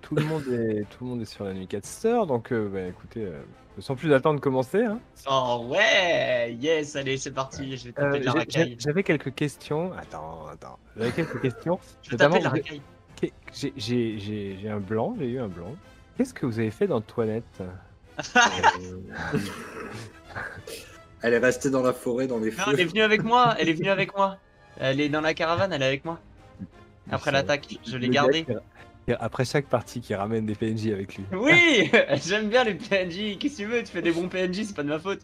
tout le monde est sur la nuit 4 sœurs, donc bah, écoutez, sans plus attendre de commencer. Hein. Oh ouais, yes, allez, c'est parti, je vais taper de la racaille. J'avais quelques questions. Attends. J'avais quelques questions. Je vais taper Notamment, de la racaille. j'ai un blanc, j'ai eu un blanc. Qu'est-ce que vous avez fait d'Antoinette Elle est restée dans la forêt, dans les Non, feux. elle est venue avec moi, elle est venue avec moi. Elle est dans la caravane, elle est avec moi. Après l'attaque, je l'ai gardée. Après chaque partie, qui ramène des PNJ avec lui. Oui, j'aime bien les PNJ. Qu'est-ce que tu veux, tu fais des bons PNJ, c'est pas de ma faute.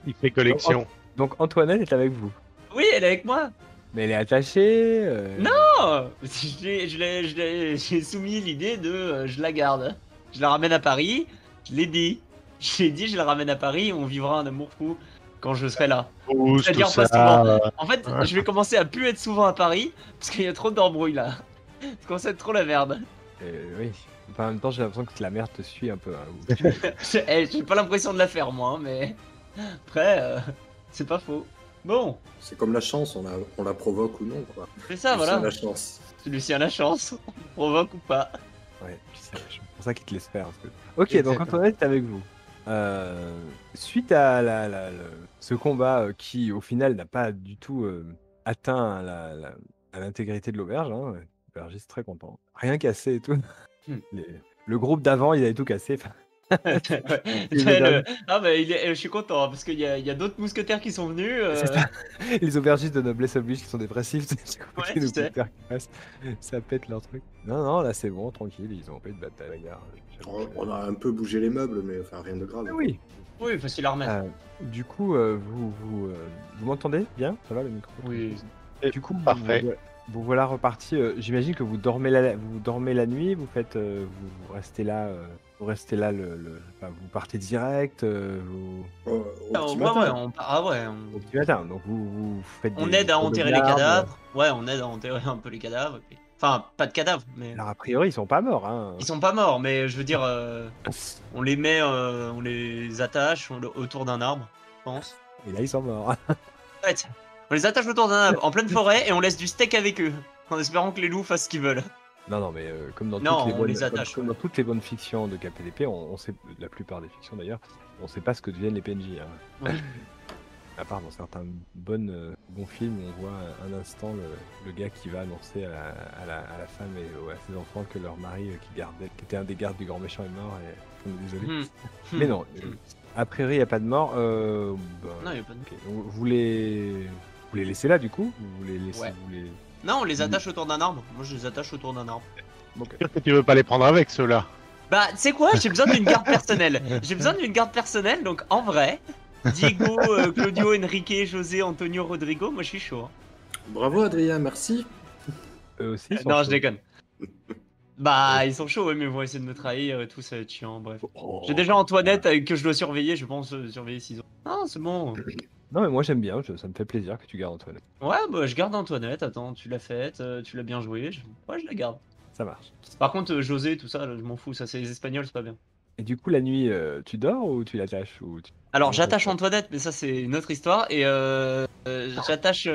Il fait collection. Donc Antoinette est avec vous. Oui, elle est avec moi. Mais elle est attachée. Non, j'ai soumis l'idée de je la garde. Je la ramène à Paris, je l'ai dit. J'ai dit je la ramène à Paris, on vivra un amour fou quand je serai là. C'est-à-dire pas souvent. En fait, je vais commencer à plus être souvent à Paris parce qu'il y a trop d'embrouilles là. Ça commence à être trop la merde. Oui. Enfin, en même temps, j'ai l'impression que la merde te suit un peu. Hein. J'ai pas l'impression de la faire moi, hein, mais après, c'est pas faux. Bon, C'est comme la chance, on la provoque ou non, quoi. c'est ça, C'est voilà. la chance. Celui-ci a la chance, provoque ou pas. Ouais, c'est pour ça qu'il te laisse faire. Ok, donc Exactement. Antoinette est avec vous. Suite à ce combat qui, au final, n'a pas du tout atteint à l'intégrité de l'auberge, hein, l'aubergiste très content. Rien cassé et tout. Hmm. Le groupe d'avant, il avait tout cassé. Ouais. Le- Ah bah je suis content hein, parce qu'il y a d'autres mousquetaires qui sont venus. C'est ça. Les aubergistes de noblesse oblige qui sont dépressifs, Ouais, les je sais. mousquetaires qui passent, ça pète leur truc. Non, là c'est bon, tranquille, ils ont pas eu de bataille, bagarre. On a un peu bougé les meubles, mais enfin rien de grave. Ah oui. Oui, facile à remettre. Du coup, vous m'entendez bien? Ça va le micro? Oui. Du coup, Parfait. vous voilà reparti. J'imagine que vous dormez la nuit, vous faites, vous restez là, enfin, vous partez direct, Au petit Ouais, matin. au petit matin. Donc vous faites on des aide à enterrer les sauvegardes. cadavres. Ouais, on aide à enterrer un peu les cadavres. Enfin, pas de cadavres, mais Alors a priori, ils sont pas morts, hein. ils sont pas morts. Mais je veux dire, on les met, on les attache autour d'un arbre, je pense. Et là, ils sont morts. Ouais, on les attache autour d'un arbre en pleine forêt et on laisse du steak avec eux, en espérant que les loups fassent ce qu'ils veulent. Non, mais comme dans Non, toutes les on bonnes, les attache, comme ouais. dans toutes les bonnes fictions de KPDP, on sait, la plupart des fictions d'ailleurs, on sait pas ce que deviennent les PNJ. Hein. Oui. À part dans certains bons films, on voit un instant le gars qui va annoncer à la femme et à ses enfants que leur mari qui était un des gardes du grand méchant est mort et on est désolé. Mais non, a priori il n'y a pas de mort. Non, y a pas de... Ok. Donc, vous les laissez là du coup? Vous les laissez, Ouais. vous les... Non, on les attache autour d'un arbre. Moi, je les attache autour d'un arbre. Sûr que tu veux pas les prendre avec ceux-là. Bah, tu sais quoi, j'ai besoin d'une garde personnelle. J'ai besoin d'une garde personnelle, donc en vrai, Diego, Claudio, Enrique, José, Antonio, Rodrigo, moi je suis chaud. Hein. Bravo Adrien, merci. Eux aussi ils sont Non, chauds. je déconne. Bah, ils sont chauds, ouais, mais ils vont essayer de me trahir et tout, ça va être chiant, bref. Oh. J'ai déjà Antoinette que je dois surveiller, je pense surveiller 6 ans. Non, c'est bon. Non mais moi j'aime bien, ça me fait plaisir que tu gardes Antoine. Ouais, bah, je garde Antoinette, attends, tu l'as faite, tu l'as bien joué, ouais, je la garde. Ça marche. Par contre, José, tout ça, là, je m'en fous, ça c'est les Espagnols, c'est pas bien. Et du coup la nuit, tu dors ou tu l'attaches ou Alors Comment ça se j'attache passe Antoinette, mais ça c'est une autre histoire, et j'attache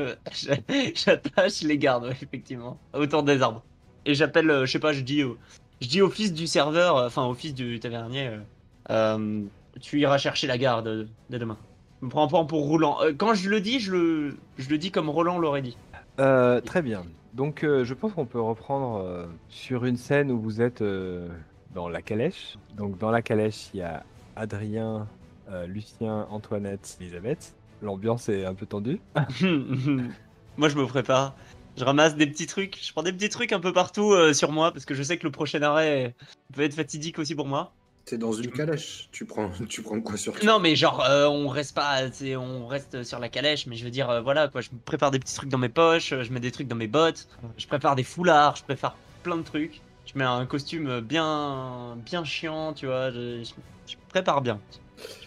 j'attache les gardes, ouais, effectivement, autour des arbres. Et j'appelle, je sais pas, je dis au fils du serveur, enfin au fils du tavernier, tu iras chercher la garde dès demain. Je me prends pas pour Roland. Quand je le dis, je le dis comme Roland l'aurait dit. Très bien. Donc je pense qu'on peut reprendre sur une scène où vous êtes dans la calèche. Donc dans la calèche, il y a Adrien, Lucien, Antoinette, Elisabeth. L'ambiance est un peu tendue. Moi je me prépare. Je ramasse des petits trucs. Je prends des petits trucs un peu partout sur moi parce que je sais que le prochain arrêt peut être fatidique aussi pour moi. T'es dans une calèche. Tu prends quoi sur toi? Non mais genre on reste pas, on reste sur la calèche, mais je veux dire voilà quoi, je me prépare des petits trucs dans mes poches, je mets des trucs dans mes bottes, je prépare des foulards, je prépare plein de trucs. Je mets un costume bien bien chiant, tu vois, je prépare bien.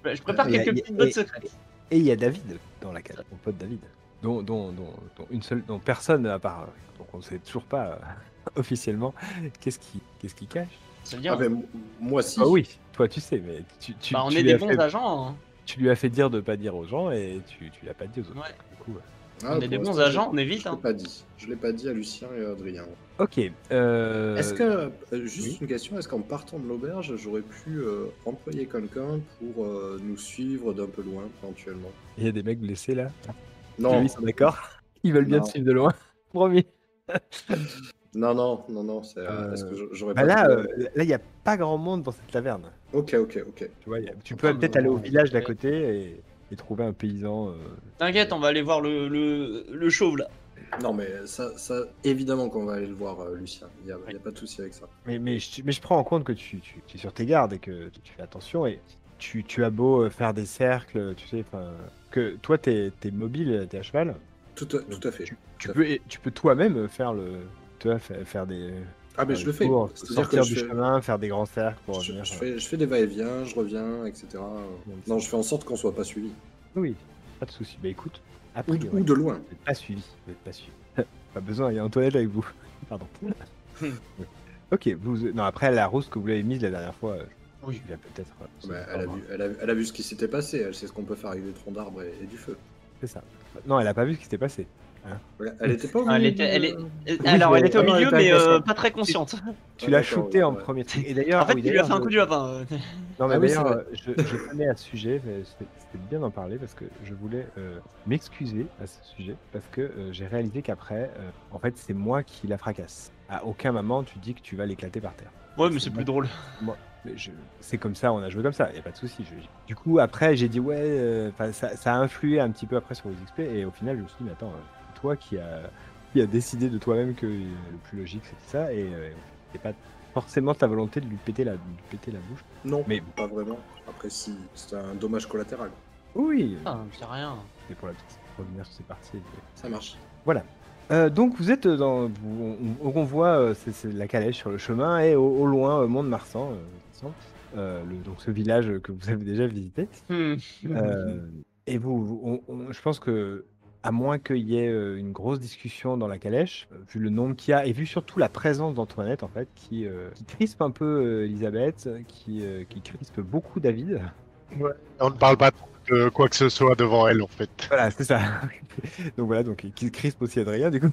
Je prépare Et- quelques et- petites bottes et- secrètes. Et il y a David dans la calèche, mon pote David. Dont personne à part. Donc on ne sait toujours pas officiellement qu'est-ce qui cache. Ça veut dire, Ah ben moi si. Ah oui, toi tu sais, mais tu, bah on tu est lui des as bons fait, agents. Hein. tu lui as fait dire de pas dire aux gens et tu l'as pas dit aux autres. Ouais. Du coup, Ah, On est des pour bons l'instant, agents, on est vite. Je l'ai Hein. pas dit. Je l'ai pas dit à Lucien et à Adrien. Ok. Est-ce que, juste oui. une question, est-ce qu'en partant de l'auberge, j'aurais pu employer quelqu'un pour nous suivre d'un peu loin, éventuellement? Il y a des mecs blessés là. Non, Eux, ils sont d'accord. Ils veulent bien Non. te suivre de loin. Promis. non, c'est, est-ce que j'aurais Bah pas là, pu... là, il n'y a pas grand monde dans cette taverne. Ok. Tu vois, tu Ah, peux mais peut-être aller au non, village d'à ouais. côté et trouver un paysan. T'inquiète, on va aller voir le chauve là. Non, mais ça, évidemment qu'on va aller le voir, Lucien. Il y a pas de souci avec ça. Mais je prends en compte que tu es sur tes gardes et que tu fais attention et tu as beau faire des cercles, tu sais, enfin, que toi t'es mobile, t'es à cheval. Tout à fait. Tu peux toi-même faire faire des Ah, mais faire je des le fais. tours, C'est-à-dire sortir que du chemin, faire des grands cercles pour revenir. je fais des va-et-vient, je reviens, etc. Non, je fais en sorte qu'on soit pas suivi. Oui, pas de souci. Bah écoute, Ou, après, ou de loin. vous n'êtes pas suivi. Pas besoin, il y a Antoinette avec vous. Pardon. Ok, non, après la rose que vous l'avez mise la dernière fois, Oui. il va peut-être. Bah, elle a vu ce qui s'était passé, elle sait ce qu'on peut faire avec des troncs d'arbres et du feu. C'est ça. Non, elle a pas vu ce qui s'était passé. Elle était pas au Ah, milieu elle du- Alors, elle était au Ah non, elle milieu, était mais inconsciente. pas très consciente. Tu Ah, l'as d'accord, shooté en ouais. premier truc. Et d'ailleurs, En fait, oui, tu lui as fait un d'ailleurs, coup du lapin. Non, mais Ah oui, c'est d'ailleurs, vrai. je tenais à ce sujet, mais c'était bien d'en parler parce que je voulais m'excuser à ce sujet parce que j'ai réalisé qu'après, en fait, c'est moi qui la fracasse. À aucun moment, tu dis que tu vas l'éclater par terre. Ouais, mais c'est plus drôle. Moi, mais c'est comme ça, on a joué comme ça, y a pas de souci. Du coup, après, j'ai dit ouais, ça a influé un petit peu après sur les XP et au final, je me suis dit, mais attends, toi qui a décidé de toi-même que le plus logique c'était ça et c'est pas forcément ta volonté de lui péter la bouche. Non, Mais- pas vraiment. Après, si, c'est un dommage collatéral. Oui, Ah, c'est rien. c'est pour la petite revenir sur ces parties. Ça marche. Voilà. Donc vous êtes dans, on voit c'est la calèche sur le chemin et au loin Mont-de-Marsan, donc ce village que vous avez déjà visité. Et je pense que à moins qu'il y ait une grosse discussion dans la calèche, vu le nombre qu'il y a et vu surtout la présence d'Antoinette en fait, qui crispe un peu Elisabeth, qui crispe beaucoup David. On ne parle pas de quoi que ce soit devant elle, en fait. Voilà, c'est ça. Donc voilà, donc qui crispe aussi Adrien, du coup.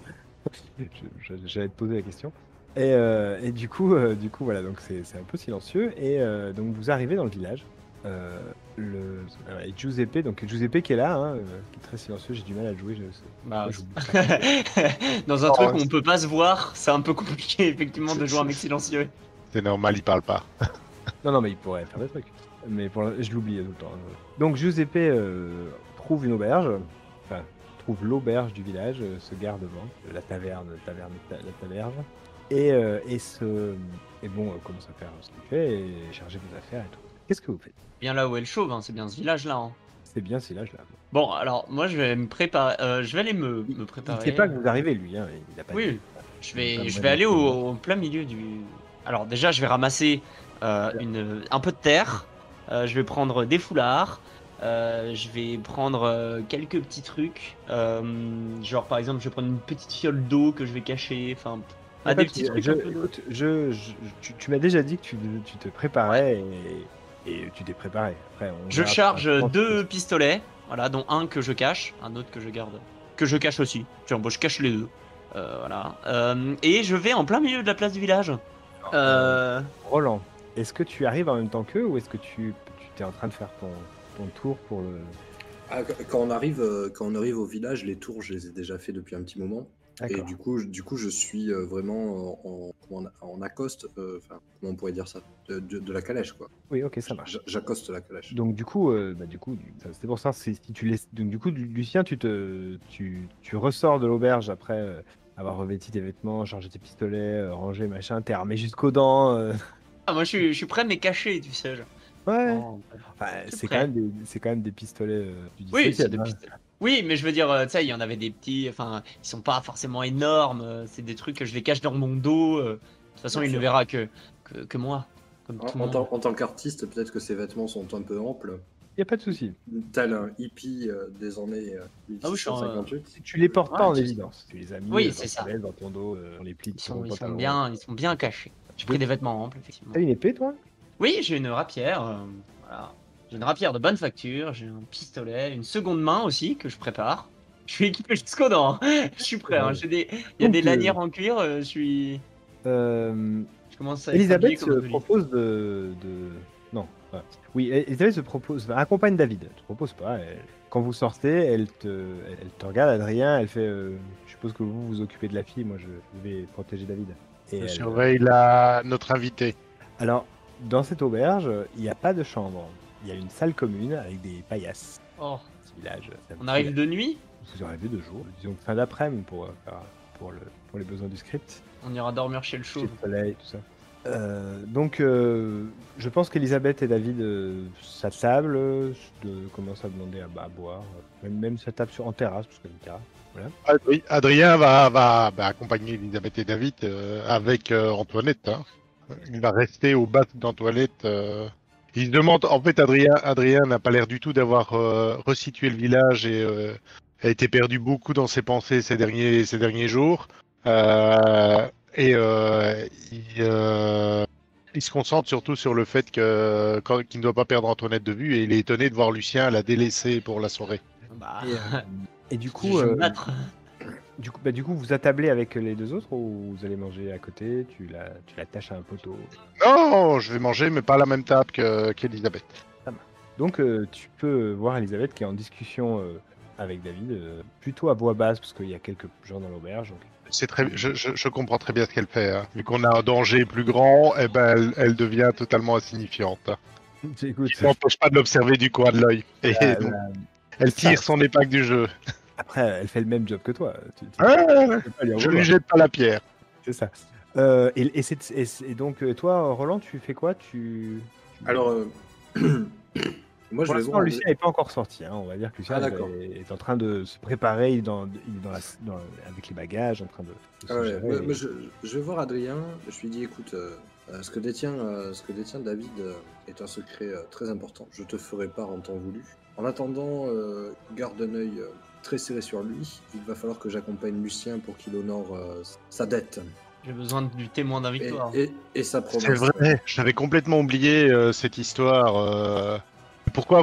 J'allais te poser la question. Et du coup, voilà, donc c'est un peu silencieux. Et donc vous arrivez dans le village. Et Giuseppe, donc Giuseppe qui est là, hein, qui est très silencieux, j'ai du mal à le jouer. Bah, Moi, j'oublie. Dans un truc où on peut pas se voir, c'est un peu compliqué effectivement de jouer un mec silencieux. C'est normal, il parle pas. Non, mais il pourrait faire des trucs. Mais je l'oublie tout le temps. Donc Giuseppe trouve une auberge, enfin trouve l'auberge du village, se gare devant la taverne, et commence à faire ce qu'il fait et charger vos affaires et tout. Qu'est-ce que vous faites? Bien là où est le chauve, hein, c'est bien ce village-là. Hein. C'est bien ces villages là. Bon, alors moi je vais me préparer. Je vais aller me Il préparer. sait pas que vous arrivez lui, hein. Il a pas Oui, dit. je Il est pas vais vraiment aller au au plein milieu du. Alors déjà, je vais ramasser un peu de terre. Je vais prendre des foulards. Je vais prendre quelques petits trucs. Genre par exemple, je vais prendre une petite fiole d'eau que je vais cacher. Enfin, des petits trucs. un peu de- Écoute, tu m'as déjà dit que tu te préparais et tu t'es préparé. Après, on Je verra charge pour l'instant, 2 pistolets, voilà, dont un que je cache, un autre que je garde, que je cache aussi. Tiens, bon, je cache les deux. Voilà. Et je vais en plein milieu de la place du village. Roland, est-ce que tu arrives en même temps qu'eux ou est-ce que tu t'es en train de faire ton tour pour le. Ah, quand on arrive au village, les tours, je les ai déjà fait depuis un petit moment. Et D'accord. du coup, je suis vraiment en accoste, enfin, comment on pourrait dire ça, de la calèche, quoi. Oui, ok, ça marche. J'accoste la calèche. Donc du coup, c'est pour ça, si tu laisses. Donc du coup, Lucien, tu ressors de l'auberge après avoir revêti tes vêtements, chargé tes pistolets, rangé machin, t'es armé jusqu'aux dents. Ah, moi je suis prêt mais caché, tu sais. Ouais. Oh. Enfin, Je suis c'est prêt. quand même des pistolets du Oui, 17e, c'est des hein. pistolets. Oui, mais je veux dire, tu sais, il y en avait des petits, enfin, ils sont pas forcément énormes. C'est des trucs que je les cache dans mon dos. De toute façon, Bien il ne sûr. verra que moi. Comme tout le monde. En tant qu'artiste, peut-être que ses vêtements sont un peu amples. Y a pas de souci. Tel un hippie des années Ah oui, je suis en- 1858. Tu les portes pas Ouais, en tu- évidence. Tu les as mis Oui, dans c'est ta ça. veste, dans ton dos, dans les plis de ton Ils pantalon. sont bien cachés. J'ai pris des vêtements amples, effectivement. T'as une épée, toi? Oui, j'ai une rapière. Voilà. J'ai une rapière de bonne facture. J'ai un pistolet, une seconde main aussi que je prépare. Je suis équipé jusqu'aux dents. Je suis prêt. Hein. Il y a Donc, des lanières en cuir. Je suis. Euh, Je commence à être habillé Elisabeth comme un se olive. propose Non. Ouais. Oui, Elisabeth se propose, enfin, accompagne David. Elle te propose pas. Quand vous sortez, elle te regarde, Adrien. Elle fait je suppose que vous vous occupez de la fille. Moi, je vais protéger David. Et Je elle, surveille notre invité. Alors, dans cette auberge, il n'y a pas de chambre. Il y a une salle commune avec des paillasses. Oh, Petit village. C'est un on petit arrive village. de nuit. Vous arrivez de jour. Disons fin d'après-midi pour les besoins du script. On ira dormir chez le Petit chauve. soleil, tout ça. Donc, je pense qu'Elisabeth et David s'attablent, commencent à demander à boire. Même s'attablent en terrasse, parce qu'il y a une terrasse. Voilà. Oui, Adrien va accompagner Elisabeth et David avec Antoinette. Hein. Il va rester au bas d'Antoinette. Il se demande, en fait, Adrien n'a pas l'air du tout d'avoir resitué le village et a été perdu beaucoup dans ses pensées ces derniers jours. Et il se concentre surtout sur le fait qu'il ne doit pas perdre Antoinette de vue et il est étonné de voir Lucien la délaisser pour la soirée. Bah, Et du coup, je vais me battre. du coup, vous attablez avec les deux autres ou vous allez manger à côté? Tu l'attaches à un poteau. Non, je vais manger, mais pas à la même table qu'Elisabeth. Donc, tu peux voir Elisabeth qui est en discussion avec David, plutôt à voix basse, parce qu'il y a quelques gens dans l'auberge. Donc... Je comprends très bien ce qu'elle fait. Hein. Vu qu'on a un danger plus grand, eh ben, elle devient totalement insignifiante. Écoute, Ça n'empêche pas de l'observer du coin de l'œil. Et donc, elle tire son épingle du jeu. après, elle fait le même job que toi. peux pas lui en Je vouloir. lui jette pas la pierre. C'est ça. Et donc, toi, Roland, tu fais quoi? Alors, moi, je Pour vais l'instant, voir. Lucien n'est pas encore sorti. Hein. On va dire que Lucien Ah, d'accord. est en train de se préparer. Il est avec les bagages, en train de se Ah ouais, gérer. moi, je vais voir Adrien. Je lui dis, écoute, ce que détient David est un secret très important. Je te ferai part en temps voulu. En attendant, garde un œil très serré sur lui. Il va falloir que j'accompagne Lucien pour qu'il honore sa dette J'ai besoin du témoin d'un victoire. et sa promesse. C'est vrai, j'avais complètement oublié cette histoire. Pourquoi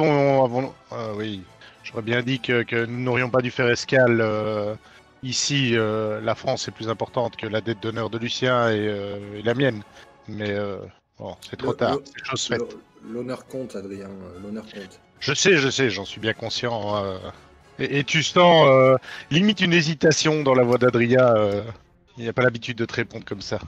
oui, j'aurais bien dit que nous n'aurions pas dû faire escale ici. La France est plus importante que la dette d'honneur de Lucien et la mienne. Mais bon, c'est trop tard, c'est chose faite. L'honneur compte, Adrien, l'honneur compte. Je sais, j'en suis bien conscient. Et tu sens limite une hésitation dans la voix d'Adrien. Il n'a pas l'habitude de te répondre comme ça.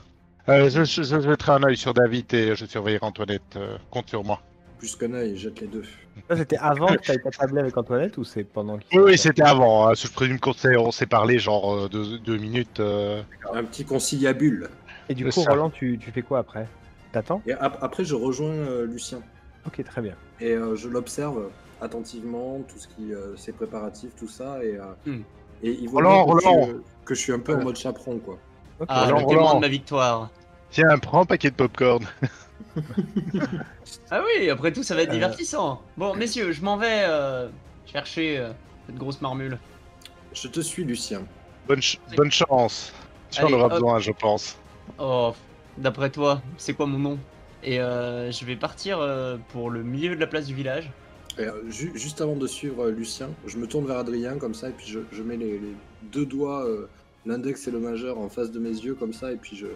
Je mettrai un œil sur David et je surveillerai Antoinette. Compte sur moi. Plus qu'un œil, jette les deux. Ça, c'était avant que tu aies tablé avec Antoinette ou c'est pendant qu'il... Oui, c'était avant. Hein. Je présume qu'on s'est parlé genre 2 minutes. Un petit conciliabule. Et du C'est coup, ça. Roland, tu fais quoi après? T'attends? Et après, je rejoins Lucien. Ok, très bien. Et je l'observe attentivement, tout ce qui ses préparatifs, tout ça, et il voit Roland, bien Roland. que je suis un peu en mode chaperon, quoi. Ok. Ah, Roland, le témoin Roland. de ma victoire. Tiens, prends un paquet de popcorn. Ah oui, après tout, ça va être divertissant. Bon, messieurs, je m'en vais chercher cette grosse marmule. Je te suis, Lucien. Bonne chance. Tu en Allez, auras hop. besoin, je pense. Oh, d'après toi, c'est quoi mon nom? Et je vais partir pour le milieu de la place du village. Et, juste avant de suivre Lucien, je me tourne vers Adrien, comme ça, et puis je mets les deux doigts, l'index et le majeur, en face de mes yeux, comme ça, et puis je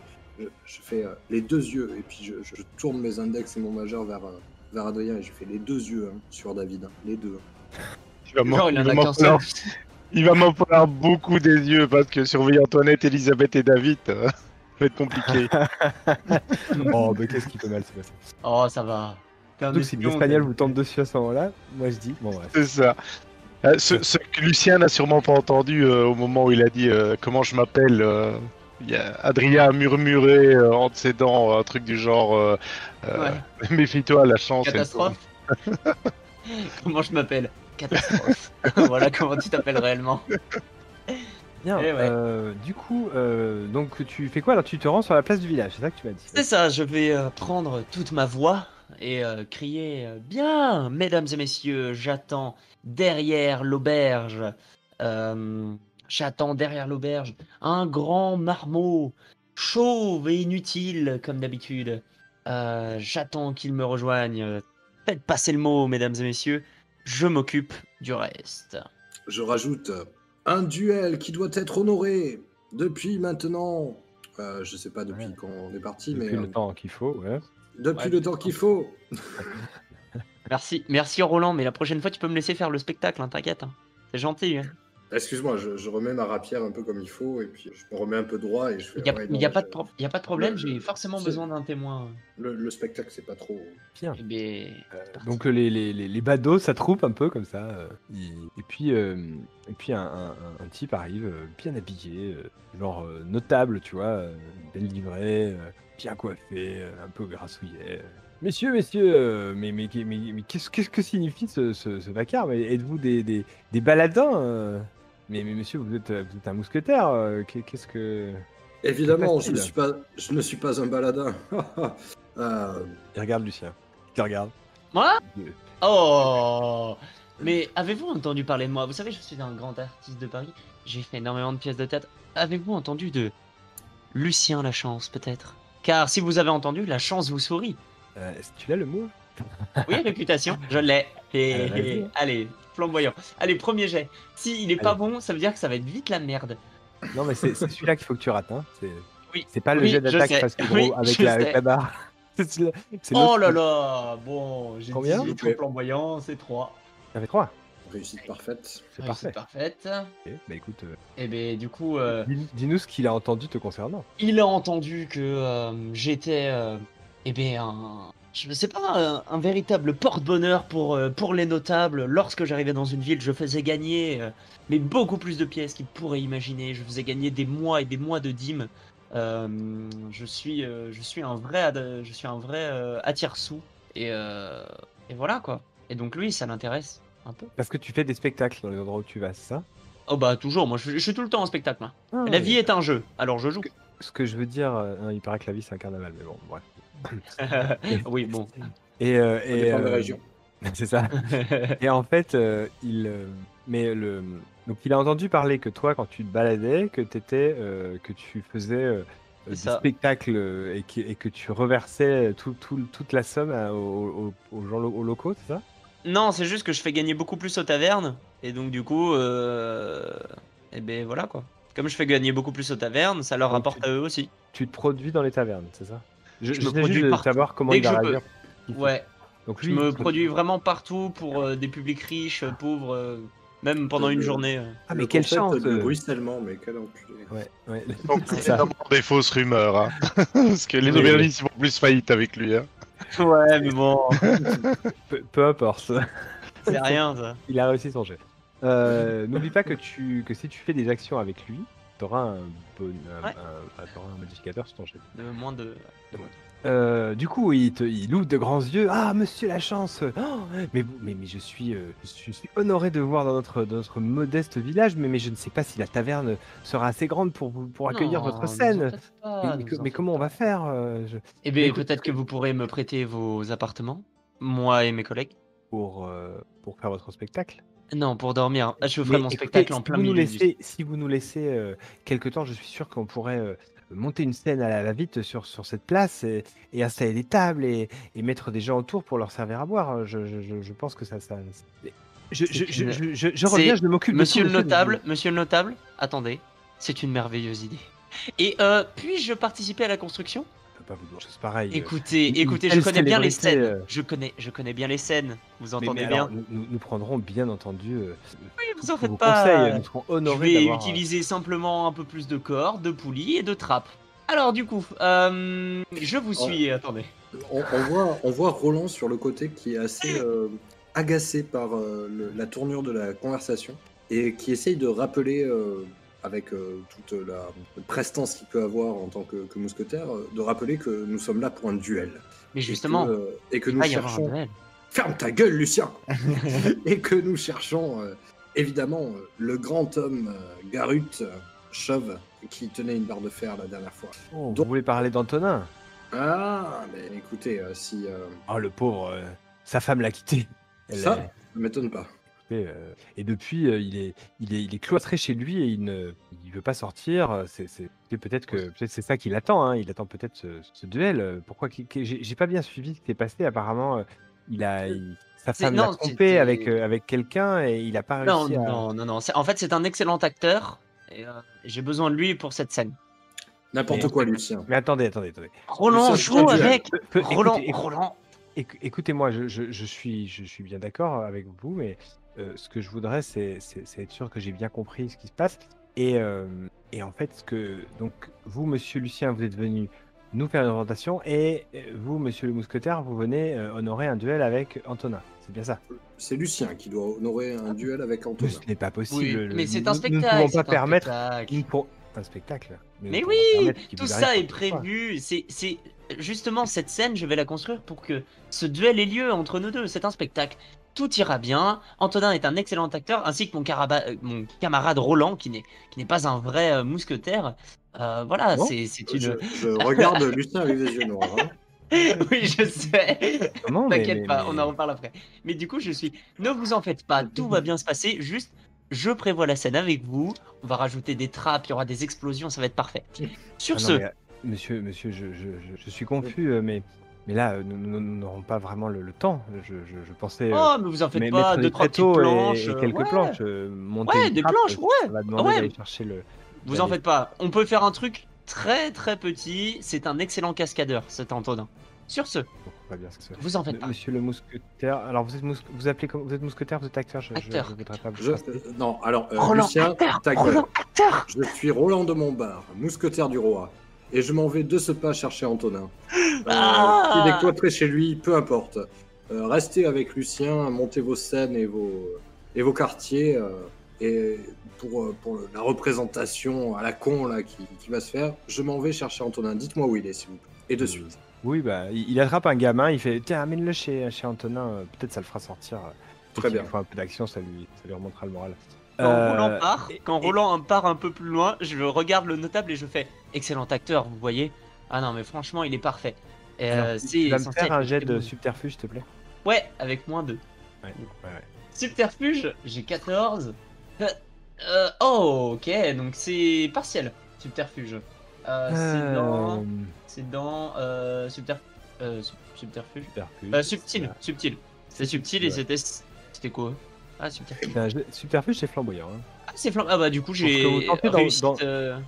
fais les deux yeux, et puis je tourne mes index et mon majeur vers Adrien, et je fais les deux yeux sur David, hein, les deux. Genre, il en a qu'un seul. Il va m'en falloir beaucoup des yeux parce que surveiller Antoinette, Elisabeth et David, ça va être compliqué. Oh, mais qu'est-ce qui peut mal se passer? Oh, ça va. T'es un Surtout si espion, l'espagnol t'es- vous tombe dessus à ce moment-là, moi je dis, bon bref. C'est ça. Ce que Lucien n'a sûrement pas entendu au moment où il a dit comment je m'appelle. Adrien a murmuré entre ses dents un truc du genre méfie-toi, la chance. Catastrophe. Comment je m'appelle? Catastrophe. Voilà comment tu t'appelles réellement. Bien, Eh ouais. du coup, donc tu fais quoi? Alors tu te rends sur la place du village, c'est ça que tu m'as dit? C'est ça, je vais prendre toute ma voix et crier bien, mesdames et messieurs, j'attends derrière l'auberge. J'attends derrière l'auberge un grand marmot, chauve et inutile comme d'habitude. J'attends qu'il me rejoigne. Faites passer le mot, mesdames et messieurs. Je m'occupe du reste. Je rajoute Un duel qui doit être honoré depuis maintenant. Je sais pas depuis Ouais. quand on est parti, Depuis mais le temps qu'il faut, ouais. depuis Ouais, le temps qu'il faut. Merci Roland, mais la prochaine fois tu peux me laisser faire le spectacle, hein, t'inquiète. Hein. C'est gentil. Hein. Excuse-moi, je remets ma rapière un peu comme il faut et puis je me remets un peu droit et je fais. Il n'y a, Ouais, il non, y a, là, pas de y a pas de problème, le- j'ai forcément c'est- besoin d'un témoin. le spectacle, c'est pas trop. Bien. Eh ben, c'est parti. Donc les badauds s'attroupent un peu comme ça. Et puis un type arrive bien habillé, genre notable, tu vois, belle livrée, bien coiffé, un peu grassouillet. Messieurs, mais qu'est-ce que signifie ce vacarme? Êtes-vous des baladins mais monsieur, vous êtes un mousquetaire. Qu'est-ce que... Évidemment, passe-t-il je ne suis pas un baladin. Il regarde Lucien. Il te regarde. Moi Euh, Oh Mais avez-vous entendu parler de moi? Vous savez, je suis un grand artiste de Paris. J'ai fait énormément de pièces de théâtre. Avez-vous entendu de Lucien Lachance, peut-être? Car si vous avez entendu, la chance vous sourit. est-ce que tu l'as le mot? Oui, réputation, je l'ai. Et vas-y. allez, flamboyant. Allez, premier jet. Si il est pas Allez. bon, ça veut dire que ça va être vite la merde. Non, mais c'est celui-là qu'il faut que tu rates. Hein. Oui. C'est pas le Oui, jet je d'attaque sais. parce que Oui, gros, avec je avec sais. la barre. C'est Oh l'autre. là là Bon, j'ai Combien 18 Ok. flamboyant, c'est 3. Ça fait 3. Réussite parfaite. C'est parfait. Parfaite. Ok, bah écoute, Et ben du coup, dis-nous ce qu'il a entendu te concernant. il a entendu que j'étais, eh bien, je ne sais pas, un véritable porte-bonheur pour les notables. Lorsque j'arrivais dans une ville, je faisais gagner mais beaucoup plus de pièces qu'ils pourraient imaginer. Je faisais gagner des mois et des mois de dîmes. Je suis un vrai, attire-sous. Et voilà quoi. Et donc lui, ça l'intéresse un peu. Parce que tu fais des spectacles dans les endroits où tu vas, c'est ça? Oh bah toujours, moi je suis tout le temps en spectacle. Hein. Ah, La vie est un jeu, alors je joue. Ce que je veux dire, non, il paraît que la vie c'est un carnaval, mais bon, bref. Oui, bon. Et, Ça dépend des régions. c'est ça. Et en fait, donc il a entendu parler que toi, quand tu te baladais, que tu faisais C'est des ça. spectacles et que tu reversais toute la somme aux gens aux locaux, c'est ça? Non, c'est juste que je fais gagner beaucoup plus aux tavernes. Et donc, du coup, et ben voilà quoi. Comme je fais gagner beaucoup plus aux tavernes, ça leur Donc, rapporte à eux aussi. Tu te produis dans les tavernes, c'est ça? Je me j'essaie produis juste de partout. savoir comment Dès il que va je peux. réagir. ici. Ouais, Donc je lui, me il- produis vraiment partout pour des publics riches, pauvres, même pendant une journée. Ah, mais Le quelle concept chance! de ruissellement, mais quel enculé. Ouais. Donc C'est c'est ça. d'abord des fausses rumeurs, hein. Parce que les Oui, aubergistes ils font plus faillite avec lui. Hein. Ouais, mais bon, Peu importe. c'est rien ça. Il a réussi son jet. N'oublie pas que si tu fais des actions avec lui, t'auras un t'auras un modificateur sur ton jet. De moins de. Du coup, il ouvre de grands yeux. Ah, monsieur la chance! Oh, mais je suis honoré de vous voir dans notre modeste village, mais je ne sais pas si la taverne sera assez grande pour accueillir Non, votre ne vous en scène. faites pas, Mais ne vous en mais faites comment on pas. va faire? Eh Mais bien, écoute, peut-être que vous pourrez me prêter vos appartements, moi et mes collègues. pour faire votre spectacle? Non, pour dormir. Ah, je Mais ferai mon écoutez, spectacle en plein milieu du. si vous nous laissez quelque temps, je suis sûr qu'on pourrait monter une scène à la va-vite sur cette place et installer des tables et mettre des gens autour pour leur servir à boire. Je pense que ça. Je reviens, C'est- je m'occupe de Monsieur tout, le notable, attendez, c'est une merveilleuse idée. Et puis-je participer à la construction? Je peux pas vous dire chose pareille. Écoutez, une écoutez, je telle connais bien les célébrité, scènes. Je connais bien les scènes. Vous mais entendez alors, bien? nous prendrons bien entendu Oui, vous en tous faites vos pas. conseils. Nous serons Je honorés vais d'avoir. utiliser simplement un peu plus de cordes, de poulies et de trappes. Alors du coup, je vous suis. Attendez. On voit Roland sur le côté qui est assez agacé par la tournure de la conversation et qui essaye de rappeler, avec toute la prestance qu'il peut avoir en tant que mousquetaire, de rappeler que nous sommes là pour un duel. Mais justement, Et que il nous va y avoir un cherchons. duel. Ferme ta gueule, Lucien. Et que nous cherchons, évidemment, le grand homme Garut, chauve, qui tenait une barre de fer la dernière fois. Oh, vous Donc- voulez parler d'Antonin? Ah, mais écoutez, si. Oh, le pauvre, sa femme l'a quitté. Ça ne m'étonne pas. Et depuis, il est cloîtré chez lui et il veut pas sortir. Peut-être c'est ça qu'il attend. Hein. Il attend peut-être ce duel. Pourquoi j'ai pas bien suivi ce qui s'est passé. Apparemment, sa C'est- femme l'a non, trompé c'était- avec quelqu'un et il a pas Non, réussi à. non. En fait, c'est un excellent acteur. Et j'ai besoin de lui pour cette scène. N'importe Mais- quoi, Lucien. Mais attendez. Roland, Lucien, joue c'est un duel. avec Roland, Écoutez, Roland. Écoutez-moi, je suis bien d'accord avec vous, mais ce que je voudrais, c'est être sûr que j'ai bien compris ce qui se passe. Et en fait, donc vous, Monsieur Lucien, vous êtes venu nous faire une présentation, et vous, Monsieur le Mousquetaire, vous venez honorer un duel avec Antonin. C'est bien ça. C'est Lucien qui doit honorer un duel avec Mais Antonin. ce n'est pas possible. Oui, mais c'est un Nous ne spectacle. pouvons c'est pas un permettre. spectacle. Un spectacle. Nous Mais ne oui, pouvons pas permettre qu'il tout vous ça arrive est quoi que ce soit. prévu. C'est justement cette scène, je vais la construire pour que ce duel ait lieu entre nous deux. C'est un spectacle. Tout ira bien. Antonin est un excellent acteur, ainsi que mon camarade Roland, qui n'est pas un vrai mousquetaire. Voilà, Non c'est une. Je regarde Lucien avec des yeux noirs. Hein. Oui, je sais. Comment T'inquiète pas, on en reparle après. Mais du coup, ne vous en faites pas, tout va bien se passer. Juste, je prévois la scène avec vous. On va rajouter des trappes, il y aura des explosions, ça va être parfait. Sur Ah non, ce, mais, monsieur, je suis confus, mais là, nous n'aurons pas vraiment le temps. Je pensais oh, mais vous en faites pas, mettre deux, des trois petites tréteaux planches. et quelques ouais. planches. Monter Ouais, une des trappe, planches, ouais. ça va demander Ouais. d'aller chercher le. Vous en d'aller- faites pas. On peut faire un truc très très petit. C'est un excellent cascadeur, cet Antonin. Sur ce, Pas bien ce que c'est. vous en faites pas. Monsieur le mousquetaire. Alors vous appelez comme vous êtes mousquetaire, vous êtes acteur. Acteur. Je voudrais pas vous Je- tracer. non, alors, Roland, Lucien, acteur, ta gueule. Roland, acteur. Je suis Roland de Montbard, mousquetaire du roi. Et je m'en vais de ce pas chercher Antonin. Ah Qu'il est cloîtré chez lui, peu importe. Restez avec Lucien, montez vos scènes et vos quartiers. Et pour la représentation à la con là, qui va se faire, je m'en vais chercher Antonin. Dites-moi où il est, s'il vous plaît. Et de suite. Oui, bah il attrape un gamin, il fait tiens, amène-le chez Antonin. Peut-être ça le fera sortir. Très Peut-être bien. qu'il faut un peu d'action, ça lui remontera le moral. Quand Roland part un peu plus loin, je regarde le notable et je fais excellent acteur, vous voyez. Ah non, mais franchement, il est parfait. Alors, C'est tu vas me censé faire être un jet très de bon. subterfuge, s'il te plaît. Ouais, avec moins 2. Ouais. Subterfuge, j'ai 14. Oh, ok, donc c'est partiel. Subterfuge. C'est dans subterfuge. Subterfuge. Subtil. C'est subtil et c'était quoi? Ah, subterfuge. Subterfuge, c'est flamboyant. Hein. Ah, c'est flamme. Ah bah du coup que j'ai vous tentez réussi.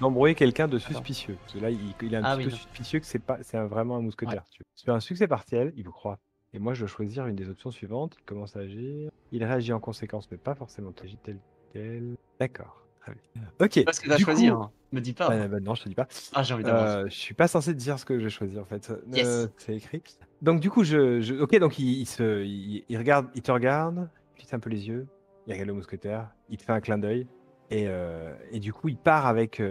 D'embrouiller quelqu'un de Attends. suspicieux. Parce que là, il est un Ah petit oui, peu non. suspicieux que c'est vraiment un mousquetaire. Tu vois. C'est un succès partiel, il vous croit. Et moi, je dois choisir une des options suivantes. Il commence à agir. Il réagit en conséquence, mais pas forcément tel quel. D'accord. Très bien. Ok. Parce que t'as du choisi, coup- hein. Me dis pas. Bah, non, je te dis pas. Ah, j'ai envie d'avoir. Je suis pas censé te dire ce que j'ai choisi en fait. Yes. C'est écrit. Donc du coup, ok, donc il regarde, il te regarde, il plisse un peu les yeux, il regarde le mousquetaire, il te fait un clin d'œil et du coup il part avec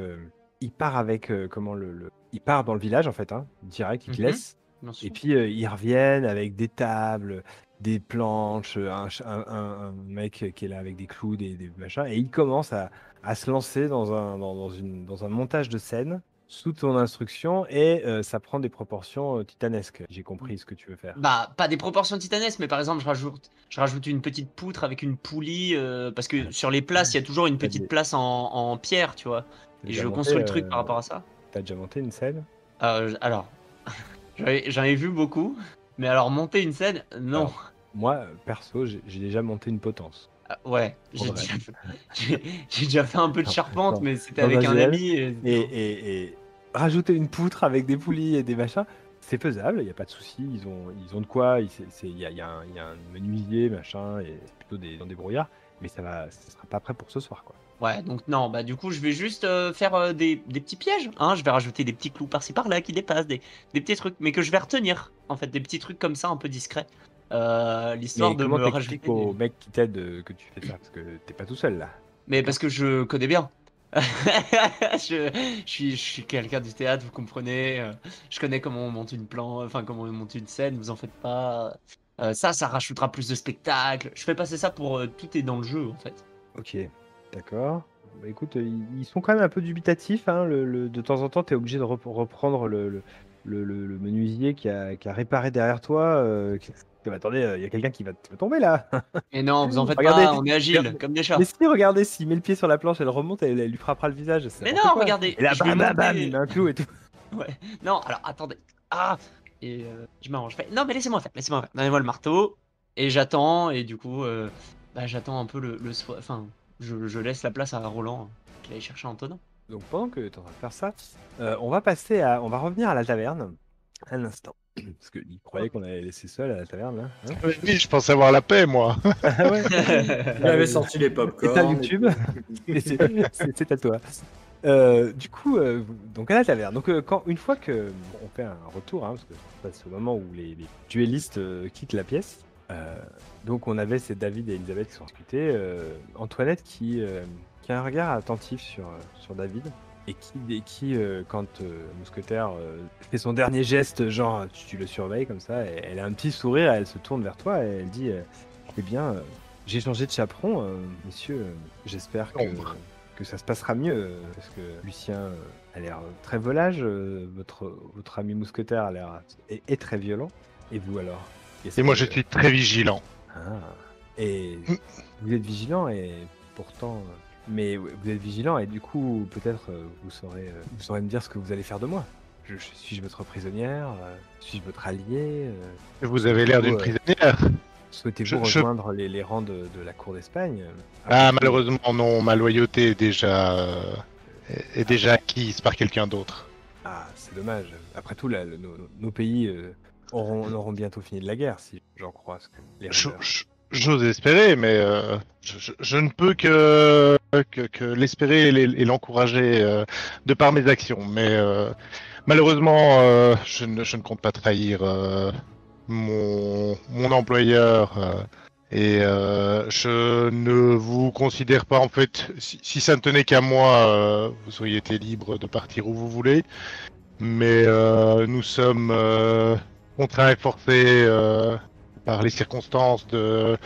il part dans le village en fait, hein, direct, il te Mhm. laisse. Bien sûr. Et puis ils reviennent avec des tables, des planches, un mec qui est là avec des clous, des machins, et il commence à se lancer dans un montage de scène sous ton instruction, et ça prend des proportions titanesques. J'ai compris ce que tu veux faire. Bah, pas des proportions titanesques, mais par exemple, je rajoute une petite poutre avec une poulie, parce que sur les places, il y a toujours une petite place en pierre, tu vois. T'as Et déjà je monté, construis le truc par rapport à ça. T'as déjà monté une scène? Alors, j'en ai vu beaucoup, mais alors monter une scène, non. Alors, Moi, perso, j'ai déjà monté une potence. Ouais, j'ai Ouais. j'ai déjà fait un peu de charpente, Attends. mais c'était Dans avec un un GL, ami. Et rajouter une poutre avec des poulies et des machins, c'est faisable, il n'y a pas de souci. Ils ont de quoi, il y a un menuisier, machin, et c'est plutôt dans des brouillards, mais ça sera pas prêt pour ce soir, quoi. Ouais, donc non, bah du coup, je vais juste faire des petits pièges. Hein, je vais rajouter des petits clous par-ci par-là qui dépassent, des petits trucs, mais que je vais retenir. En fait, des petits trucs comme ça, un peu discrets. L'histoire Mais de comment me t'expliques rajouter. au mec qui t'aide que tu fais ça? Parce que t'es pas tout seul là. Mais parce que je connais bien. je suis quelqu'un du théâtre, vous comprenez. Je connais comment on monte comment on monte une scène, vous en faites pas. Ça rajoutera plus de spectacle. Je fais passer ça pour tout est dans le jeu en fait. Ok, d'accord. Bah, écoute, ils sont quand même un peu dubitatifs. Hein, de temps en temps, tu es obligé de reprendre le menuisier qui a réparé derrière toi. Attendez, il y a quelqu'un qui va tomber là. Et non, vous en faites Regardez, pas, on est agile, regardez. comme des chats. Mais si, regardez, s'il met le pied sur la planche, elle remonte, elle lui frappera le visage. c'est Mais n'importe non, quoi. regardez. Et là, je vais bam, bam, bam, monter- il met un clou et tout. Ouais. Non, alors attendez. Ah, Et je m'arrange. Je fais, non, mais laissez-moi faire. Donnez-moi le marteau. Et j'attends. Et du coup, j'attends un peu le soir. Enfin, je laisse la place à Roland qu'il aille chercher Antonin. Donc pendant que tu es en train de faire ça, on va revenir à la taverne un instant. Parce qu'il croyait qu'on allait laisser seul à la taverne là. Hein Oui, je pensais avoir la paix, moi. Ah ouais. Il avait sorti les C'est à popcorn. YouTube. Et c'est à toi. Du coup, donc à la taverne. Donc une fois que on fait un retour, hein, parce que c'est au moment où les duellistes quittent la pièce. Donc on avait ces David et Elisabeth qui sont discutés. Antoinette qui a un regard attentif sur David et qui quand Mousquetaire fait son dernier geste, genre tu le surveilles comme ça, et elle a un petit sourire, elle se tourne vers toi et elle dit eh bien, j'ai changé de chaperon, messieurs, j'espère que ça se passera mieux, parce que Lucien a l'air très volage, votre ami Mousquetaire a l'air est très violent, et vous alors? Et moi, je suis très vigilant. Ah, et vous êtes vigilant et pourtant... Mais vous êtes vigilant et du coup, peut-être vous saurez me dire ce que vous allez faire de moi. Suis-je votre prisonnière? Suis-je votre allié? Vous avez l'air d'une prisonnière. Souhaitez-vous rejoindre les rangs de la cour d'Espagne? Ah, malheureusement, non. Ma loyauté est déjà acquise par quelqu'un d'autre. Ah, c'est dommage. Après tout, nos pays auront bientôt fini de la guerre, si j'en crois les rumeurs. J'ose espérer, mais je ne peux que l'espérer et l'encourager de par mes actions. Mais malheureusement, je ne compte pas trahir mon employeur. Et je ne vous considère pas, en fait, si ça ne tenait qu'à moi, vous auriez été libre de partir où vous voulez. Mais nous sommes contraints et forcés par les circonstances de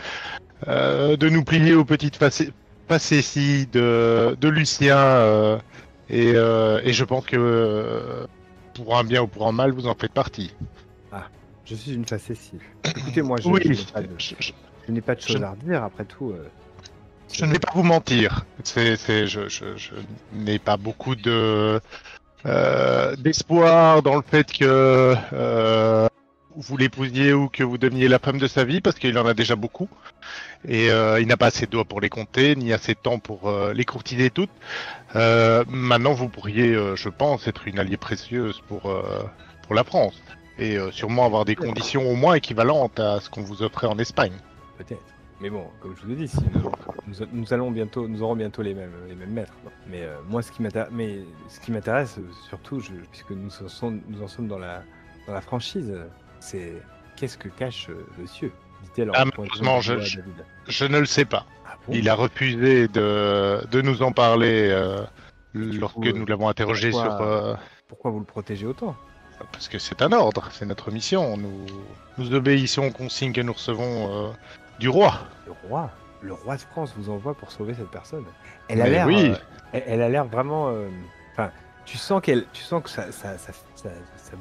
nous plier aux petites facéties de Lucien. Et je pense que pour un bien ou pour un mal, vous en faites partie. Ah, je suis une facétie. Écoutez, moi, je n'ai pas de choses à redire, après tout. Je ne vais pas vous mentir. Je n'ai pas beaucoup d'espoir dans le fait que vous l'épousiez ou que vous deveniez la femme de sa vie, parce qu'il en a déjà beaucoup. Et il n'a pas assez de doigts pour les compter, ni assez de temps pour les courtiser toutes. Maintenant, vous pourriez, je pense, être une alliée précieuse pour la France. Et sûrement avoir des conditions au moins équivalentes à ce qu'on vous offrait en Espagne. Peut-être. Mais bon, comme je vous ai dit, nous aurons bientôt les mêmes maîtres. Mais moi, ce qui m'intéresse surtout, puisque nous en sommes dans la franchise, c'est qu'est-ce que cache le cieux? Dit-elle en malheureusement, je ne le sais pas. Ah bon? Il a refusé de nous en parler lorsque nous l'avons interrogé sur... Pourquoi vous le protégez autant? Parce que c'est un ordre, c'est notre mission. Nous obéissons aux consignes que nous recevons du roi. Le roi de France vous envoie pour sauver cette personne. Elle a l'air vraiment... Enfin, tu sens que ça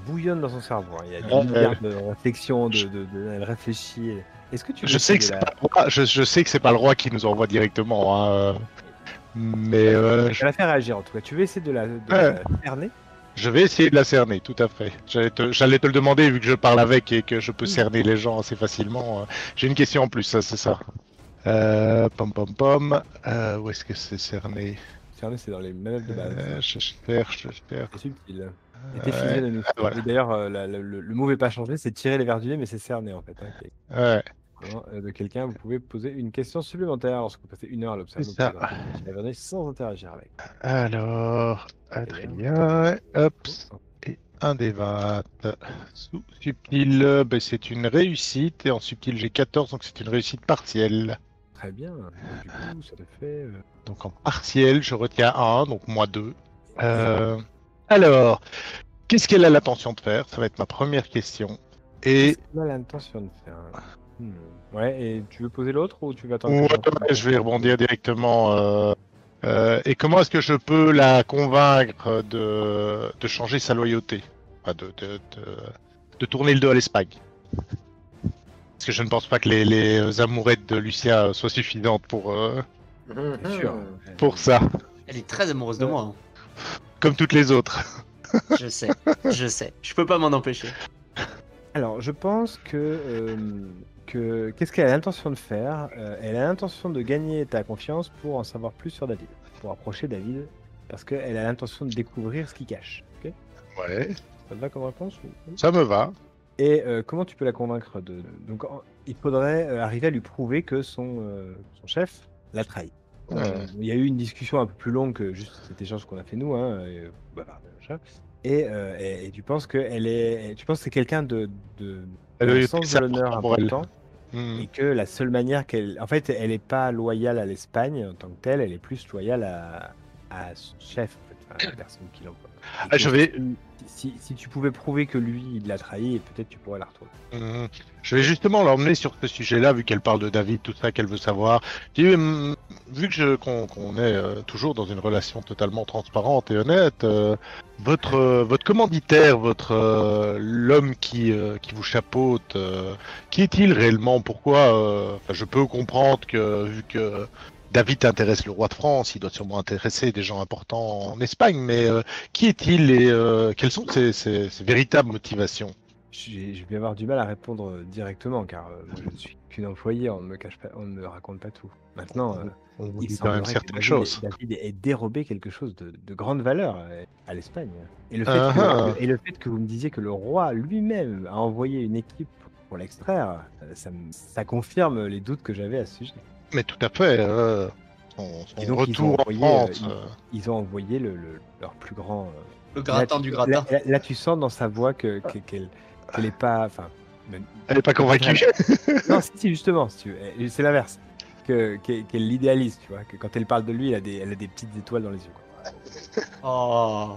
bouillonne dans son cerveau. Hein. Il y a une milliard de réflexion, elle réfléchit. Est-ce que tu je sais que c'est pas le roi qui nous envoie directement, hein, mais je vais la faire réagir en tout cas. Tu veux essayer de la cerner? Je vais essayer de la cerner, tout à fait. J'allais te le demander vu que je parle avec et que je peux cerner les gens assez facilement. J'ai une question en plus, ça c'est ça. Où est-ce que c'est cerné? Cerner, c'est dans les manœuvres de base. Je cherche. C'est subtil. Et d'ailleurs, le mot n'est pas changé, c'est tirer les verres du nez, mais c'est cerner en fait. Hein, de quelqu'un, vous pouvez poser une question supplémentaire lorsque vous passez 1 heure à l'observer. C'est ça. Sans interagir avec. Alors, Adrien, hop, et un des 20. Sous subtil, c'est une réussite, et en subtil j'ai 14, donc c'est une réussite partielle. Très bien, donc, du coup ça te fait... Donc en partiel, je retiens 1, donc moi 2. Alors, qu'est-ce qu'elle a l'intention de faire? Ça va être ma première question. Et... Qu'est-ce qu'elle a l'intention de faire? Ouais, et tu veux poser l'autre ou tu vas attendre? Ouais, je vais rebondir directement. Et comment est-ce que je peux la convaincre de changer sa loyauté, enfin, de tourner le dos à l'Espagne? Parce que je ne pense pas que les amourettes de Lucia soient suffisantes pour ça. Elle est très amoureuse de moi. Hein. Comme toutes les autres. Je sais. Je peux pas m'en empêcher. Alors, je pense que qu'est-ce qu'elle a l'intention de faire? Elle a l'intention de gagner ta confiance pour en savoir plus sur David, pour approcher David, parce qu'elle a l'intention de découvrir ce qu'il cache. Ok. Ouais, Ça te va comme réponse ça me va. Et comment tu peux la convaincre de... Donc, il faudrait arriver à lui prouver que son chef l'a trahi. Il y a eu une discussion un peu plus longue que juste cet échange qu'on a fait nous, hein, machin. Et tu penses que tu penses que c'est quelqu'un de Elle un a sens été de l'honneur important pour elle. important, et que la seule manière en fait, elle est pas loyale à l'Espagne en tant que telle, elle est plus loyale à son chef, en fait, à la personne qui l'emploie. Et Ah, que je vais, si tu pouvais prouver que lui, il l'a trahi, peut-être tu pourrais la retrouver. je vais justement l'emmener sur ce sujet-là, vu qu'elle parle de David, tout ça, qu'elle veut savoir. Je dis, vu que qu'on est toujours dans une relation totalement transparente et honnête, votre commanditaire, l'homme qui vous chapeaute, qui est-il réellement? Pourquoi enfin, je peux comprendre que vu que David intéresse le roi de France, il doit sûrement intéresser des gens importants en Espagne, mais qui est-il et quelles sont ses véritables motivations? Je vais avoir du mal à répondre directement, car moi, je ne suis qu'une employée, on ne me cache pas, on ne me raconte pas tout. Maintenant, On vous il dit quand même semblerait que certaines choses. David ait dérobé quelque chose de grande valeur à l'Espagne. Et le fait Ah, et le fait que vous me disiez que le roi lui-même a envoyé une équipe pour l'extraire, ça confirme les doutes que j'avais à ce sujet. mais tout à fait. Et Son donc ils ont retour en envoyé, France. ils ont envoyé leur plus grand. Le gratin du gratin. Là, tu sens dans sa voix qu'elle est pas, enfin, Elle n'est pas convaincue. non, si, justement, si tu veux. C'est l'inverse. Qu'elle l'idéalise, tu vois. Que quand elle parle de lui, elle a des petites étoiles dans les yeux, quoi. Oh.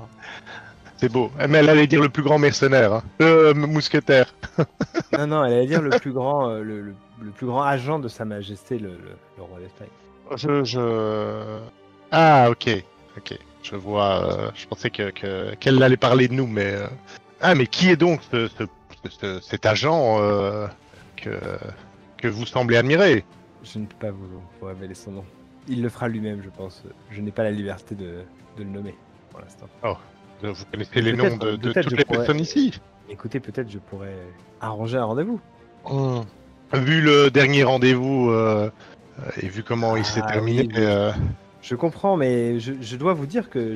C'est beau. Mais elle allait dire le plus grand mercenaire. Hein. Mousquetaire. Non, elle allait dire le plus grand, le plus grand agent de Sa Majesté, le roi d'Espagne. Ah, ok. Ok. Je vois. Je pensais qu'elle allait parler de nous, mais. Ah, mais qui est donc cet agent que vous semblez admirer? Je ne peux pas vous révéler son nom. Il le fera lui-même, je pense. Je n'ai pas la liberté de le nommer, pour l'instant. Vous connaissez les noms de peut-être toutes je les pourrais- personnes ici? Écoutez, peut-être je pourrais arranger un rendez-vous. Vu le dernier rendez-vous et vu comment il s'est Ah terminé, oui, je comprends, mais je dois vous dire que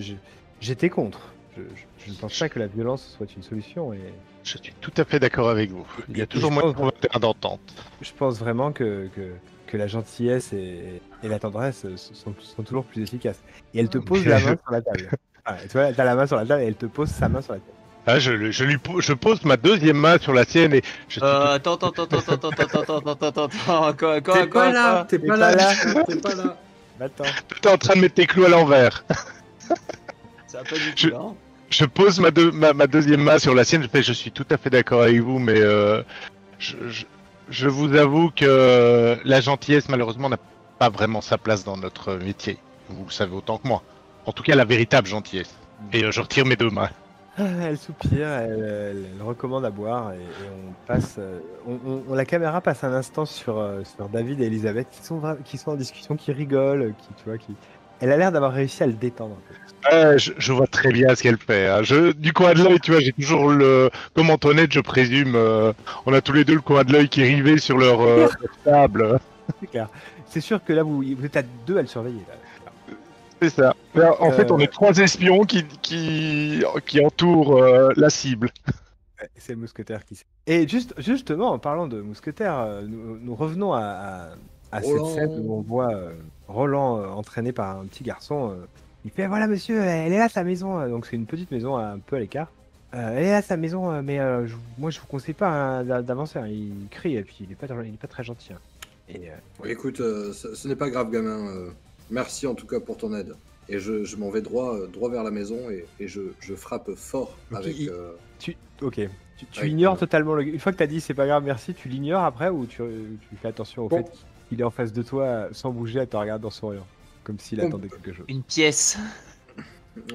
j'étais contre. Je ne pense pas que la violence soit une solution, et je suis tout à fait d'accord avec vous. Il y a Et toujours je moyen de pense- trouver un terrain d'entente. je pense vraiment que la gentillesse et la tendresse sont toujours plus efficaces. Et elle te pose la main sur la table. Ah, tu vois, t'as la main sur la table et elle te pose sa main sur la table. Ah, je pose ma deuxième main sur la sienne et je suis tout- Attends. Quoi, T'es pas là, t'es T'es pas pas là, là. Lucien, t'es pas là. Attends. t'es en train de mettre tes clous à l'envers. Ça va pas du tout, hein. Je pose ma deuxième main sur la sienne. Je suis tout à fait d'accord avec vous, mais je vous avoue que la gentillesse, malheureusement, n'a pas vraiment sa place dans notre métier. Vous le savez autant que moi. En tout cas, la véritable gentillesse. Et je retire mes deux mains. Elle soupire, elle recommande à boire, et on passe. La caméra passe un instant sur David et Elisabeth qui sont en discussion, qui rigolent, Elle a l'air d'avoir réussi à le détendre un peu. Je vois très bien ce qu'elle fait. Hein. Du coin de l'œil, tu vois, j'ai toujours comme Antoinette, je présume, on a tous les deux le coin de l'œil qui est rivé sur leur table. C'est clair. C'est sûr que là, vous êtes à deux à le surveiller. Là. C'est ça. En fait, on est trois espions qui entourent la cible. Ouais, c'est le mousquetaire qui. Et justement, en parlant de mousquetaire, nous revenons à cette Roland. scène où on voit Roland entraîné par un petit garçon. Il fait voilà monsieur, elle est là sa maison. Donc c'est une petite maison un peu à l'écart. Elle est là sa maison, mais moi je vous conseille pas hein, d'avancer. Hein. Il crie et puis il est pas très gentil. Hein. Et Écoute, ce n'est pas grave, gamin. Merci en tout cas pour ton aide. Et je m'en vais droit vers la maison et je frappe fort Donc, avec. tu Ouais, ignores ouais. totalement une fois que t'as dit c'est pas grave merci, tu l'ignores après ou tu fais attention au Bon. fait qu'il est en face de toi sans bouger, elle te regarde en souriant comme s'il Bon. attendait quelque chose. Une pièce.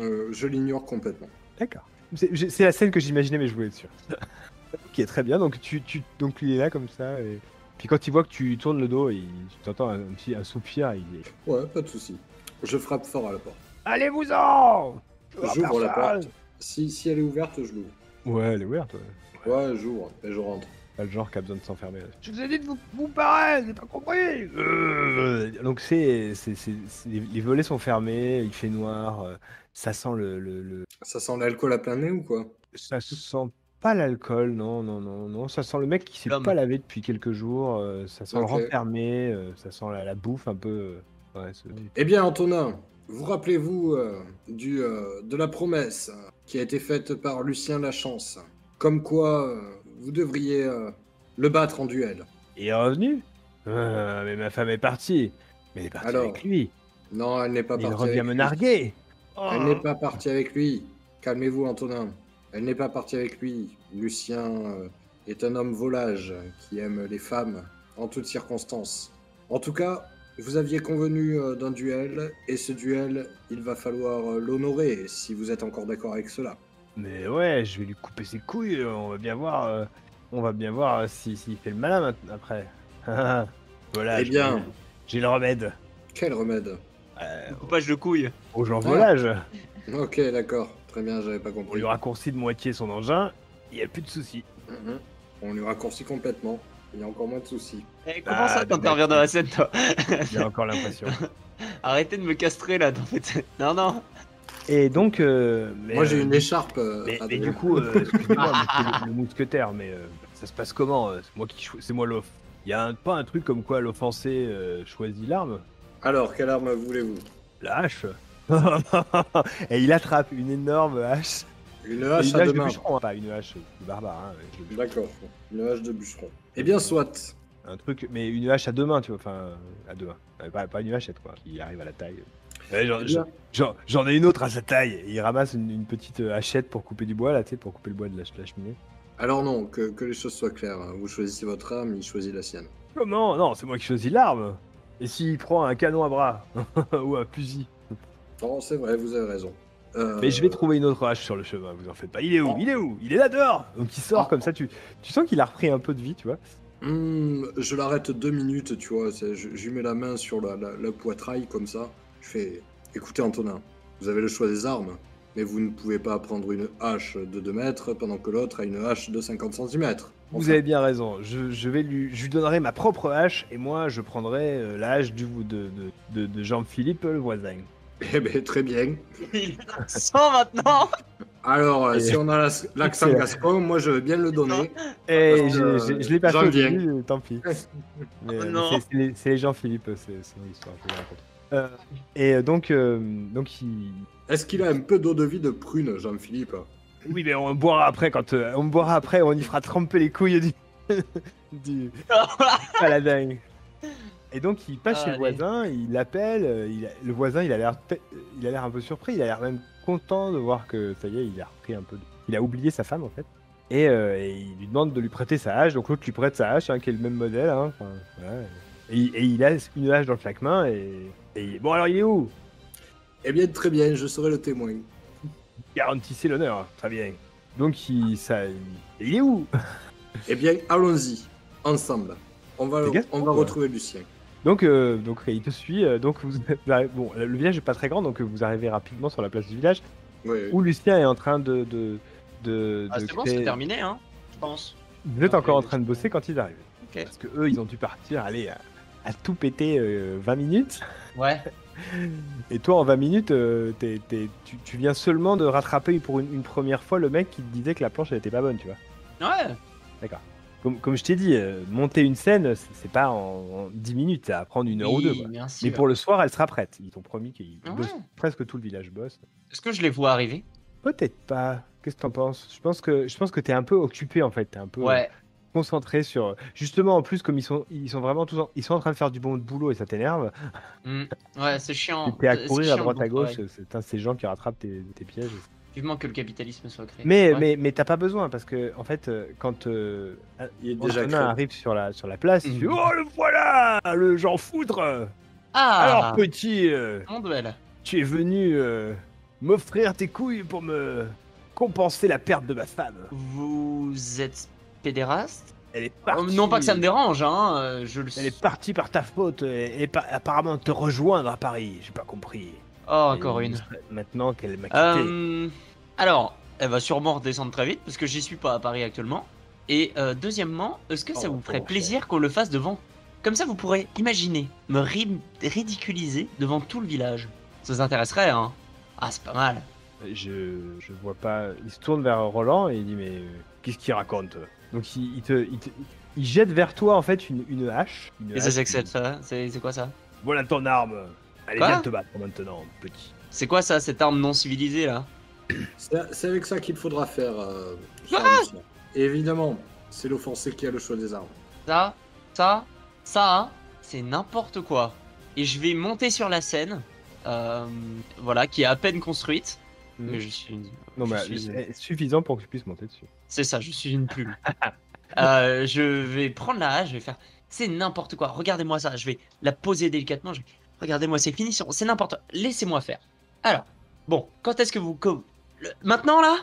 Je l'ignore complètement. D'accord. C'est la scène que j'imaginais mais je voulais être sûr. Ok, très bien. Donc donc il est là comme ça et puis quand il voit que tu tournes le dos, tu t'entends un soupir. Il est... Ouais, pas de souci. Je frappe fort à la porte. Allez-vous-en. J'ouvre la porte. Si elle est ouverte, je l'ouvre. Ouais, elle est ouverte, ouais. Ouais, j'ouvre et je rentre. Pas le genre qui a besoin de s'enfermer. Je vous ai dit de vous barrer, j'ai pas compris. Donc les volets sont fermés, il fait noir, ça sent Ça sent l'alcool à plein nez ou quoi? ça sent pas l'alcool, non, non, non, non, ça sent le mec qui s'est L'homme. pas lavé depuis quelques jours, ça sent le Ok. renfermé, ça sent la bouffe un peu. Ouais, Eh bien, Antonin, vous rappelez-vous de la promesse qui a été faite par Lucien Lachance, comme quoi vous devriez le battre en duel. Il est revenu? Mais ma femme est partie. Mais elle est partie Alors, avec lui. Non, elle n'est pas Il partie revient avec me lui. narguer. Elle n'est pas partie avec lui. Calmez-vous, Antonin. Elle n'est pas partie avec lui. Lucien est un homme volage qui aime les femmes en toutes circonstances. En tout cas, vous aviez convenu d'un duel, et ce duel, il va falloir l'honorer si vous êtes encore d'accord avec cela. Mais ouais, je vais lui couper ses couilles. On va bien voir s'il fait le malin après. Voilà. Eh bien, j'ai le remède. quel remède? Coupage de couilles. Aux gens Ah. volage. Ok, d'accord. Très bien, j'avais pas On compris. lui raccourcit de moitié son engin. Il n'y a plus de soucis. Mhm. On lui raccourcit complètement. Il y a encore moins de soucis. Eh, comment ça Ah, t'interviens dans la scène, toi? J'ai encore l'impression. Arrêtez de me castrer là, en fait. Non, non. Et donc. Moi, j'ai une écharpe. Mais Adrien. du coup, excusez-moi, monsieur le mousquetaire, mais ça se passe comment? C'est moi l'off. Il y a pas un truc comme quoi l'offensé choisit l'arme? Alors, quelle arme voulez-vous? La hache. Et il attrape une énorme hache. Une Et hache une à hache deux de mains. bûcheron, hein, pas une hache de barbare. Hein, D'accord, une hache de bûcheron. Eh bien, soit. un truc, mais une hache à deux mains, tu vois, enfin à deux mains. Pas une hachette quoi, qui arrive à la taille. Ouais, Eh bien, j'en ai une autre à sa taille. Et il ramasse une petite hachette pour couper du bois là, tu sais, pour couper le bois de la cheminée. alors non, que les choses soient claires. Vous choisissez votre arme, il choisit la sienne. Comment? Non, c'est moi qui choisis l'arme. Et s'il prend un canon à bras ou un fusil? Non, c'est vrai, vous avez raison. Mais je vais trouver une autre hache sur le chemin, vous en faites pas. Il est où? Il est où? Il est là dehors. Donc il sort comme ça, tu sens qu'il a repris un peu de vie, tu vois. Je l'arrête 2 minutes, tu vois. Je lui mets la main sur la poitrail comme ça. Je fais, écoutez Antonin, vous avez le choix des armes, mais vous ne pouvez pas prendre une hache de 2 mètres pendant que l'autre a une hache de 50 cm. Vous avez bien raison. Je lui donnerai ma propre hache et moi je prendrai la hache de Jean-Philippe le voisin. Eh ben, très bien. Il sent maintenant. Alors, Et- si on a l'accent Excellent. gascon, moi je veux bien le donner. Et Parce que, je l'ai pas fait j'en au viens. début, tant pis. Mais, Oh non. c'est les Jean-Philippe, c'est une histoire, je vous la raconte. Donc il... Est-ce qu'il a un peu d'eau de vie de prune, Jean-Philippe? Oui, mais on boira après on y fera tremper les couilles du paladin. Et donc il passe chez le Allez. voisin, il l'appelle, le voisin il a l'air un peu surpris, il a l'air même content de voir que ça y est, il a repris un peu, il a oublié sa femme en fait. Et il lui demande de lui prêter sa hache, donc l'autre lui prête sa hache, hein, qui est le même modèle. Hein, enfin, voilà. Et il a une hache dans chaque main bon alors il est où? Eh bien, très bien, je serai le témoin. Garantissez l'honneur, très bien. Donc il est où? Eh bien, allons-y, ensemble. On va Fais gaffe, quoi. retrouver Lucien. Donc il te suit. Donc bon, le village est pas très grand, donc vous arrivez rapidement sur la place du village Oui, où Lucien est en train de Ah, c'est bon, créer- c'est terminé, hein, je pense. Vous êtes encore en train de bosser quand ils arrivent. Ok. Parce que eux, ils ont dû partir, aller à tout péter 20 minutes. Ouais. Et toi, en 20 minutes, tu viens seulement de rattraper pour une première fois le mec qui te disait que la planche elle était pas bonne, tu vois. Ouais. Comme je t'ai dit, monter une scène, c'est pas en 10 minutes, ça va prendre une heure ou deux. Oui, Quoi. bien Mais sûr. pour le soir, elle sera prête. Ils t'ont promis qu'ils Ah ouais. bossent. Presque tout le village bosse. Est-ce que je les vois arriver? Peut-être pas. Qu'est-ce que t'en penses? Je pense que t'es un peu occupé en fait. T'es un peu Ouais. concentré sur. Justement, en plus, comme ils sont vraiment ils sont en train de faire du bon boulot et ça t'énerve. Ouais, c'est chiant. T'es à C'est courir à chiant, droite le à gauche. travail. C'est ces gens qui rattrapent tes pièges. Vivement que le capitalisme soit créé. Mais Ouais. mais t'as pas besoin parce que en fait, quand il est déjà Antonin créé. arrive sur la place, il fait Mhm. oh le voilà, le Jean Foudre. Alors Ah, petit, mon duel. tu es venu m'offrir tes couilles pour me compenser la perte de ma femme. Vous êtes pédéraste? Elle est partie. Non pas que ça me dérange, hein. Je le Elle est partie par ta faute et apparemment te rejoindre à Paris. J'ai pas compris. Oh, encore Et une. Maintenant qu'elle m'a quitté. Alors, elle va sûrement redescendre très vite parce que j'y suis pas à Paris actuellement. Et deuxièmement, est-ce que ça vous ferait plaisir qu'on le fasse devant? Comme ça, vous pourrez imaginer me ridiculiser devant tout le village. Ça vous intéresserait, hein? Ah, c'est pas mal. Je vois pas. Il se tourne vers Roland et il dit mais qu'est-ce qu'il raconte? Donc il jette vers toi en fait une hache. Et ça, c'est que ça? C'est quoi ça? Voilà ton arme. Allez, Quoi? viens te battre maintenant, petit. C'est quoi ça, cette arme non civilisée là? C'est avec ça qu'il faudra faire. cher Lucien. Et évidemment, c'est l'offensé qui a le choix des armes. Ça, hein, c'est n'importe quoi. Et je vais monter sur la scène, voilà, qui est à peine construite. Mais je suis. Non, mais c'est suffisant pour que tu puisses monter dessus. C'est ça, je suis une plume. Je vais prendre la hache, je vais faire. C'est n'importe quoi. Regardez-moi ça. Je vais la poser délicatement. Regardez-moi, c'est fini. C'est n'importe. Laissez-moi faire. Alors, bon, quand est-ce que vous. Maintenant là?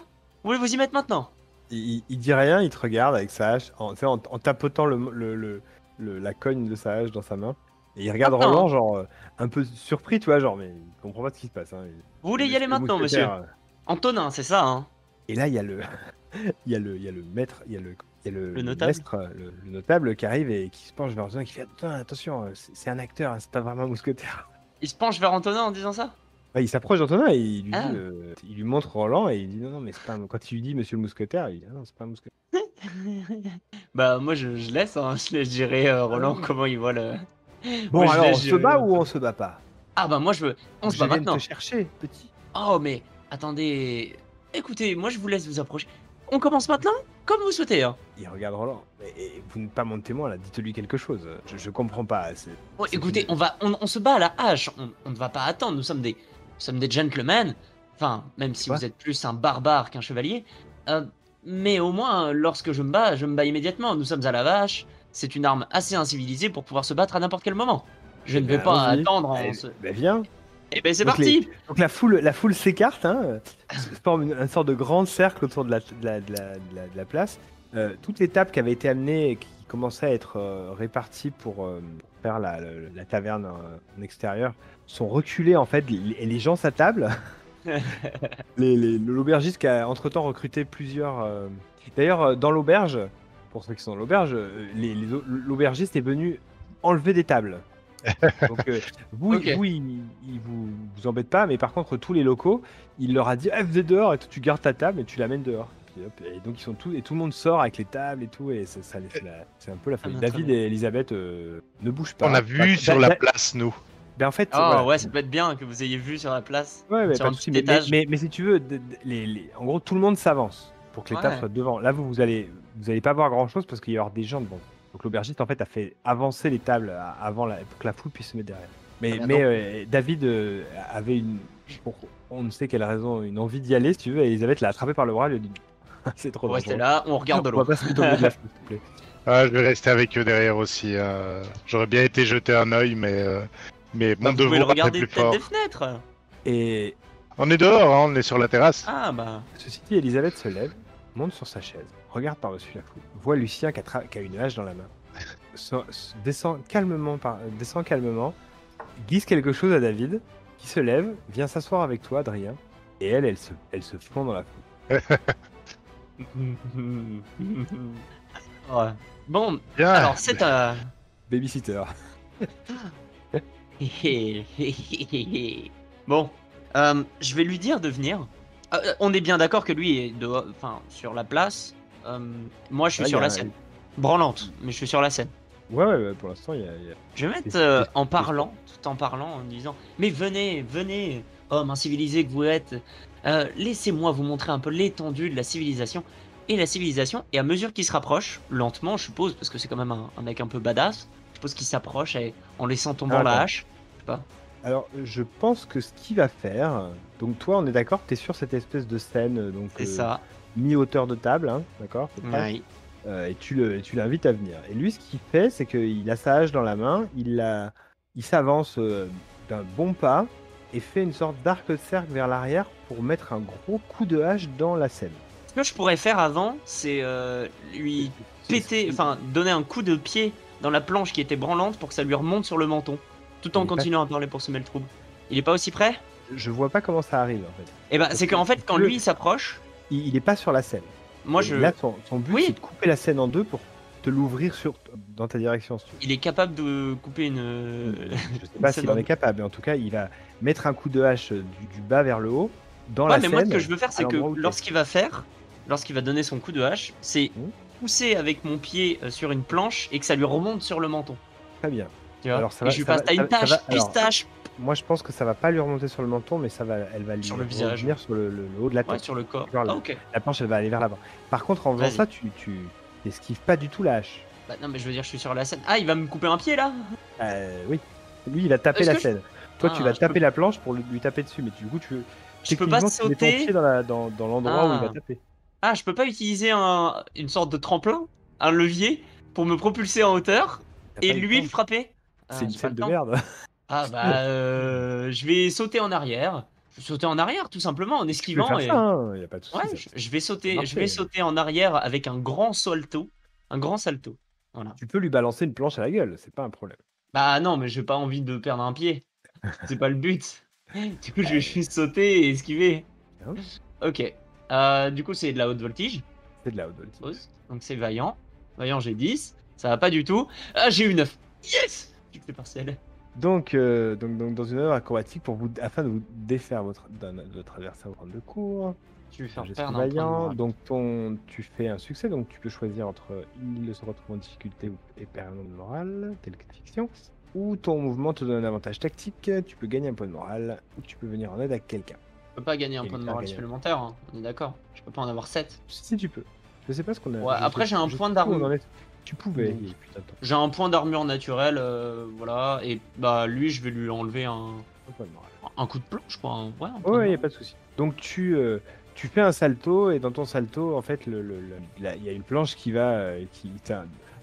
Vous voulez vous y mettre maintenant? Il dit rien, il te regarde avec sa hache, en tapotant la cogne de sa hache dans sa main. Et il regarde Roland, genre un peu surpris, tu vois, genre, mais il comprend pas ce qui se passe. Hein. Vous voulez y aller maintenant, monsieur? Antonin, c'est ça, hein? Et là, il y a le maître, il y a le notable. maître, le notable qui arrive et qui se penche vers Antonin, qui fait attention, c'est un acteur, hein, c'est pas vraiment un mousquetaire. Il se penche vers Antonin en disant ça? Ouais, il s'approche d'Antonin et il lui dit, il lui montre Roland et il dit non, mais c'est pas quand il lui dit monsieur le mousquetaire, il dit non, c'est pas un mousquetaire. Bah moi je laisse, hein. Je dirais Roland comment il voit le. Bon, moi, alors on se bat ou on se bat pas? Ah bah moi on se bat maintenant. Je viens te chercher, petit. Oh mais attendez, écoutez, moi je vous laisse vous approcher. On commence maintenant, comme vous souhaitez. Hein. Il regarde Roland. Mais vous n'êtes pas mon témoin là, dites-lui quelque chose. Je comprends pas. Oh, écoutez, on se bat à la hache. On ne va pas attendre. Nous sommes des gentlemen. Enfin, même si vous êtes plus un barbare qu'un chevalier. Mais au moins, lorsque je me bats immédiatement. Nous sommes à la vache. C'est une arme assez incivilisée pour pouvoir se battre à n'importe quel moment. Je ne vais pas attendre. Viens. Et ben c'est parti. Donc la foule s'écarte, hein, se forme une sorte de grand cercle autour de la place. Toutes les tables qui avaient été amenées et qui commençaient à être réparties pour faire la taverne en extérieur sont reculées en fait. Et les gens s'attablent. L'aubergiste qui a entre-temps recruté plusieurs... D'ailleurs, dans l'auberge, pour ceux qui sont dans l'auberge, l'aubergiste est venu enlever des tables. Donc vous, il vous embête pas, mais par contre tous les locaux, il leur a dit venez dehors et tu gardes ta table et tu l'amènes dehors. Et donc ils sont tous et tout le monde sort avec les tables et tout et c'est un peu la folie. David et Elisabeth ne bougent pas. On a vu sur la place nous. Ben en fait, voilà. Ouais, ça peut être bien que vous ayez vu sur la place. Ouais, sur un petit étage. Mais si tu veux, en gros tout le monde s'avance pour que les tables soient devant. Là vous allez pas voir grand chose parce qu'il y aura des gens devant. Donc l'aubergiste en fait a fait avancer les tables avant pour que la foule puisse se mettre derrière. Mais David avait on ne sait quelle raison, une envie d'y aller si tu veux, et Elisabeth l'a attrapé par le bras et lui a dit c'est trop dangereux. Restez là, on regarde de loin. On va pas se mettre au milieu de la foule, s'il te plaît. Ah, je vais rester avec eux derrière aussi. J'aurais bien été jeter un œil, mais mon vous pouvez le devoir est regarder plus peut-être fort. des fenêtres. Et On est dehors, hein, on est sur la terrasse. Ah bah. Ceci dit, Elisabeth se lève, monte sur sa chaise, regarde par-dessus la foule, voit Lucien qui a une hache dans la main, descend calmement, glisse quelque chose à David, qui se lève, vient s'asseoir avec toi, Adrien, et elle se fond dans la foule. Ouais. Bon, Bien. alors c'est un... Babysitter. Bon, je vais lui dire de venir. On est bien d'accord que lui est sur la place. Moi, je suis sur la scène. Branlante, mais je suis sur la scène. Ouais, pour l'instant, il y a... Je vais mettre en parlant, en disant « Mais venez, homme incivilisé que vous êtes. Laissez-moi vous montrer un peu l'étendue de la civilisation. » Et la civilisation, et à mesure qu'il se rapproche, lentement, je suppose, parce que c'est quand même un mec un peu badass, je suppose qu'il s'approche en laissant tomber la hache. Je sais pas. Alors, je pense que ce qu'il va faire... Donc toi, on est d'accord, t'es sur cette espèce de scène, donc c'est ça. Mi-hauteur de table, hein, d'accord? Oui. Et tu l'invites à venir. Et lui, ce qu'il fait, c'est qu'il a sa hache dans la main, il s'avance d'un bon pas et fait une sorte d'arc de cercle vers l'arrière pour mettre un gros coup de hache dans la scène. Ce que je pourrais faire avant, c'est lui donner un coup de pied dans la planche qui était branlante pour que ça lui remonte sur le menton, tout en continuant à parler pour semer le trouble. Il est pas aussi prêt? Je vois pas comment ça arrive en fait. Et bah c'est qu'en fait quand lui il s'approche, il est pas sur la scène. Moi, Et là, son but, Oui. c'est de couper la scène en deux pour te l'ouvrir dans ta direction. Si tu veux. il est capable de couper une. Je sais pas s'il en est capable, mais en tout cas, il va mettre un coup de hache du bas vers le haut dans Ouais, la mais scène. moi, ce que je veux faire, c'est que l'endroit où t'es. lorsqu'il va donner son coup de hache, c'est Mhm. pousser avec mon pied sur une planche et que ça lui remonte sur le menton. Très bien. Tu vois Alors, ça et va- je lui ça passe, va- t'as une ça va- tache, alors, pistache. Moi, je pense que ça va pas lui remonter sur le menton, mais elle va lui Sur le visage. revenir sur le haut de la tête. Ouais, sur le corps. Vers le- Ah, ok. La planche, elle va aller vers l'avant. Par contre, en faisant Vas-y. ça, tu n'esquives pas du tout la hache. Bah, non, mais je veux dire, je suis sur la scène. Ah, il va me couper un pied là. Oui. Lui, il va taper Est-ce la que scène. Toi, tu Ah, vas je taper peux- la planche pour lui taper dessus, mais du coup, Je peux pas techniquement, tu mets ton sauter. pied dans l'endroit où il va Ah. taper. Ah, je peux pas utiliser une sorte de tremplin, un levier, pour me propulser en hauteur T'as et pas le lui temps. le frapper. Ah, C'est une j'ai pas scène le de temps. merde. Ah bah, je vais sauter en arrière. Je vais sauter en arrière, tout simplement, en Tu peux esquivant. faire Et... ça, hein, y a pas de souci. Ouais, ça. je vais sauter, marcher. je vais sauter en arrière avec un grand salto. Un grand salto. Voilà. Tu peux lui balancer une planche à la gueule, c'est pas un problème. Bah non, mais j'ai pas envie de perdre un pied. C'est pas le but. Du coup, je vais juste sauter et esquiver. Hein. Ok. Du coup, c'est de la haute voltige. C'est de la haute voltige. Pause. Donc c'est vaillant. Vaillant, j'ai 10. Ça va pas du tout. Ah, j'ai eu 9. Yes! Succès partiel. Donc, dans une œuvre acrobatique, afin de vous défaire votre adversaire au prendre de cours. Je vais faire Je suis perdre un point de vaillant, morale. donc tu fais un succès, donc tu peux choisir entre il se retrouve en difficulté et perd un point de morale, tel que fiction, ou ton mouvement te donne un avantage tactique, tu peux gagner un point de morale, ou tu peux venir en aide à quelqu'un. Je peux pas gagner un Et point de faire morale gagner. supplémentaire, hein. On est d'accord. Je peux pas en avoir 7. Si tu peux. Je sais pas ce qu'on a. Ouais, je après, sais- j'ai un je point sais d'arme. plus où on en est. Tu pouvais, Bon. il y a putain de temps. J'ai un point d'armure naturelle, voilà. Et bah, lui, je vais lui enlever Un point de morale. un coup de planche, quoi. Ouais, un point de Ouais, il n'y a morale. pas de souci. Donc tu fais un salto et dans ton salto, en fait, il y a une planche qui va,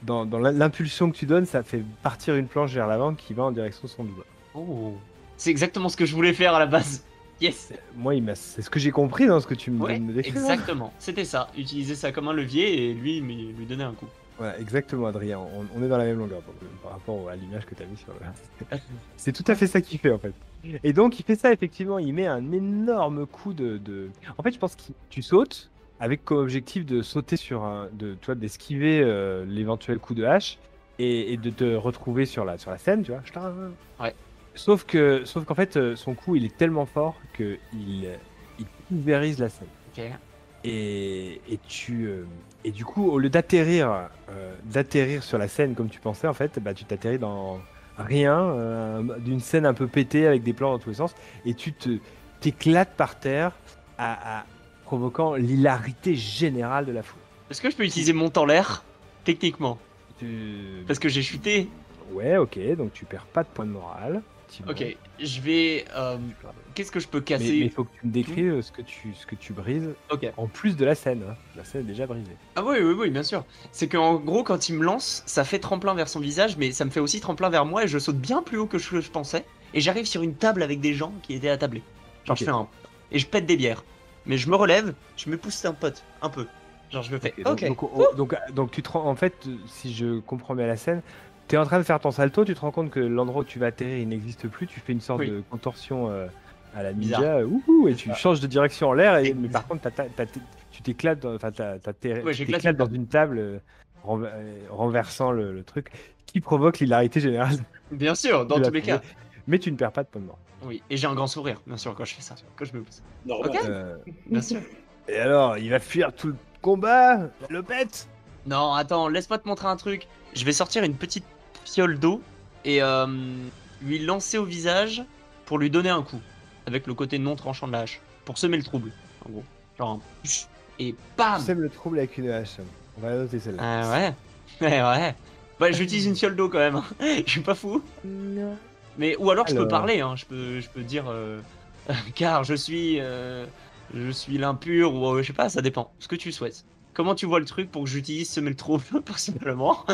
dans l'impulsion que tu donnes, ça fait partir une planche vers l'avant qui va en direction de son doigt. Oh. C'est exactement ce que je voulais faire à la base. Yes! Moi, c'est ce que j'ai compris dans ce que tu me Ouais, donnes de décrire. exactement. C'était ça. Utiliser ça comme un levier et lui donner un coup. Voilà, exactement, Adrien. On est dans la même longueur par rapport à l'image que tu as mis sur le. C'est tout à fait ça qu'il fait en fait. Et donc il fait ça effectivement, il met un énorme coup de... En fait, je pense que tu sautes avec comme objectif de sauter d'esquiver l'éventuel coup de hache et de te retrouver sur la scène, tu vois. Ouais. Sauf qu'en fait, son coup il est tellement fort que il pulvérise la scène. Ok. Et du coup, au lieu d'atterrir sur la scène comme tu pensais, en fait, bah, tu t'atterris dans rien, d'une scène un peu pétée avec des plans dans tous les sens, et tu t'éclates par terre, provoquant l'hilarité générale de la foule. Est-ce que je peux utiliser mon temps l'air? Techniquement. Tu- Parce que j'ai chuté. Ouais, ok, donc tu perds pas de points de morale. effectivement. Ok, je vais. Tu perds- Qu'est-ce que je peux Mais casser? il faut que tu me décrives ce que tu brises, Ok. en plus de la scène. Hein. La scène est déjà brisée. Ah oui, bien sûr. C'est qu'en gros, quand il me lance, ça fait tremplin vers son visage, mais ça me fait aussi tremplin vers moi et je saute bien plus haut que je pensais. Et j'arrive sur une table avec des gens qui étaient attablés. Genre, Ok. je fais un. Et je pète des bières. Mais je me relève, je me pousse un pote, un peu. Genre, je me fais. Ok. Donc tu te rends, en fait, si je comprends bien la scène, tu es en train de faire ton salto, tu te rends compte que l'endroit où tu vas atterrir, il n'existe plus, tu fais une sorte Oui. de contorsion à la Bizarre. ninja, et tu changes de direction en l'air, mais par contre, tu t'éclates, Ouais, tu j'éclate t'éclates dans une table, renversant le truc, qui provoque l'hilarité générale. Bien sûr, dans de la tous les cas. soirée. Mais tu ne perds pas de points de mort. Oui, et j'ai un grand sourire, bien sûr, quand je fais ça. Quand je me pousse. Normal. Ok. Euh, Bien sûr. et alors, il va fuir tout le combat, le pète. Non, attends, laisse-moi te montrer un truc. Je vais sortir une petite fiole d'eau et lui lancer au visage pour lui donner un coup. Avec le côté non tranchant de la hache. Pour semer le trouble, en gros. Genre un... Et bam! Tu sèmes le trouble avec une hache. On va la noter celle-là. Ah ouais. Ouais. Bah j'utilise une fiole d'eau quand même. Je suis pas fou. Mais ou alors je peux Alors. parler. Hein. Je peux dire car je suis l'impur ou je sais pas. Ça dépend. Ce que tu souhaites. Comment tu vois le truc pour que j'utilise semer le trouble personnellement?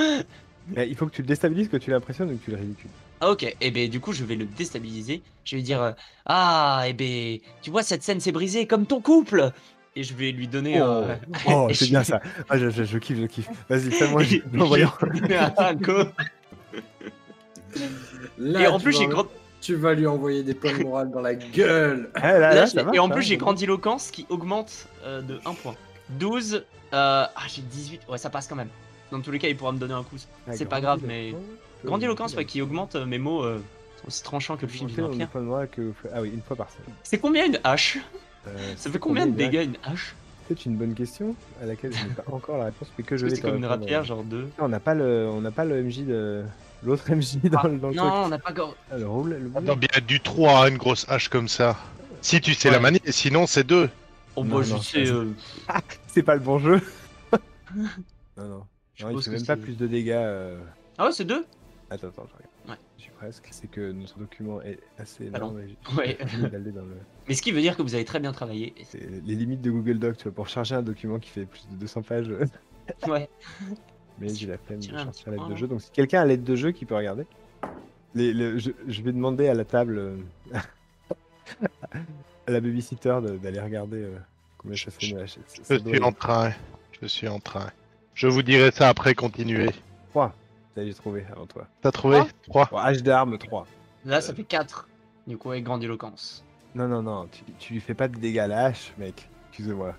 Mais il faut que tu le déstabilises, que tu l'impressionnes ou que tu le ridicules. Ah, ok, et ben du coup je vais le déstabiliser. Je vais lui dire ah et ben tu vois cette scène s'est brisée comme ton couple. Et je vais lui donner Oh, et c'est je- bien ça. Ah, je kiffe. Vas-y, fais-moi Je en voyant. vais lui donner un coup. Là, Et en tu plus vas j'ai en- grand... Tu vas lui envoyer des points de morale dans la gueule. Ah, Là, ça marche, et en hein, plus, j'ai bon. grandiloquence qui augmente de 1 point. 12. J'ai 18. Ouais, ça passe quand même. Dans tous les cas, il pourra me donner un coup. Ah, C'est pas grave, mais. grandiloquence, Grandiloquence, ouais, qui augmente mes mots aussi tranchants que le film du vampire. Ah oui, une fois par semaine. C'est combien une hache? Ça C'est fait combien de une hache dégâts une hache? C'est une bonne question à laquelle je n'ai pas encore la réponse, mais que je vais C'est te comme une répondre. rapière, genre 2. On n'a pas le MJ de l'autre MJ dans le truc. Non, on n'a pas encore. Ah, le roule, le Attends, bien du 3 une grosse hache comme ça. Si tu sais Ouais. la manier, sinon c'est 2. Oh, Non, bah, je non, sais. c'est pas le bon jeu. Non, Je non, il suppose fait que même pas c'est- plus de dégâts. Ah ouais, c'est 2? Attends, je regarde. Ouais. Je suis presque. C'est que notre document est assez Ah énorme. non. et j'ai- Ouais. j'ai envie d'aller dans le... Mais ce qui veut dire que vous avez très bien travaillé. C'est les limites de Google Doc, tu vois, pour charger un document qui fait plus de 200 pages. Ouais. Mais j'ai la flemme de Tiens, un sortir petit l'aide point, de là. jeu. Donc si quelqu'un a l'aide de jeu qui peut regarder, je vais demander à la table, à la babysitter d'aller regarder combien ça fait. Mais Je suis en train. Je suis en train. Je vous dirai ça après, continuer. 3. Ça j'ai trouvé avant toi. T'as trouvé 3. Bon, H d'armes 3. Là, ça fait 4. Du coup, avec grandiloquence. Non, tu lui fais pas de dégâts à la hache, mec. Excuse-moi.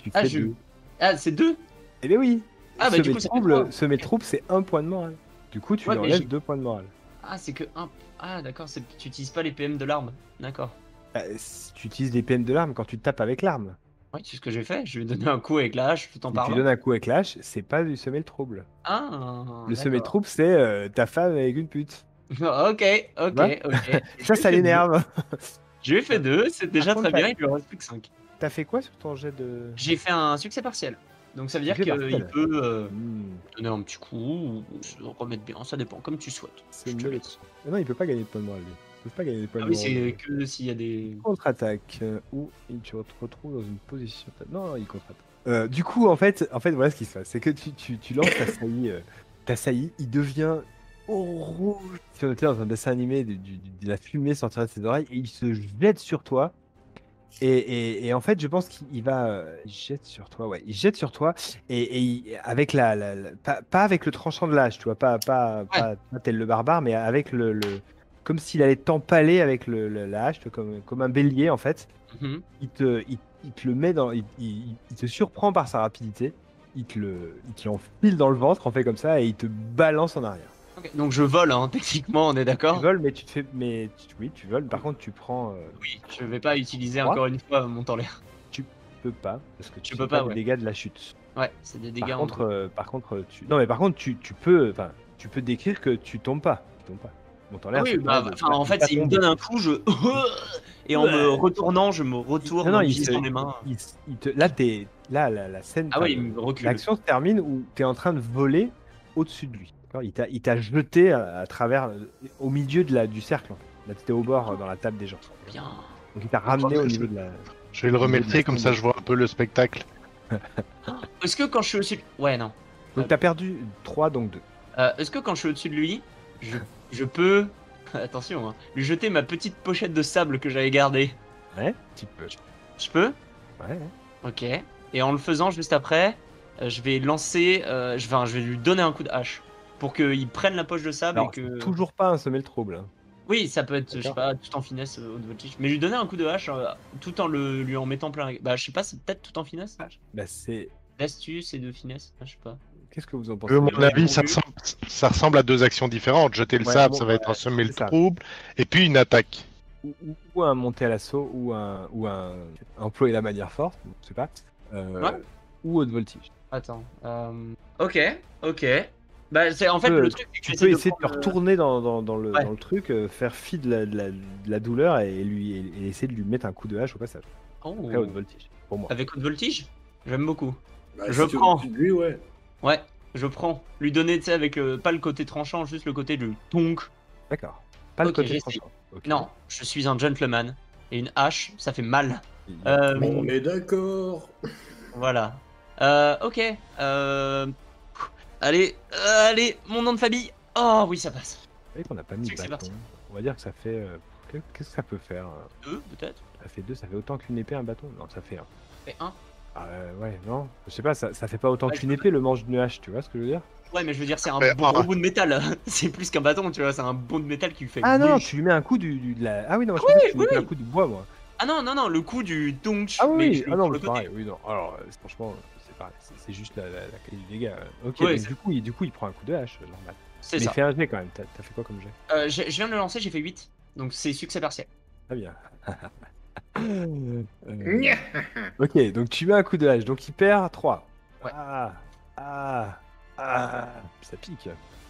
Tu Ah, fais je- 2. Ah, c'est 2? Eh bien oui. Ah, bah, du coup, ça fait trois. Semer de trouble, c'est 1 point de morale. Du coup, tu Ouais, lui mais enlèves j'ai- 2 points de morale. Ah, c'est que 1. Ah, d'accord, tu utilises pas les PM de l'arme. D'accord. Si tu utilises les PM de l'arme quand tu tapes avec l'arme. Ouais, c'est ce que j'ai fait. Je lui ai donné un coup avec la hache tout en Si tu parlant. donnes un coup avec la hache, c'est pas du semer le trouble. Ah, Le semer de d'accord. trouble, c'est ta femme avec une pute. Ok. Ouais. Ok. Ça l'énerve. Je lui ai fait 2, c'est déjà contre, très bien, t'as- il lui en reste plus que 5. T'as fait quoi sur ton jet de. J'ai fait un succès partiel. Donc ça veut dire Succès qu'il partiel. peut Hmm, donner un petit coup ou se remettre bien, ça dépend, comme tu souhaites. c'est Je te mieux. laisse. Non, il peut pas gagner de points de morale, lui. Il peut pas gagner de points Ah de oui, morale. c'est que s'il y a des... Contre-attaque où tu te retrouves dans une position. Non, il contre-attaque. Du coup, en fait, voilà ce qui se passe. C'est que tu lances ta saillie, il devient rouge. Si on était dans un dessin animé, de la fumée sortirait de ses oreilles et il se jette sur toi. Et en fait, je pense qu'il va. Il jette sur toi, ouais. Il jette sur toi avec pas avec le tranchant de l'âge, tu vois, pas tel le barbare, mais avec comme s'il allait t'empaler avec la hache, tu vois, comme un bélier en fait. Mhm. Il te le met dans. Il te surprend par sa rapidité. Il te l'enfile dans le ventre, en fait comme ça, et il te balance en arrière. Ok, donc je vole, hein, techniquement, on est Tu d'accord? voles, mais tu te fais. Oui, tu voles. Par contre, tu prends. Oui, je vais pas utiliser Trois. encore une fois mon temps l'air. Tu peux pas, parce que tu peux fais pas, les ouais. dégâts de la chute. Ouais, c'est des dégâts Par en contre, non mais par contre tu peux, enfin, tu peux décrire que tu tombes pas. Bon, t'en Ah l'air, oui, c'est bah, pas de- enfin, en de fait, pas s'il me tomber. donne un coup, je... Et en me retournant, je me retourne Non, en il utilisant se- mes mains. Là, la scène, Ah enfin, ouais, il me recule. l'action se termine où tu es en train de voler au-dessus de lui. D'accord, il t'a jeté à travers, au milieu du cercle. En fait. Là, tu étais au bord dans la table des gens. Bien. Donc il t'a ramené au niveau de la. Je vais le remercier, comme ça je vois un peu le spectacle. Est-ce que quand je suis au-dessus... Ouais, non. Donc t'as perdu 3, donc 2. Est-ce que quand je suis au-dessus de lui, je peux... Attention, hein, lui jeter ma petite pochette de sable que j'avais gardée? Ouais, tu peux. Je peux? Ouais. Ok. Et en le faisant juste après, je vais lancer... je vais lui donner un coup de hache. Pour qu'il prenne la poche de sable Alors, et que... toujours pas un semer le trouble. Hein. Oui, ça peut être, je sais D'accord. pas, tout en finesse, haute voltige. Mais lui donner un coup de hache tout en lui en mettant plein... Bah, je sais pas, c'est peut-être tout en finesse? Bah, c'est. L'astuce et de finesse, je sais pas. Qu'est-ce que vous en pensez? À mon Ouais, avis, j'ai ça ressemble à deux actions différentes. Jeter le Ouais, sable, bon, ça va être ouais, un semer le c'est ça. trouble, et puis une attaque. Ou un monter à l'assaut, ou un employer la manière forte, je sais pas. Ouais. Ou haute voltige. Attends. Ok. Bah, c'est en fait peux- le truc, c'est que Tu j'essaie peux de essayer de te prendre le- retourner dans le Ouais. truc, faire fi de la douleur et essayer de lui mettre un coup de hache au passage. Oh. Après, haute voltige, pour moi. Avec haute voltige? J'aime beaucoup. Bah, Je si tu- prends. Lui, ouais. Ouais, je prends. Lui donner, tu sais, avec pas le côté tranchant, juste le côté de tonk. D'accord. Pas le Ok, côté j'essaie. tranchant. Ok. Non, je suis un gentleman. Et une hache, ça fait mal. Il y a- On est d'accord. Voilà. Ok. Allez, mon nom de famille. Oh oui, ça passe. Vous savez qu'on n'a pas mis C'est de que c'est bâton. parti. On va dire que ça fait. Qu'est-ce que ça peut faire 2 peut-être. Ça fait 2, ça fait autant qu'une épée, un bâton? Non, ça fait 1. Et 1. Ouais, non. Je sais pas, ça fait pas autant Ouais, qu'une je épée le manche d'une hache, tu vois ce que je veux dire? Ouais, mais je veux dire, c'est un Mais, gros bout de métal. C'est plus qu'un bâton, tu vois, c'est un bout de métal qui lui fait. Ah non, bouche. tu lui mets un coup de la. Ah oui, non, je pensais que tu lui mettais un coup de bois, moi. Ah non, le coup du donch. Ah oui, mais oui. je Ah non, pour mais le c'est côté. pareil. Oui, non. Alors, franchement, c'est pareil. C'est juste la qualité du dégât. Ok, Ouais, donc c'est- du coup, il prend un coup de hache, normal. C'est Mais ça. fais un jet quand même. T'as fait quoi comme jet? Je viens de le lancer, j'ai fait 8. Donc c'est succès partiel. Très bien. Euh, Ok, donc tu mets un coup de hache. Donc il perd 3. Ouais. Ça pique.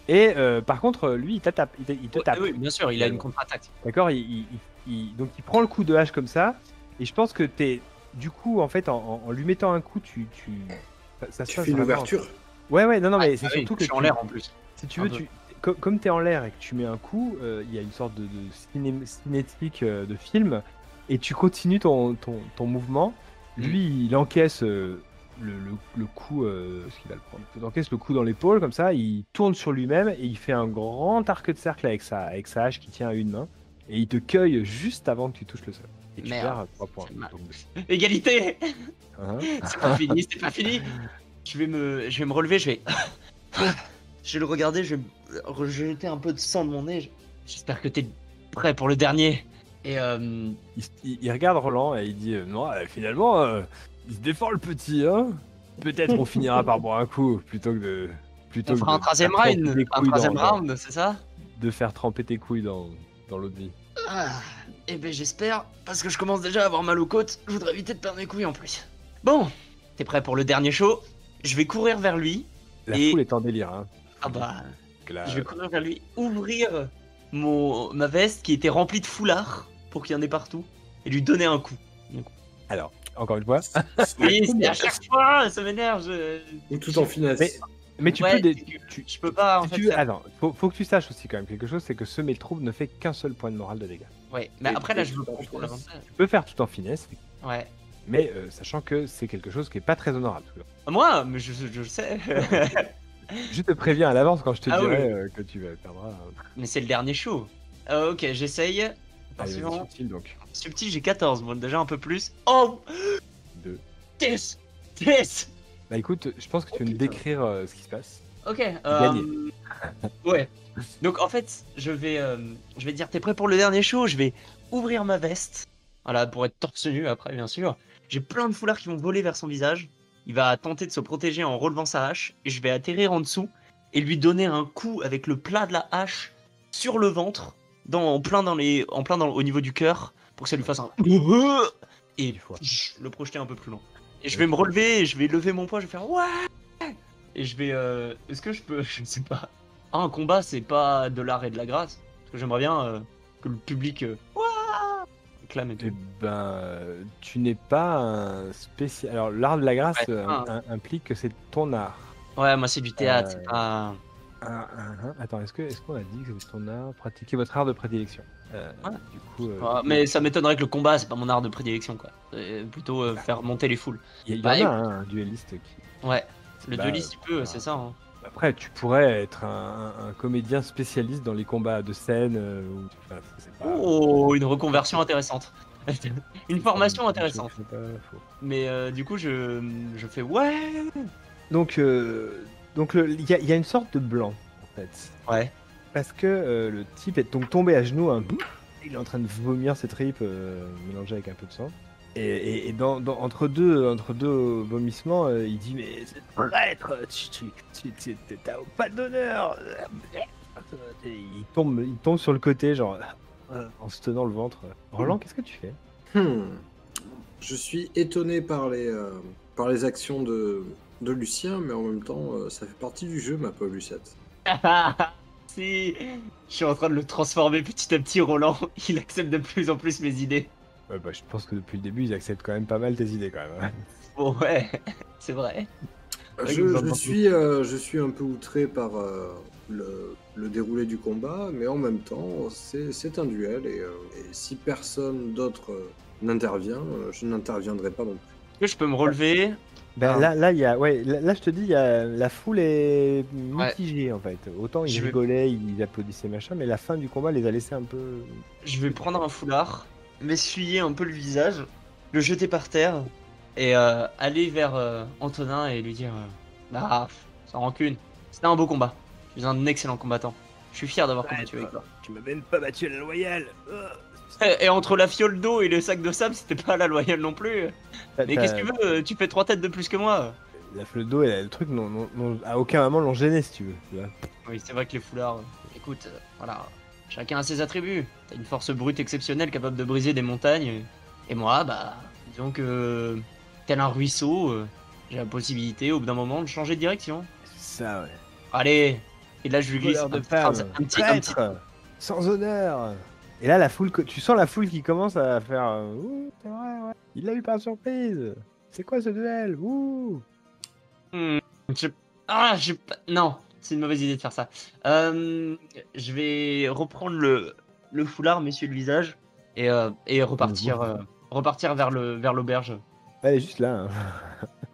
Et par contre, lui, il te tape. Il te tape. Oui, bien sûr, il a une contre-attaque. D'accord, donc il prend le coup de hache comme ça, et je pense que t'es, du coup, en fait, en lui mettant un coup, ça se Tu passe fais une vraiment. ouverture. Ouais, non, mais Ah c'est oui, surtout je que suis en l'air en plus. si tu Un veux, peu. comme t'es en l'air et que tu mets un coup, il y a une sorte de cinétique de film, et tu continues ton mouvement. Lui, il encaisse le coup, ce qu'il va le prendre. Il encaisse le coup dans l'épaule, comme ça, il tourne sur lui-même et il fait un grand arc de cercle avec sa hache qui tient à une main. Et il te cueille juste avant que tu touches le sol. Et tu Merde. perds 3 points. C'est mal. Donc, Égalité. hein. C'est pas fini, c'est pas fini. Je vais me relever, je vais le regarder, je vais me rejeter un peu de sang de mon nez. J'espère que t'es prêt pour le dernier. Et Il regarde Roland et il dit non, finalement, il se défend le petit, hein. Peut-être on finira par boire un coup plutôt que de. on fera un troisième round. Un troisième round, c'est ça? De faire tremper tes couilles dans l'eau de vie. Eh ben j'espère, parce que je commence déjà à avoir mal aux côtes. Je voudrais éviter de perdre mes couilles en plus. Bon, t'es prêt pour le dernier show? Je vais courir vers lui. La Et- foule est en délire, hein. Ah bah, Que là, je vais courir vers lui, ouvrir ma veste qui était remplie de foulards pour qu'il y en ait partout et lui donner un coup. Alors, encore une fois. Oui, c'est à chaque fois, ça m'énerve. Ou tout en finesse. Mais tu Ouais, peux. c'est que je peux pas en Si fait. tu veux, faire- attends, faut que tu saches aussi quand même quelque chose, c'est que semer le trouble ne fait qu'un seul point de morale de dégâts. Ouais, mais Et- après là et je tout veux en prendre pour finesse. l'avantage. Tu peux faire tout en finesse, Ouais. mais sachant que c'est quelque chose qui est pas très honorable. Moi, mais je le sais. Je te préviens à l'avance quand je te Ah dirai que tu perdras. Mais c'est le dernier show. Ok, j'essaye. Allez, vas-y, Attention. subtil donc. Subtil, j'ai 14, bon, déjà un peu plus. Oh 2. 10 10 Bah écoute, je pense que tu veux me putain. décrire ce qui se passe. Ok, Gagné. ouais. Donc en fait, je vais te dire, t'es prêt pour le dernier show? Je vais ouvrir ma veste. Voilà, pour être torse nu après, bien sûr. J'ai plein de foulards qui vont voler vers son visage. Il va tenter de se protéger en relevant sa hache. Et je vais atterrir en dessous et lui donner un coup avec le plat de la hache sur le ventre, en plein au niveau du cœur, pour que ça lui fasse un. Et Du foie. le projeter un peu plus loin. Et je vais me relever, et je vais lever mon poing, je vais faire ouais. Et je vais. Est-ce que je peux. Je ne sais pas. Ah, un combat, c'est pas de l'art et de la grâce. Parce que j'aimerais bien que le public. Ouah acclame et tout. Eh ben, tu n'es pas un spécial. Alors, l'art de la grâce Ouais, implique que c'est ton art. Ouais, moi c'est du théâtre, c'est pas. Attends, est-ce qu'on a dit que c'est ton art? Pratiquer votre art de prédilection. Ouais. Du coup, Ah, mais ça m'étonnerait que le combat, c'est pas mon art de prédilection, quoi. C'est plutôt faire monter les foules. il y en Bah, a écoute. un dueliste qui. Ouais, le Bah, dueliste, tu peux, bah, c'est ça. Hein. Après, tu pourrais être un comédien spécialiste dans les combats de scène. Enfin, c'est pas- Oh, une reconversion intéressante. Une formation c'est intéressante. pas faux. Mais du coup, je fais ouais. Donc, il y a une sorte de blanc, en fait. Ouais. Parce que le type est donc tombé à genoux, hein, il est en train de vomir ses tripes mélangées avec un peu de sang. Et entre deux vomissements, il dit mais c'est traître, t'as pas d'honneur. Et il tombe sur le côté, genre en se tenant le ventre. Roland, qu'est-ce que tu fais? Je suis étonné par les actions de Lucien, mais en même temps, ça fait partie du jeu, ma pauvre Lucette. Si. Je suis en train de le transformer petit à petit, Roland. Il accepte de plus en plus mes idées. Ouais, bah, je pense que depuis le début, ils acceptent quand même pas mal tes idées quand même. Hein. Bon, ouais, c'est vrai. Je suis un peu outré par le déroulé du combat, mais en même temps, c'est un duel, et si personne d'autre n'intervient, je n'interviendrai pas non plus. Est-ce que je peux me relever? Ben, Ah. là, il y a, là, je te dis, la foule est mitigée en fait. Autant ils Je vais- rigolaient, ils applaudissaient machin, mais la fin du combat les a laissés un peu. Je vais prendre un foulard, m'essuyer un peu le visage, le jeter par terre et aller vers Antonin et lui dire bah, sans rancune, C'était un beau combat. Tu es un excellent combattant. Je suis fier d'avoir combattu avec toi. Tu m'as même pas battu à la loyale. Et entre la fiole d'eau et le sac de sable, c'était pas la loyale non plus. Mais qu'est-ce que tu veux? Tu fais 3 têtes de plus que moi. La fleur d'eau et le truc, à aucun moment l'ont gêné, si tu veux. Tu vois. Oui, c'est vrai que les foulards. Écoute, voilà. Chacun a ses attributs. T'as une force brute exceptionnelle capable de briser des montagnes. Et moi, bah, disons que tel un ruisseau, j'ai la possibilité au bout d'un moment de changer de direction. C'est ça, ouais. Allez. Et là, je lui glisse Voleur de un petit femme, phrase, un petit. traître, sans honneur. Et là, la foule, tu sens la foule qui commence à faire. Ouh, c'est vrai, ouais. Il l'a eu par surprise. C'est quoi ce duel? Ouh. Non, c'est une mauvaise idée de faire ça. Je vais reprendre le foulard, messieurs le visage, et repartir vers l'auberge. Elle est juste là. Hein.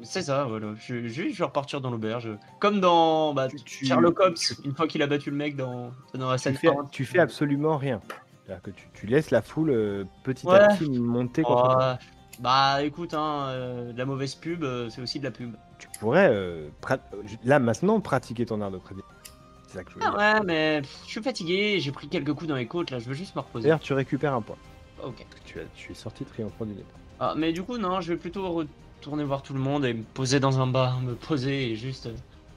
C'est ça, voilà. Je vais repartir dans l'auberge. Comme dans Sherlock Holmes, une fois qu'il a battu le mec dans la scène 1. Tu fais absolument rien. C'est-à-dire que tu laisses la foule petit à petit monter contre toi. Bah écoute, de la mauvaise pub, c'est aussi de la pub. Tu pourrais, là maintenant, pratiquer ton art de prédiction. C'est ça que je veux dire. Ouais, mais je suis fatigué, j'ai pris quelques coups dans les côtes, là, je veux juste me reposer. D'ailleurs, tu récupères un point. Ok. Tu es sorti triomphant du départ. Ah, mais du coup, non, je vais plutôt retourner voir tout le monde et me poser dans un bar, me poser et juste...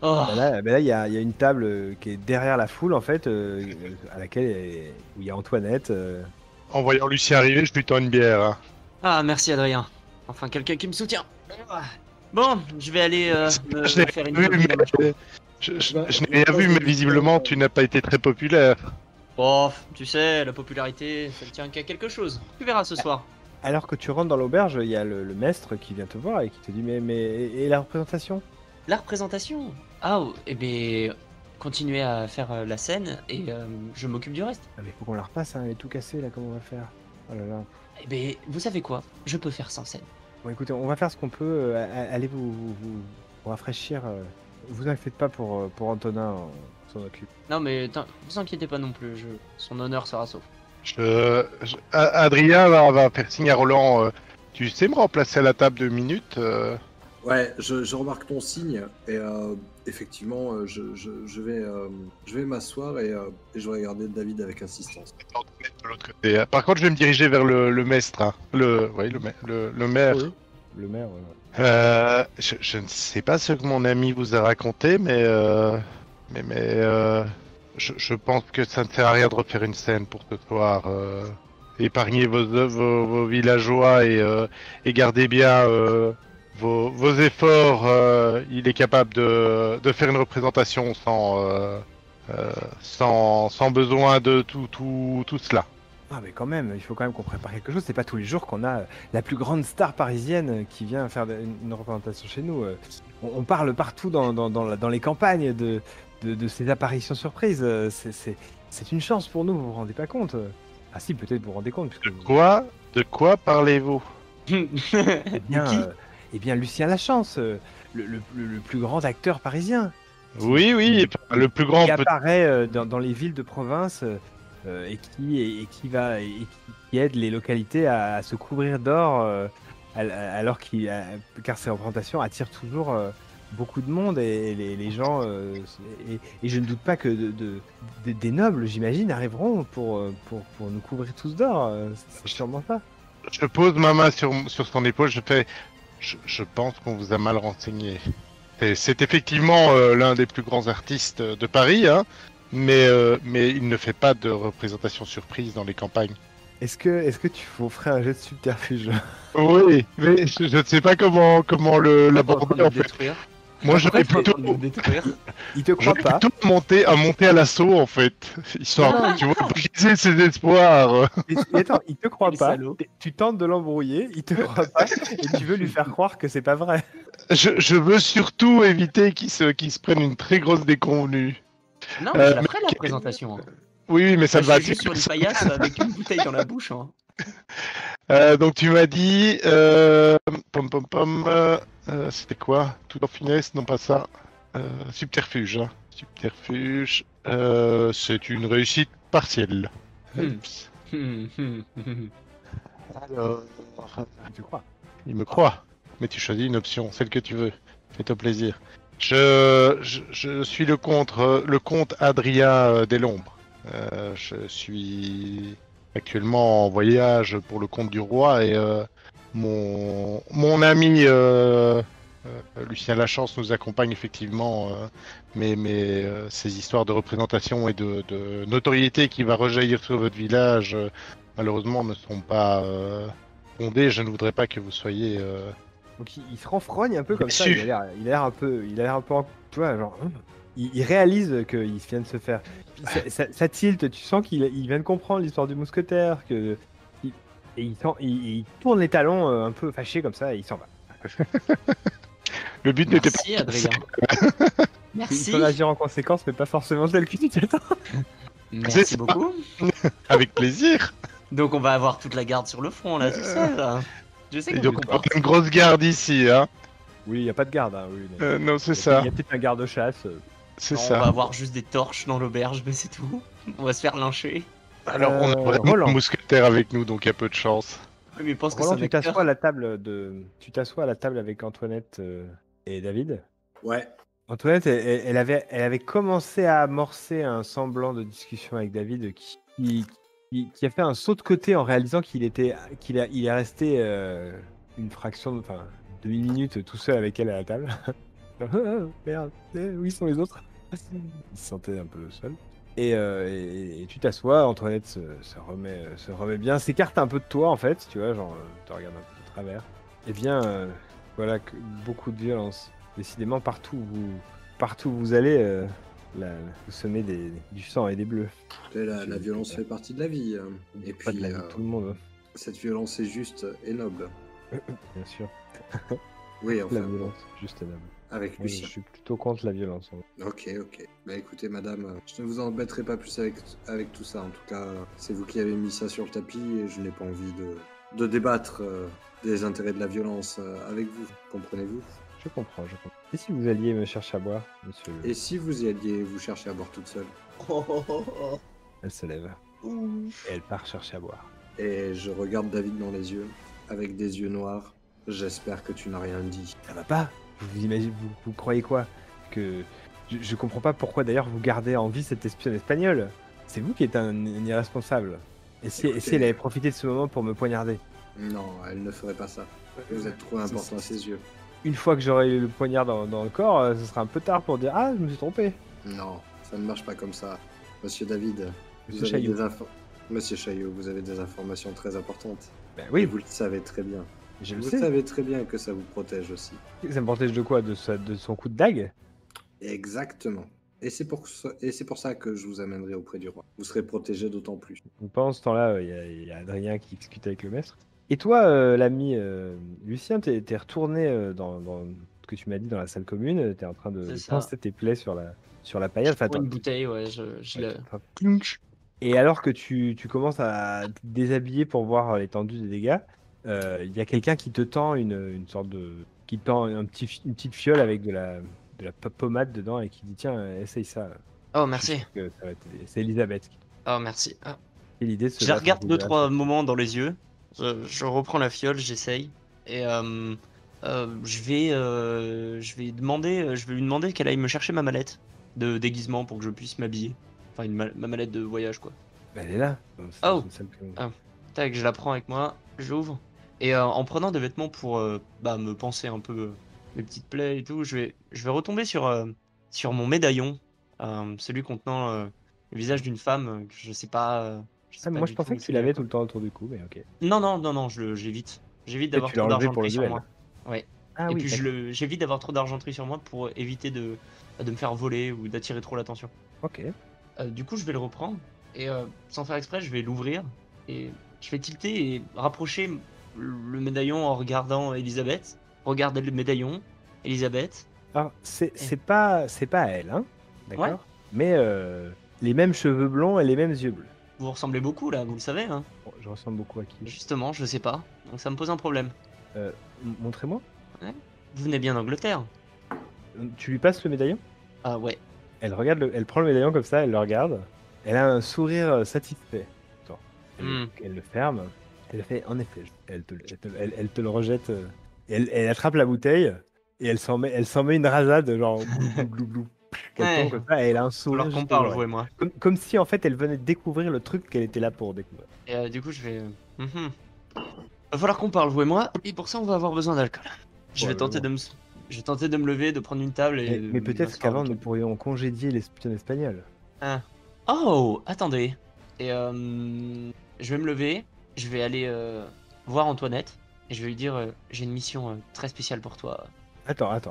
Oh. Là, il y a une table qui est derrière la foule, en fait, à laquelle où il y a Antoinette. En voyant Lucien arriver, je lui tends une bière. Hein. Ah, merci Adrien. Enfin, quelqu'un qui me soutient. Bon, je vais aller Je n'ai faire une vu, copie dans ma chambre. je n'ai rien vu, mais visiblement, tu n'as pas été très populaire. Oh, tu sais, la popularité, ça ne tient qu'à quelque chose. Tu verras ce soir. Alors que tu rentres dans l'auberge, il y a le maître qui vient te voir et qui te dit mais et la représentation? La représentation? Ah, eh bien, continuez à faire la scène et je m'occupe du reste. Ah mais faut qu'on la repasse, hein, elle est tout cassée là, comment on va faire? Oh là là. Eh bien, vous savez quoi? Je peux faire sans scène. Bon écoutez, on va faire ce qu'on peut, allez vous rafraîchir. Vous inquiétez pas pour Antonin, on s'en occupe. Non mais vous inquiétez pas non plus, son honneur sera sauf. Adrien va faire signe à Roland. Tu sais me remplacer à la table 2 minutes Ouais, je remarque ton signe et effectivement, je vais m'asseoir et je vais regarder David avec insistance. de l'autre côté. Par contre, je vais me diriger vers le maître. Hein. Le maire. Oui, le maire, ouais. Je ne sais pas ce que mon ami vous a raconté, mais je pense que ça ne sert à rien de refaire une scène pour ce soir. Épargnez vos villageois et gardez bien vos efforts. Il est capable de faire une représentation sans besoin de tout cela. Ah mais quand même, il faut quand même qu'on prépare quelque chose. C'est pas tous les jours qu'on a la plus grande star parisienne qui vient faire une représentation chez nous. On parle partout dans les campagnes de ces apparitions surprises. C'est une chance pour nous, vous vous rendez pas compte? Ah si, peut-être vous vous rendez compte. Puisque De quoi parlez-vous? Eh bien, Lucien Lachance, le plus grand acteur parisien. Oui, le plus grand. Qui apparaît dans les villes de province et qui aide les localités à se couvrir d'or, car ces représentations attirent toujours beaucoup de monde et les gens. Et je ne doute pas que des nobles, j'imagine, arriveront pour nous couvrir tous d'or. C'est sûrement ça. Je pose ma main sur son épaule, je pense qu'on vous a mal renseigné. C'est effectivement l'un des plus grands artistes de Paris, hein, mais il ne fait pas de représentation surprise dans les campagnes. Est-ce que tu ferais un jet de subterfuge? Oui, mais je ne sais pas comment l'aborder en fait. Moi, j'aurais plutôt Il te croit pas. Plutôt monter à l'assaut en fait, histoire, tu vois, briser ses espoirs. Mais attends, il te croit pas. Tu tentes de l'embrouiller, il te croit pas, et tu veux lui faire croire que c'est pas vrai. Je veux surtout éviter qu'il se prenne une très grosse déconvenue. Non, mais je la ferai la présentation. Hein. Oui, mais ça va. Je suis juste sur une paillasse avec une bouteille dans la bouche. Hein. Donc tu m'as dit, c'était quoi? Tout en finesse, non pas ça. Subterfuge. Hein. Subterfuge. C'est une réussite partielle. Alors, tu crois? Il me croit. Mais tu choisis une option, celle que tu veux. Fais-toi plaisir. Je suis le comte Adrien Deslombre. Je suis actuellement en voyage pour le compte du roi et mon ami Lucien Lachance nous accompagne effectivement, mais ces histoires de représentation et de notoriété qui va rejaillir sur votre village, malheureusement, ne sont pas fondées. Je ne voudrais pas que vous soyez Donc il se renfrogne un peu comme ça, Déçu. il a l'air un peu, tu vois, genre, il réalise qu'il vient de se faire. Puis ça tilt, tu sens qu'il vient de comprendre l'histoire du mousquetaire, et il tourne les talons un peu fâché comme ça, et il s'en va. Le but n'était pas. Merci, Adrien. Il Merci. peut réagir en conséquence, mais pas forcément tel que tu t'attends. Merci ça. beaucoup. Avec plaisir. Donc on va avoir toute la garde sur le front là, tout seul. Là. Je sais Et qu'on donc peut on pas. porte une grosse garde ici, hein. Oui, il n'y a pas de garde, hein, oui. Non. Non, c'est Il ça. y a peut-être un garde-chasse. C'est Non, on ça. va avoir juste des torches dans l'auberge, mais c'est tout. On va se faire lyncher. Alors on a vraiment Roland. un mousquetaire avec nous, donc il y a peu de chance. Oui, mais pense que Roland, c'est un tu t'assois acteur. à la table tu t'assois à la table avec Antoinette et David. Ouais. Antoinette, elle avait commencé à amorcer un semblant de discussion avec David qui a fait un saut de côté en réalisant qu'il est resté une fraction, enfin, demi-minute tout seul avec elle à la table. Merde, où ils sont les autres? Il se sentait un peu seul. Et tu t'assois, Antoinette se remet bien, s'écarte un peu de toi en fait, tu vois, genre, te regarde un peu de travers. Et bien, voilà, beaucoup de violence. Décidément, partout où vous allez, vous semez du sang et des bleus. Écoutez, la violence fait partie de la vie. Et Pas de puis, la vie de tout le monde, hein, cette violence est juste et noble. bien sûr. Oui, La enfin, violence, juste noble. avec Moi, je Lucien. suis plutôt contre la violence. hein. Ok. Bah écoutez, madame, je ne vous embêterai pas plus avec tout ça. En tout cas, c'est vous qui avez mis ça sur le tapis et je n'ai pas envie de débattre des intérêts de la violence avec vous. Comprenez-vous? Je comprends. Et si vous alliez me chercher à boire, monsieur? Et si vous y alliez vous chercher à boire toute seule? Elle se lève et elle part chercher à boire. Et je regarde David dans les yeux, avec des yeux noirs. J'espère que tu n'as rien dit. Ça va pas? Vous imaginez, vous croyez quoi? Que je comprends pas pourquoi d'ailleurs vous gardez en vie cette espionne espagnole. C'est vous qui êtes un irresponsable. Et si Écoutez, elle avait profité de ce moment pour me poignarder? Non, elle ne ferait pas ça. Vous êtes trop important à ses yeux. Une fois que j'aurai eu le poignard dans le corps, ce sera un peu tard pour dire ah, je me suis trompé. Non, ça ne marche pas comme ça. Monsieur David, Monsieur vous avez Chaillot. Monsieur Chaillot, vous avez des informations très importantes. Ben Et oui, vous le savez très bien. je le Vous sais. savez très bien que ça vous protège aussi. Ça me protège de quoi? De son coup de dague? Exactement. Et c'est pour ça que je vous amènerai auprès du roi. Vous serez protégé d'autant plus. Donc, pendant ce temps-là, il y a Adrien qui discute avec le maître. Et toi, l'ami Lucien, t'es retourné dans ce que tu m'as dit dans la salle commune. T'es en train de C'est ça. pincer tes plaies sur la paillade. Enfin, Pour une bouteille, ouais, je le. enfin, clunk. Et alors que tu commences à te déshabiller pour voir l'étendue des dégâts, il y a quelqu'un qui te tend une sorte de... qui te tend une petite fiole avec de la pommade dedans et qui dit tiens, essaye ça. Oh, Je suis merci. sûr que ça va t'aider. C'est Elisabeth qui Oh, merci. Ah. a l'idée de se Je la battre regarde contre 2-3 moments dans les yeux. Je reprends la fiole, j'essaye. Et je vais lui demander qu'elle aille me chercher ma mallette de déguisement pour que je puisse m'habiller. Enfin, ma mallette de voyage, quoi. Bah, elle est là. C'est Oh. une salle que- Ah. Tac, je la prends avec moi, j'ouvre. Et en prenant des vêtements pour me panser un peu mes petites plaies et tout, je vais retomber sur mon médaillon. Celui contenant le visage d'une femme que je sais pas. Ah, mais moi je du pensais tout que où tu c'est, l'avais quoi. tout le temps autour du cou, mais ok. Non, j'évite. J'évite d'avoir tu l'as trop enlevé pour d'argenterie le sur duel. moi. Ouais. Ah Et oui, puis d'accord. j'évite d'avoir trop d'argenterie sur moi pour éviter de me faire voler ou d'attirer trop l'attention. Ok. Du coup, je vais le reprendre et sans faire exprès, je vais l'ouvrir et je vais tilter et rapprocher le médaillon en regardant Elisabeth. Regardez le médaillon, Elisabeth. Alors, c'est pas elle, hein. D'accord. Ouais. Mais les mêmes cheveux blonds et les mêmes yeux bleus. Vous ressemblez beaucoup là, vous le savez, hein. Bon, je ressemble beaucoup à qui? Justement, je sais pas. Donc ça me pose un problème. Montrez-moi. Vous venez bien d'Angleterre? Tu lui passes le médaillon? Ah ouais. Elle regarde, elle prend le médaillon comme ça, elle le regarde. Elle a un sourire satisfait. Attends. Elle le ferme. Elle fait en effet. Elle te le rejette. Elle attrape la bouteille. Et elle s'en met une rasade, genre glou, glou, glou, glou. Qu'elle Ouais. tombe comme ça, et elle a un Faut sourire. leur qu'on juste parle, aux vous et oreilles. moi. Comme si en fait elle venait de découvrir le truc qu'elle était là pour découvrir. Et du coup, je vais. Va falloir qu'on parle, vous et moi. Et pour ça, on va avoir besoin d'alcool. Je vais tenter de me. Je vais tenter de me lever, de prendre une table et. Mais peut-être m'asseoir qu'avant avec nous elle. pourrions congédier l'espion espagnol. Ah. Oh, attendez. Et je vais me lever, je vais aller voir Antoinette et je vais lui dire j'ai une mission très spéciale pour toi. Attends. Ok.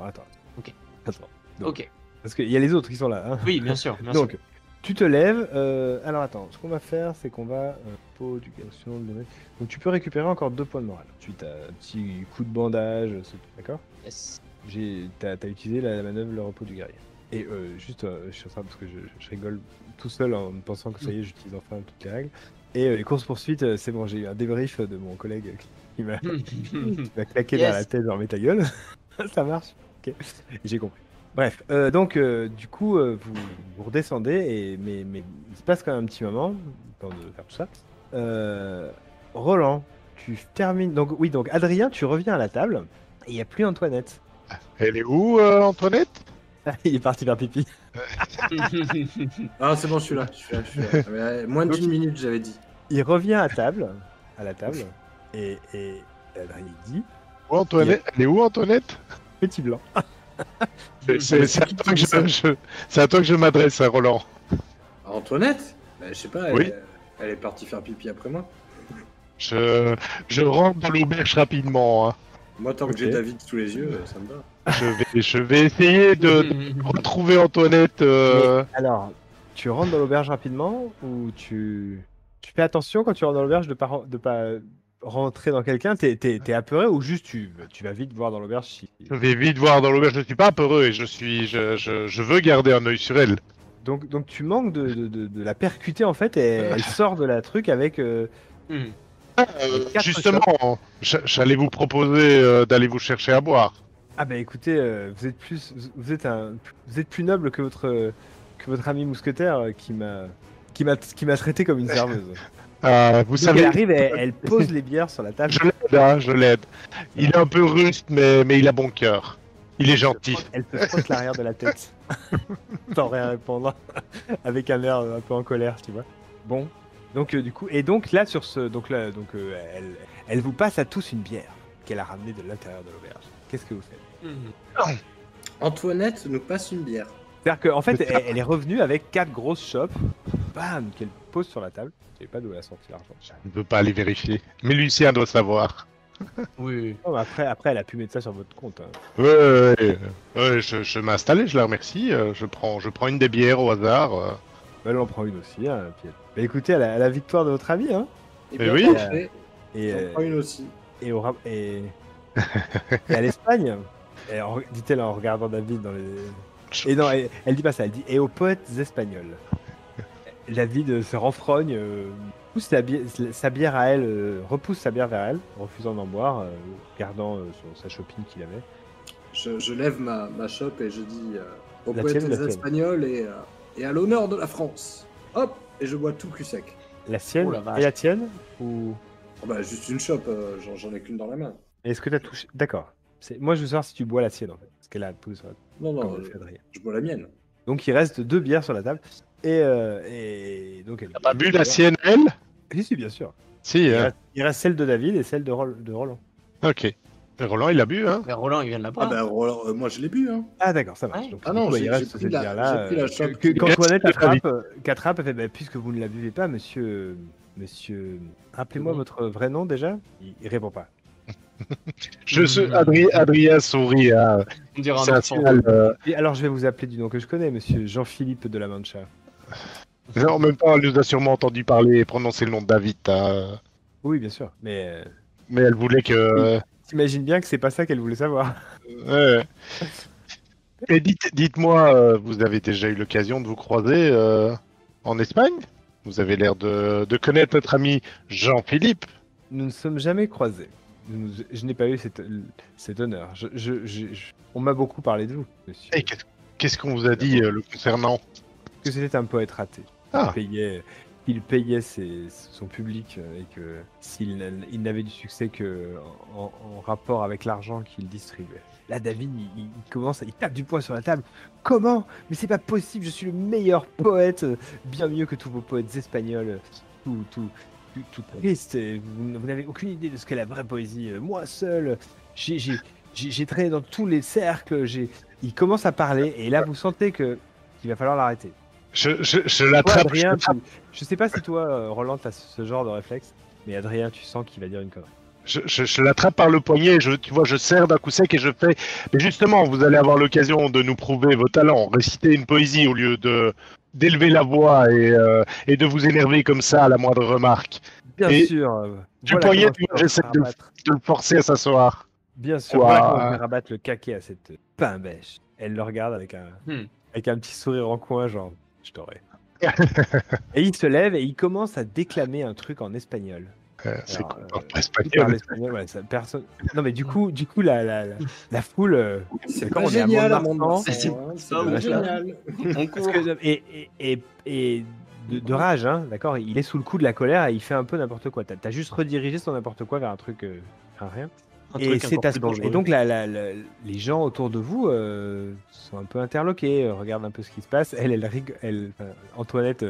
Attends. Donc, Ok. parce qu'il y a les autres qui sont là. Hein. Oui, bien sûr. Donc, tu te lèves. Alors attends, ce qu'on va faire, c'est qu'on va. Pot, éducation, donc tu peux récupérer encore 2 points de morale. Ensuite, un petit coup de bandage, d'accord? Yes. T'as utilisé la manœuvre le repos du guerrier. Et juste, je suis en train parce que je rigole tout seul en pensant que ça y est, j'utilise enfin toutes les règles. Et les courses-poursuites, c'est bon, j'ai eu un débrief de mon collègue qui m'a claqué dans la tête, genre mais ta gueule. Ça marche. Ok, j'ai compris. Bref, donc du coup, vous redescendez, mais il se passe quand même un petit moment, le temps de faire tout ça. Roland, tu termines. Donc oui, donc Adrien, tu reviens à la table, et il n'y a plus Antoinette. Elle est où, Antoinette? Il est parti faire pipi. Ah, c'est bon, je suis là. Moins Donc, d'une minute, j'avais dit. Il revient à la table, et Adrien dit Où Antoinette? Elle est où, Antoinette? petit blanc. C'est à toi que je m'adresse, hein, Roland. Antoinette? Bah, je sais pas, Oui. elle est partie faire pipi après moi. Je rentre dans l'auberge rapidement. Hein. Moi, tant que j'ai David sous les yeux, ça me va. Je vais essayer de retrouver Antoinette. Mais, alors, tu rentres dans l'auberge rapidement ou tu fais attention quand tu rentres dans l'auberge de pas rentrer dans quelqu'un? T'es apeuré ou juste tu vas vite voir dans l'auberge si... Je vais vite voir dans l'auberge. Je suis pas peureux et je veux garder un œil sur elle. Donc tu manques de la percuter en fait et elle sort de la truc avec... Quatre Justement, j'allais vous proposer d'aller vous chercher à boire. Ah bah écoutez, vous êtes plus noble que votre ami mousquetaire qui m'a traité comme une serveuse. Vous Donc savez, elle arrive et elle pose les bières sur la table. je l'aide. Il est un peu ruste, mais il a bon cœur. Il est gentil. Elle te frotte l'arrière de la tête. Sans rien répondre. Avec un air un peu en colère, tu vois. Bon. Donc du coup, et donc là sur ce, elle vous passe à tous une bière qu'elle a ramenée de l'intérieur de l'auberge. Qu'est-ce que vous faites? Antoinette nous passe une bière. C'est-à-dire qu'en fait, elle est revenue avec 4 grosses chopes, bam, qu'elle pose sur la table. Je sais pas d'où elle a sorti l'argent. Je ne veux pas aller vérifier. Mais Lucien doit savoir. Oui. Non, mais après, elle a pu mettre ça sur votre compte. Hein. Ouais, je m'ai installé, je la remercie. Je prends une des bières au hasard. Bah, elle en prend une aussi. Hein, puis bah, écoutez, à la victoire de votre ami. Hein. Et bien, oui. parfait. Et, J'en prends une aussi. et à l'Espagne, dit-elle en regardant David dans les... Et non, elle dit pas ça, elle dit « Et aux poètes espagnols ». David se renfrogne, pousse sa bière à elle, repousse sa bière vers elle, refusant d'en boire, gardant sa shopping qu'il avait. Je lève ma chope et je dis aux La poètes tienne ou la tienne espagnols et à l'honneur de la France. Hop, et je bois tout cul sec. La sienne Oh la vache. et la tienne ou... Oh bah juste une chope, j'en ai qu'une dans la main. Est-ce que tu as touché... D'accord. Moi, je veux savoir si tu bois la sienne, en fait. Parce qu'elle a posé sur la table. Non, Comme non, le fait Adrien. je bois la mienne. Donc, il reste 2 bières sur la table. Et donc, elle... T'as pas bu la sienne, elle? Si, bien sûr. Si, Il reste celle de David et celle de Roland. Ok. Et Roland, il a bu, hein? Mais Roland, il vient de la Ah boire. bah Roland, moi je l'ai bu, hein. Ah, d'accord, ça marche. Ouais. Donc, Ah du non, coup, bah, j'ai il reste pris cette la- bière-là. j'ai pris la chope. Qu'Antoinette Merci. attrape, elle fait bah, puisque vous ne la buvez pas, monsieur. Rappelez-moi Bon. votre vrai nom déjà. Il répond pas. Adrien sourit. Hein. On dirait C'est un un enfant. signal. Et alors, je vais vous appeler du nom que je connais, monsieur Jean-Philippe de la Mancha. En même temps, elle nous a sûrement entendu parler et prononcer le nom de David. Hein. Oui, bien sûr. Mais Mais elle voulait que. t'imagines bien que c'est pas ça qu'elle voulait savoir. Ouais. Et dites-moi, vous avez déjà eu l'occasion de vous croiser en Espagne? Vous avez l'air de connaître notre ami Jean-Philippe. Nous ne sommes jamais croisés. Je n'ai pas eu cet honneur. On m'a beaucoup parlé de vous, monsieur. Et qu'est-ce qu'on vous a dit le concernant? Que c'était un poète raté. Ah. qu'il payait son public et que il n'avait du succès que en rapport avec l'argent qu'il distribuait. Là, David, il commence, il tape du poing sur la table. Comment? Mais c'est pas possible, je suis le meilleur poète, bien mieux que tous vos poètes espagnols, tout triste. Et vous n'avez aucune idée de ce qu'est la vraie poésie. Moi seul, j'ai traîné dans tous les cercles. Il commence à parler et là, vous sentez qu'il va falloir l'arrêter. Je Toi, l'attrape. Adrien, je sais pas si toi, Roland, t'as ce genre de réflexe, mais Adrien, tu sens qu'il va dire une connerie. Je l'attrape par le poignet, et tu vois, je serre d'un coup sec et je fais. Mais justement, vous allez avoir l'occasion de nous prouver vos talents. Réciter une poésie au lieu d'élever la voix et de vous énerver comme ça à la moindre remarque. Bien Et sûr. Du voilà poignet, comment tu vois, je vais j'essaie de rabattre. le forcer à s'asseoir. Bien sûr. Quoi Voilà comment je vais rabattre le caquet à cette pain-bêche. Elle le regarde avec un petit sourire en coin, genre, je t'aurais. Et il se lève et il commence à déclamer un truc en espagnol. C'est Alors, con, pas Il parle espagnol. espagnol, ouais, personne. Non, mais du coup, la foule. C'est comme pas on est à génial à Mont-de-Marsan, Mont-de-Marsan, hein, c'est pas pas ouf, là. génial. On Parce court. que, et de rage, hein, d'accord, il est sous le coup de la colère et il fait un peu n'importe quoi. T'as juste redirigé son n'importe quoi vers un truc, rien. Un Et truc c'est encore à plus ce moment. Et dangereux. donc les gens autour de vous sont un peu interloqués, regardent un peu ce qui se passe. Antoinette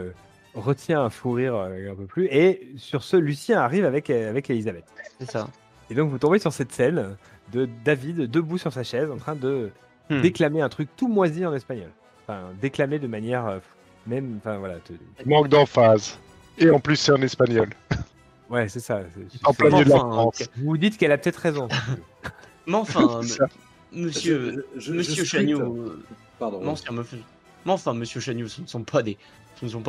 retient un fou rire un peu plus. Et sur ce, Lucien arrive avec Elisabeth. C'est ça. Et donc vous tombez sur cette scène de David debout sur sa chaise en train de déclamer un truc tout moisi en espagnol. Enfin, déclamer de manière même, enfin voilà. Manque d'emphase. Et en plus, c'est en espagnol. Ouais, c'est ça. En plein milieu de la Enfin, France. Vous vous dites qu'elle a peut-être raison. Mais enfin, C'est ça. monsieur Je Chagnou, Pardon. mais enfin, monsieur Chagnou, ce ne sont pas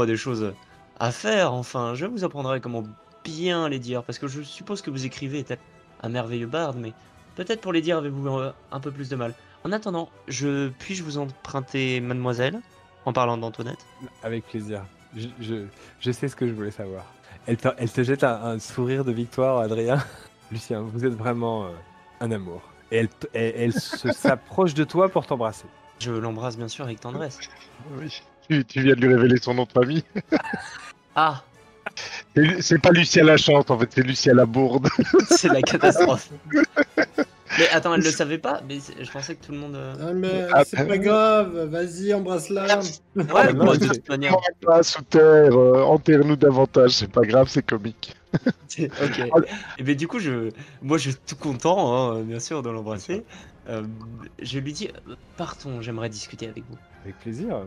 des choses à faire. Enfin, je vous apprendrai comment bien les dire, parce que je suppose que vous écrivez tel un merveilleux barde, mais peut-être pour les dire avez-vous un peu plus de mal. En attendant, puis-je vous emprunter mademoiselle, en parlant d'Antoinette? Avec plaisir. Je sais ce que je voulais savoir. Elle te jette un sourire de victoire, Adrien. Lucien, vous êtes vraiment un amour. Et elle s'approche de toi pour t'embrasser. Je l'embrasse bien sûr avec tendresse. Oui. Tu viens de lui révéler son nom de famille. Ah, C'est pas Lucien Lachance, en fait, c'est Lucien Labourde. c'est la catastrophe. Mais attends, elle le savait pas? Mais je pensais que tout le monde... Ah, mais Ah, c'est pas grave, vas-y, embrasse-la. Ouais, non, bon, mais de c'est- toute manière. Pas sous terre, enterre-nous davantage, c'est pas grave, c'est comique. Ok. Et bien du coup, moi je suis tout content, hein, bien sûr, de l'embrasser. Je lui dis, partons, j'aimerais discuter avec vous. Avec plaisir.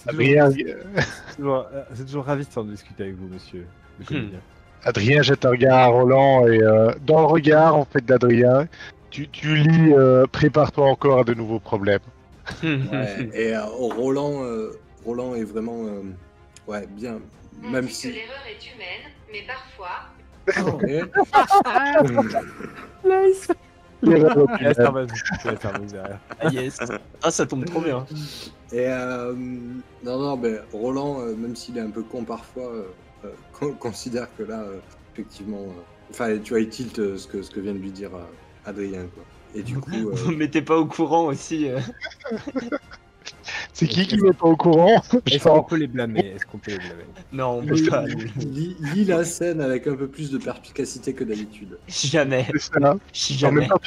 Adrien, C'est toujours ravi de discuter avec vous, monsieur le comédien. Adrien jette un regard à Roland et dans le regard en fait d'Adrien, tu lis prépare-toi encore à de nouveaux problèmes. Ouais, et Roland est vraiment bien, même Que si. l'erreur est humaine, mais parfois, Il laisse derrière. Ah yes. Ah, ça tombe trop bien. Et non, mais Roland, même s'il est un peu con parfois, considère que là, effectivement, enfin, tu vois, il tilte ce que vient de lui dire Adrien, quoi. Et du coup, Vous me mettez pas au courant aussi. C'est qui n'est pas au courant? Je Est-ce qu'on pense. peut les blâmer? Non, on peut pas. lis la scène avec un peu plus de perspicacité que d'habitude. Jamais. C'est ça. En Jamais. même temps,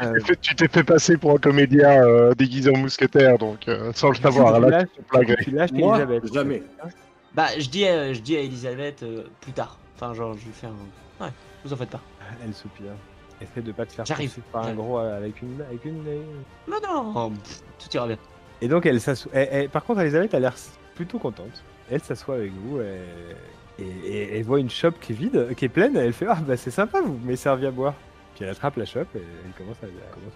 tu t'es fait passer pour un comédien déguisé en mousquetaire, donc sans le savoir. Là, tu te plaguerais. Tu lâches Moi, Elisabeth. jamais. Bah, je dis à Elisabeth plus tard. Enfin, genre, je lui fais un. Ouais, vous en faites pas. Elle soupire. Essaie de pas te faire J'arrive. poursuivre par un gros avec une. Non, non, tout ira bien. Et donc elle s'assoit. Par contre, Elisabeth a l'air plutôt contente. Elle s'assoit avec vous et elle voit une chope qui est vide, qui est pleine. Elle fait bah c'est sympa, vous m'avez servi à boire. Puis elle attrape la chope et elle commence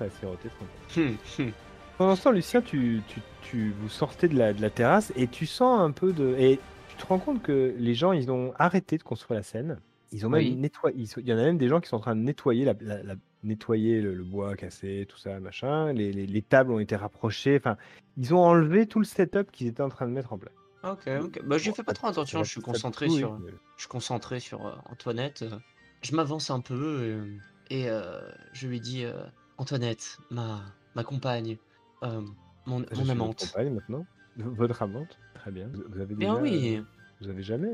à siroter tranquille. Pendant ce temps, Lucien, vous sortez de la terrasse et tu sens un peu de. Et tu te rends compte que les gens, ils ont arrêté de construire la scène. Ils ont même Oui. nettoyé. Il y en a même des gens qui sont en train de nettoyer nettoyer le bois cassé, tout ça, machin. Les tables ont été rapprochées. Enfin, ils ont enlevé tout le setup qu'ils étaient en train de mettre en place. Ok. Bah, j'y fais pas trop attention. Je suis concentré sur Antoinette. Je m'avance un peu et je lui dis Antoinette, ma compagne, mon Je suis votre amante. compagne maintenant. Votre amante. Très bien. Vous avez déjà. Bien oui. Vous avez jamais.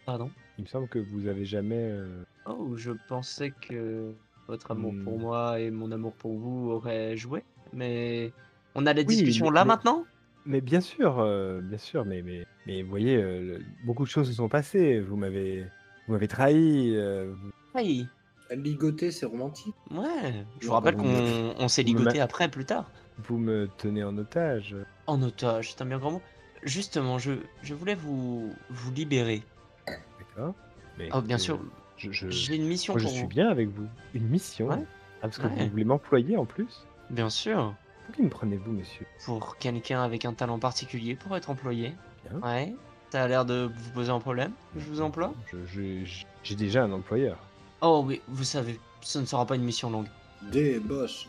Pardon. Il me semble que vous avez jamais. Oh, je pensais que votre amour pour Hmm. moi et mon amour pour vous auraient joué, mais on a la Oui, discussion là mais- maintenant? Mais bien sûr, mais vous voyez, beaucoup de choses se sont passées. Vous m'avez trahi. Oui, Ligoter, c'est romantique. ouais. Je vous Non, rappelle vous qu'on s'est vous me ligoté ma- après, plus tard. vous me tenez en otage. En otage, c'est un bien grand mot. Justement, je voulais vous libérer. D'accord. Mais Oh, bien écoutez, sûr, je, j'ai une mission moi, je pour suis vous. bien avec vous. Une mission. Ouais. Ah, parce que Ouais. vous voulez m'employer en plus. Bien sûr, Pour qui me prenez-vous, monsieur? pour quelqu'un avec un talent particulier pour être employé. Bien. Ouais. Ça a l'air de vous poser un problème que je vous emploie? J'ai déjà un employeur. Oh, mais vous savez, ce ne sera pas une mission longue. Débauche.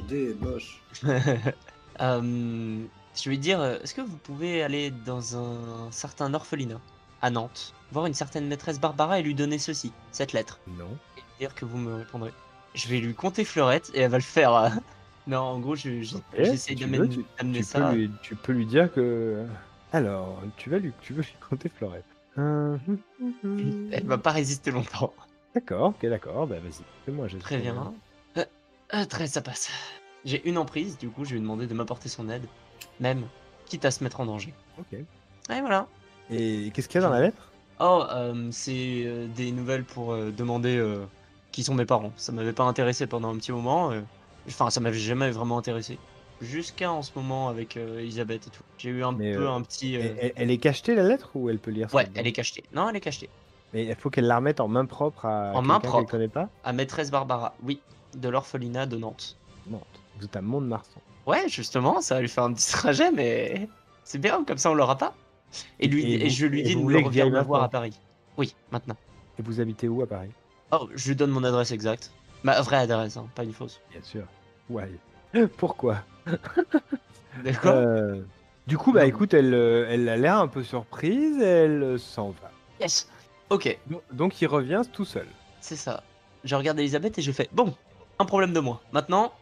Je vais dire, est-ce que vous pouvez aller dans un certain orphelinat à Nantes, voir une certaine maîtresse Barbara et lui donner ceci, cette lettre, Non. et dire que vous me répondrez. Je vais lui compter Fleurette et elle va le faire. Non, en gros, j'essaie Si tu d'amener veux, d'amener ça. tu peux lui dire que. Alors, tu veux lui compter Florette. Elle va pas résister longtemps. D'accord, ok, d'accord. Bah vas-y, fais-moi. Très bien. Très, ça passe. J'ai une emprise, du coup, je vais lui demander de m'apporter son aide, même quitte à se mettre en danger. Ok. Et voilà. Et qu'est-ce qu'il y a dans la lettre? Oh, c'est des nouvelles pour demander qui sont mes parents. Ça m'avait pas intéressé pendant un petit moment. Enfin, ça m'avait jamais vraiment intéressé. Jusqu'à en ce moment avec Elisabeth et tout. J'ai eu un Mais, peu un petit. Elle est cachetée la lettre ou elle peut lire ce Ouais, qu'il y a elle est dedans? cachetée. Non, elle est cachetée. Mais il faut qu'elle la remette en main propre à En main quelqu'un qu'elle propre. connaît pas? À maîtresse Barbara, oui, de l'orphelinat de Nantes. Non, vous êtes à Mont-de-Marsan. Ouais, justement, ça va lui faire un petit trajet, mais c'est bien, comme ça on l'aura pas. Et je lui dis de vous me voulez que j'y aille revenir me voir à maintenant? Paris. Oui, maintenant. Et vous habitez où à Paris? Oh, je lui donne mon adresse exacte. Ma vraie adresse, hein, pas une fausse. Bien sûr. Ouais. Pourquoi? D'accord. Du coup, bah Non. écoute, elle a l'air un peu surprise, elle s'en va. Yes. Ok, Donc il revient tout seul. c'est ça. Je regarde Elisabeth et je fais bon, un problème de moins. Maintenant,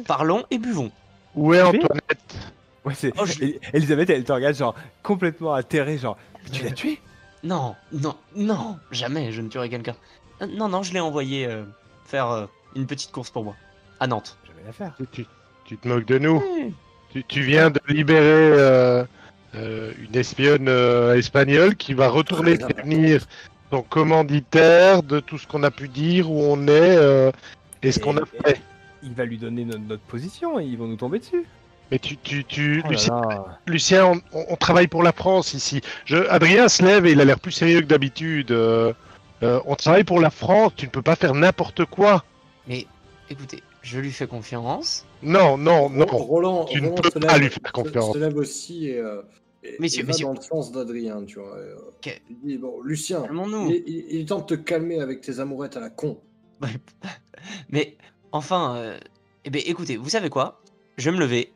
parlons et buvons. Où est Tu es Antoinette? Ouais, c'est Oh, je- Elisabeth, elle te regarde genre complètement atterrée, genre tu l'as tué? Non, non, non, jamais je ne tuerai quelqu'un. Non, je l'ai envoyé faire une petite course pour moi. À Nantes. Je vais la faire. Tu te moques de nous? Oui. Tu viens de libérer une espionne espagnole qui va retourner Très prévenir son commanditaire de tout ce qu'on a pu dire, où on est et ce qu'on a fait. Il va lui donner notre position et ils vont nous tomber dessus. Mais Oh là Lucien, là. Lucien, on travaille pour la France ici. Adrien se lève et il a l'air plus sérieux que d'habitude. On travaille pour la France, tu ne peux pas faire n'importe quoi. Mais écoutez, je lui fais confiance. Non. Roland, Tu ne Roland peux se pas lève- lui faire confiance. se lève aussi et Messieurs, va messieurs. dans le sens d'Adrien, tu vois. Ok. Il dit, bon, Lucien, Calmons-nous. il est temps de te calmer avec tes amourettes à la con. Mais enfin, eh bien, écoutez, vous savez quoi? Je vais me lever,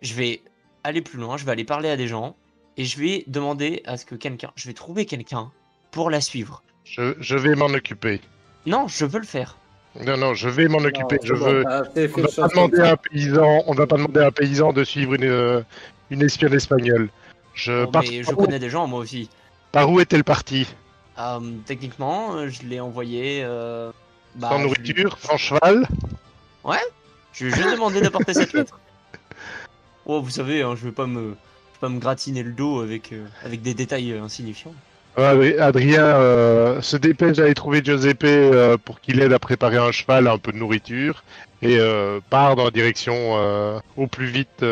je vais aller plus loin, je vais aller parler à des gens et je vais demander à ce que je vais trouver quelqu'un pour la suivre. Je vais m'en occuper. Non, je veux le faire. Non, je vais m'en occuper. Non, c'est bon, t'as fait On le va choix pas demander comme à ça. un paysan. On va pas demander à un paysan de suivre une espionne espagnole. Bon, mais je connais des gens, moi aussi. Par où est-elle partie? Techniquement, je l'ai envoyé. Sans je lui- nourriture, sans cheval? Je lui ai juste demandé d'apporter cette lettre. Oh, vous savez, hein, je vais pas me gratiner le dos avec des détails insignifiants. Ouais, Adrien se dépêche d'aller trouver Giuseppe pour qu'il aide à préparer un cheval, un peu de nourriture, et part dans la direction au plus vite.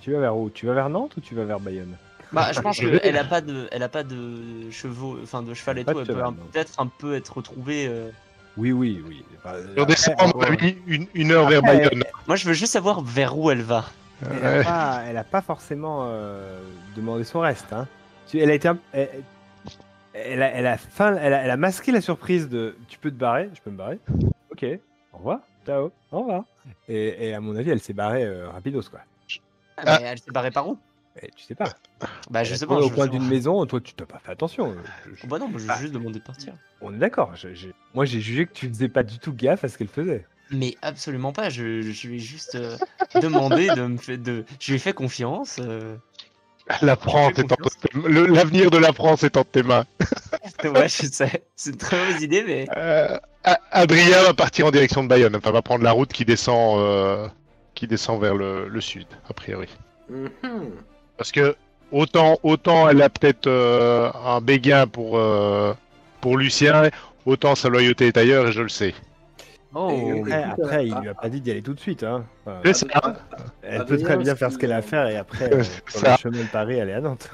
Tu vas vers où? Tu vas vers Nantes ou tu vas vers Bayonne? Bah, je pense Je vais- qu'elle a pas de chevaux, enfin de cheval et Pas tout. de Elle peut cheval, non. peut-être un peu être retrouvée. Oui. Enfin, On descend, à mon après, avis, une heure vers Après, Bayonne. Moi, je veux juste savoir vers où elle va. Ouais. elle a pas forcément demandé son reste. Hein. Elle a été, elle a masqué la surprise de tu peux te barrer, je peux me barrer. Ok, au revoir, ciao, au revoir. Et à mon avis, elle s'est barrée rapidos quoi. Ah, mais elle s'est barrée par où? Et tu sais pas. Bah, je Elle sais est pas. au je coin veux d'une savoir. maison, toi tu t'as pas fait attention. Oh, bah non, moi, je Ah. vais juste demander de partir. On est d'accord. Moi j'ai jugé que tu faisais pas du tout gaffe à ce qu'elle faisait. Mais absolument pas. Je lui ai juste demandé de me faire Je lui ai fait confiance. La France est entre l'avenir de la France est entre tes mains. Ouais, je sais. C'est une très mauvaise idée, mais. Adrien va partir en direction de Bayonne. Enfin, va prendre la route qui descend vers le sud, a priori. Mhm. Parce que autant elle a peut-être un béguin pour Lucien, autant sa loyauté est ailleurs et je le sais. Oh. Après, il lui a pas dit d'y aller tout de suite. Hein. Enfin, C'est ça. elle peut très bien faire ce qu'elle a à faire et après, sur Ça. le chemin de Paris, aller à Nantes.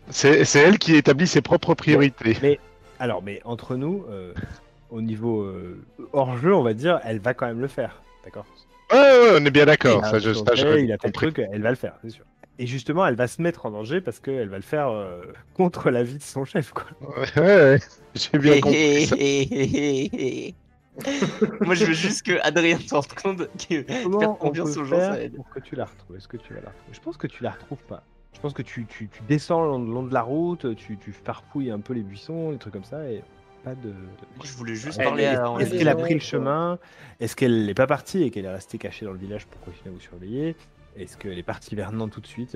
C'est elle qui établit ses propres priorités. Mais entre nous, au niveau hors jeu, on va dire, elle va quand même le faire. D'accord. Ouais, on est bien d'accord. Il a Ça, je il a fait le truc, elle va le faire, c'est sûr. Et justement, elle va se mettre en danger parce qu'elle va le faire contre l'avis de son chef, quoi. Ouais. J'ai bien compris ça. Moi, je veux juste que Adrien se rende compte que faire Comment on confiance peut aux gens, ça faire aide. pour que tu la retrouves? Est-ce que tu vas la retrouver? Je pense que tu la retrouves pas. Je pense que tu descends le long de la route, tu farfouilles un peu les buissons, des trucs comme ça, et pas de... Moi, je voulais juste Elle parler est- à. Est-ce qu'elle a pris le chemin? Est-ce qu'elle n'est pas partie et qu'elle est restée cachée dans le village pour continuer à vous surveiller? Est-ce qu'elle est partie vers Nantes tout de suite?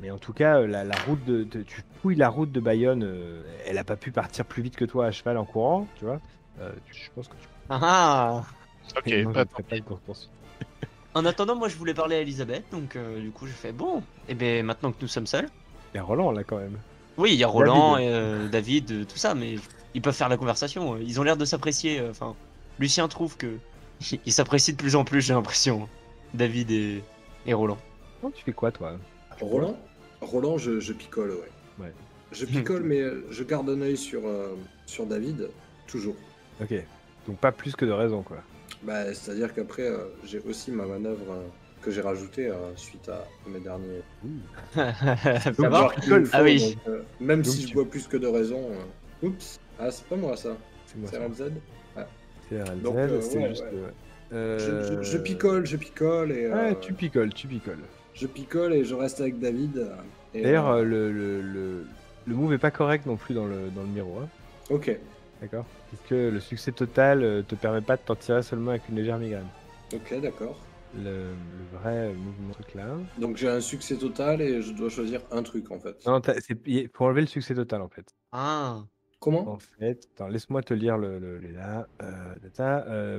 Mais en tout cas, la route tu fouilles la route de Bayonne, elle a pas pu partir plus vite que toi à cheval en courant, tu vois? Je pense que tu Ah. Ok, Et moi, je pas ne ferai pas de course-poursuite. En attendant, moi, je voulais parler à Elisabeth, donc du coup, j'ai fait bon. Et ben, maintenant que nous sommes seuls. Il y a Roland là quand même. Oui, il y a Roland David. et David, tout ça, mais ils peuvent faire la conversation. Ils ont l'air de s'apprécier. Enfin, Lucien trouve que ils s'apprécient de plus en plus, j'ai l'impression. David et Roland. Non, tu fais quoi toi? Roland, je picole, ouais. Ouais. Je picole, mais je garde un œil sur David, toujours. Ok. Donc pas plus que de raison quoi. Bah, c'est-à-dire qu'après, j'ai aussi ma manœuvre que j'ai rajoutée suite à mes derniers. Ça Faut va voir qu'il me faut, Ah oui. donc, même Donc si je bois plus que de raison. Oups. Ah, c'est pas moi ça. C'est moi C'est ça. RLZ. C'est RLZ, Donc, c'est ouais, juste. ouais. Je picole et. Ouais, tu picoles. Je picole et je reste avec David. Et, D'ailleurs, le move est pas correct non plus dans le miro, hein. Ok, D'accord? Puisque le succès total te permet pas de t'en tirer seulement avec une légère migraine. ok, d'accord. Le vrai mouvement truc là. Donc j'ai un succès total et je dois choisir un truc en fait. Non, faut enlever le succès total en fait. Ah. Comment? En fait, attends, laisse-moi te lire les là.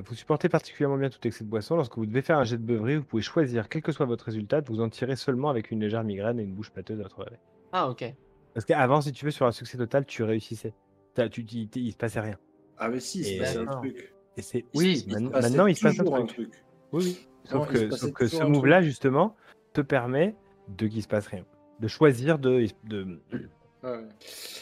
Vous supportez particulièrement bien tout excès de boisson. Lorsque vous devez faire un jet de beuverie, vous pouvez choisir, quel que soit votre résultat, de vous en tirer seulement avec une légère migraine et une bouche pâteuse à votre réveil. Ah, ok. Parce qu'avant, si tu veux, sur un succès total, tu réussissais. Il se passait rien. Ah mais si, il se Et passait un d'accord. truc. Et c'est Il se passait maintenant, il se passe un toujours truc. Oui, oui. Non, Sauf il se que, passait sauf que toujours ce un move-là, truc. justement, te permet de qu'il se passe rien. De choisir de... Ouais,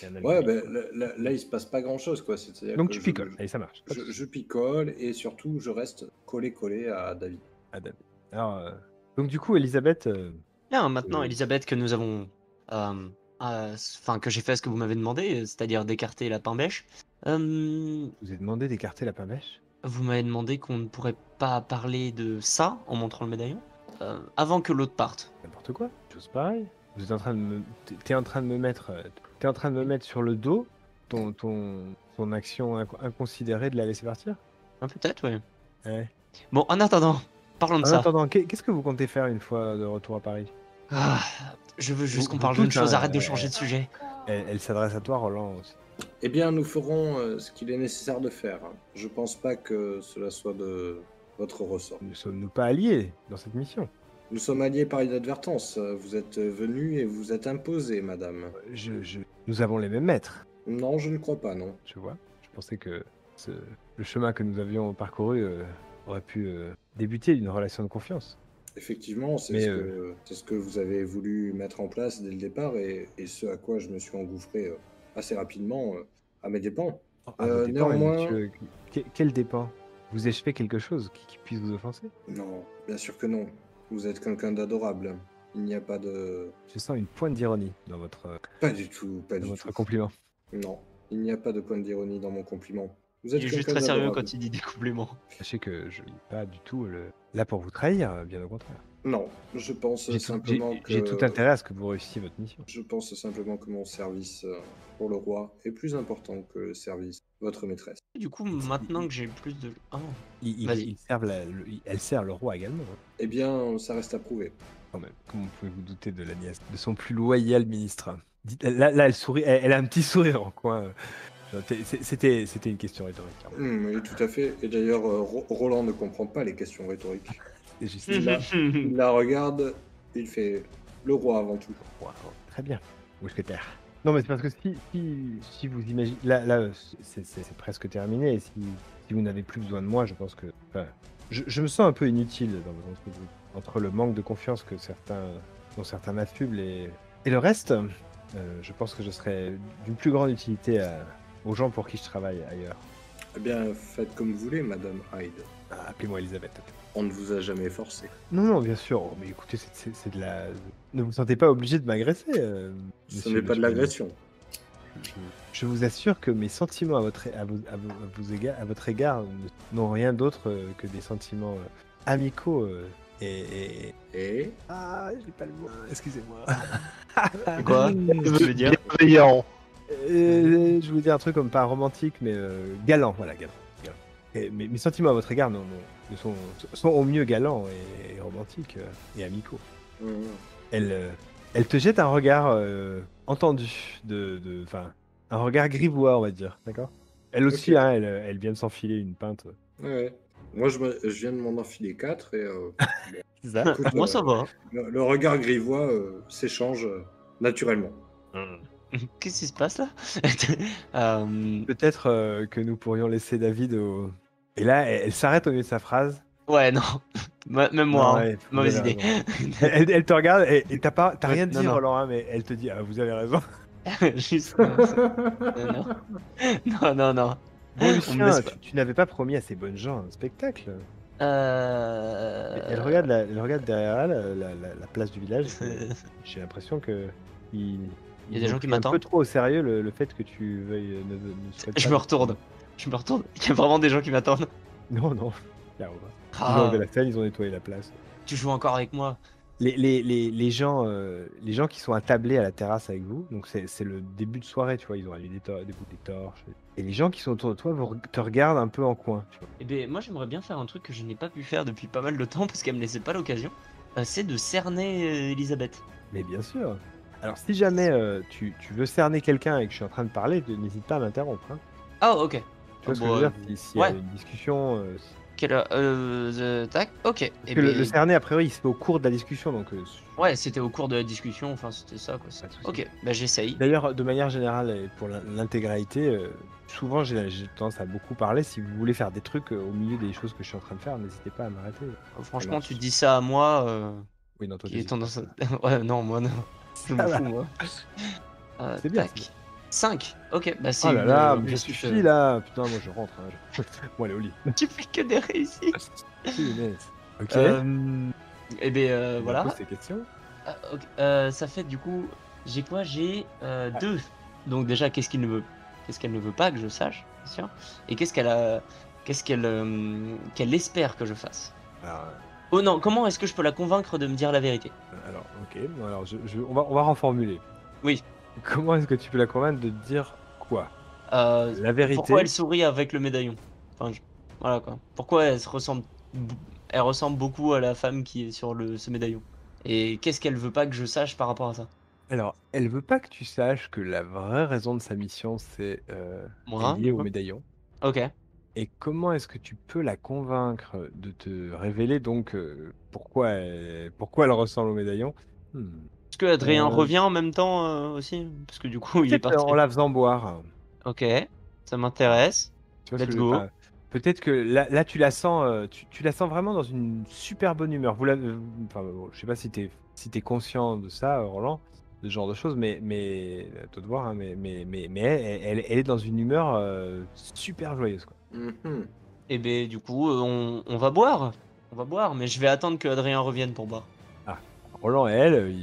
Il y en a ouais le- ben, là il se passe pas grand chose quoi. C'est-à-dire Donc que tu picoles. Allez, ça marche. je picole et surtout je reste collé à David. Adam. Alors, donc du coup, Elisabeth, Bien, maintenant, Euh. Elisabeth, que nous avons. Enfin, que j'ai fait ce que vous m'avez demandé, c'est-à-dire d'écarter la pain-bêche. je vous ai demandé d'écarter la pain-bêche. Vous m'avez demandé qu'on ne pourrait pas parler de ça en montrant le médaillon avant que l'autre parte. N'importe quoi. Chose pareille. Vous êtes en train de me... T'es en train de me mettre... T'es en train de me mettre sur le dos ton action inconsidérée de la laisser partir. Ah, peut-être, oui. Ouais. Bon, en attendant, parlons de En ça. attendant, qu'est-ce que vous comptez faire une fois de retour à Paris? Ah, je veux juste Vous- qu'on vous parle d'une toutes, chose, hein, arrête de changer de sujet. Elle s'adresse à toi, Roland aussi. Eh bien nous ferons ce qu'il est nécessaire de faire. Je pense pas que cela soit de votre ressort. Ne sommes-nous pas alliés dans cette mission? Nous sommes alliés par inadvertance. Vous êtes venus et vous êtes imposés, madame. Nous avons les mêmes maîtres, Non, je ne crois pas, non. tu vois. Je pensais que le chemin que nous avions parcouru aurait pu débuter d'une relation de confiance. Effectivement, c'est Mais, ce que vous avez voulu mettre en place dès le départ et ce à quoi je me suis engouffré assez rapidement à mes dépens. À vos dépens, néanmoins- monsieur, quel dépens? Vous ai-je fait quelque chose qui puisse vous offenser? Non, bien sûr que non. Vous êtes quelqu'un d'adorable. Il n'y a pas de... Je sens une pointe d'ironie dans votre Pas du tout, pas dans du votre tout. compliment. Non, il n'y a pas de pointe d'ironie dans mon compliment. Vous êtes Il est juste quelqu'un très sérieux d'adorable. quand il dit des compléments. Sachez que je suis pas du tout là pour vous trahir, bien au contraire. Non, je pense simplement que... J'ai tout intérêt à ce que vous réussissiez votre mission. Je pense simplement que mon service pour le roi est plus important que le service de votre maîtresse. Du coup, maintenant que j'ai plus de... Oh. Vas-y. Elle sert le roi également, hein, Eh bien, ça reste à prouver. quand même. Comment pouvez-vous douter de la nièce, de son plus loyal ministre? Là, elle sourit, elle a un petit sourire en coin. C'était une question rhétorique. Hein. Oui, tout à fait. Et d'ailleurs, Roland ne comprend pas les questions rhétoriques. C'est juste. Il la regarde, il fait le roi avant tout. Wow, très bien, mousquetaire. Non, mais c'est parce que si vous imaginez... Là c'est presque terminé. Et si vous n'avez plus besoin de moi, je pense que... Enfin, je me sens un peu inutile dans vos entreprises. Entre le manque de confiance que dont certains m'affublent et le reste, je pense que je serais d'une plus grande utilité aux gens pour qui je travaille ailleurs. Eh bien, faites comme vous voulez, Madame Hyde. Ah, appelez-moi Elisabeth. On ne vous a jamais forcé. Non, bien sûr. Mais écoutez, c'est de la... Ne vous sentez pas obligé de m'agresser. Ce n'est pas de l'agression. Je vous assure que mes sentiments à votre égard n'ont rien d'autre que des sentiments amicaux et... Ah, je n'ai pas le mot. Excusez-moi. Quoi? Je veux dire. Bienveillant. Je voulais dire un truc comme pas romantique, mais galant. Voilà, galant. Et mes sentiments à votre égard sont au mieux galants et romantiques et amicaux. Elle te jette un regard entendu, enfin, un regard grivois, on va dire, d'accord? Elle aussi, Ok. hein, elle vient de s'enfiler une pinte. Ouais. Moi, je viens de m'en enfiler 4 et C'est ça? écoute, Moi, ça va. le regard grivois s'échange naturellement. Qu'est-ce qui se passe là? Peut-être que nous pourrions laisser David au... Et là, elle s'arrête au milieu de sa phrase. Ouais, non. Même moi, Non, hein. ouais, vous Mauvaise avez idée. raison. Elle te regarde et t'as rien dit, Non. Roland, hein, mais elle te dit, ah, vous avez raison. Juste. Non. Bon, On me Lucien, laisse pas. tu n'avais pas promis à ces bonnes gens un spectacle. Euh... Elle regarde derrière elle la place du village. J'ai l'impression que Il y a des gens qui un m'attendent. peu trop au sérieux le fait que tu veuilles ne souhaites Je pas- me retourne. Il y a vraiment des gens qui m'attendent. Non, Claro. Ils ont Ah, enlevé la scène, ils ont nettoyé la place. tu joues encore avec moi. Les gens qui sont attablés à la terrasse avec vous, donc c'est le début de soirée, tu vois, ils ont allumé des bouts de torches. Et les gens qui sont autour de toi te regardent un peu en coin, tu vois. Eh ben, moi, j'aimerais bien faire un truc que je n'ai pas pu faire depuis pas mal de temps parce qu'elle me laissait pas l'occasion. C'est de cerner Elisabeth. Mais bien sûr. Alors si jamais tu veux cerner quelqu'un et que je suis en train de parler, n'hésite pas à m'interrompre. Hein. Ah, ok. Tu vois ce que Bon, je veux dire? S'il y a ouais. une discussion... Quelle heure tac, ok. parce Eh que le ben, cerner, a priori, il se fait au cours de la discussion, donc... ouais, c'était au cours de la discussion, enfin, c'était ça, quoi. Pas de souci. Ok, bah j'essaye. D'ailleurs, de manière générale, et pour l'intégralité, souvent j'ai tendance à beaucoup parler. Si vous voulez faire des trucs au milieu des choses que je suis en train de faire, n'hésitez pas à m'arrêter. Franchement, tu dis ça à moi, Oui, non, toi, qui est t'hésites tendance pas. à... Ouais, non, moi, non. Je Ça m'en va. fous, moi. C'est bien, Tac. c'est bien. 5, ok, bah c'est Oh là là, une mais ça suite, suffit là. Putain, moi je rentre. Hein. Bon, allez au lit. Tu fais que des réussites. Ok. Et ben On voilà. pose ces questions. Ah, ok, ça fait du coup, j'ai quoi? J'ai 2. Donc déjà, qu'est-ce qu'elle ne veut pas que je sache, bien sûr. Et qu'est-ce qu'elle espère que je fasse? Alors, Oh non, comment est-ce que je peux la convaincre de me dire la vérité? ok. Alors, on va reformuler. Oui. Comment est-ce que tu peux la convaincre de te dire quoi? Euh, La vérité. Pourquoi elle sourit avec le médaillon? Enfin, voilà quoi. Pourquoi elle ressemble beaucoup à la femme qui est sur ce médaillon? Et qu'est-ce qu'elle veut pas que je sache par rapport à ça? Alors, elle veut pas que tu saches que la vraie raison de sa mission, c'est Moi, lié au médaillon. ok. Et comment est-ce que tu peux la convaincre de te révéler donc pourquoi elle ressemble au médaillon? Est-ce que Adrien revient en même temps aussi? Parce que du coup, il est Peut-être parti. en la faisant boire. Ok, ça m'intéresse. Tu vois ce Let's que je veux go. dire? Peut-être que là tu la sens, tu la sens vraiment dans une super bonne humeur. Enfin, bon, je sais pas si t'es conscient de ça, Roland, de ce genre de choses, mais à toi de voir, hein, mais elle est dans une humeur super joyeuse, quoi. Mhm. Et ben du coup, on va boire. On va boire, mais je vais attendre que Adrien revienne pour boire. Roland et elle,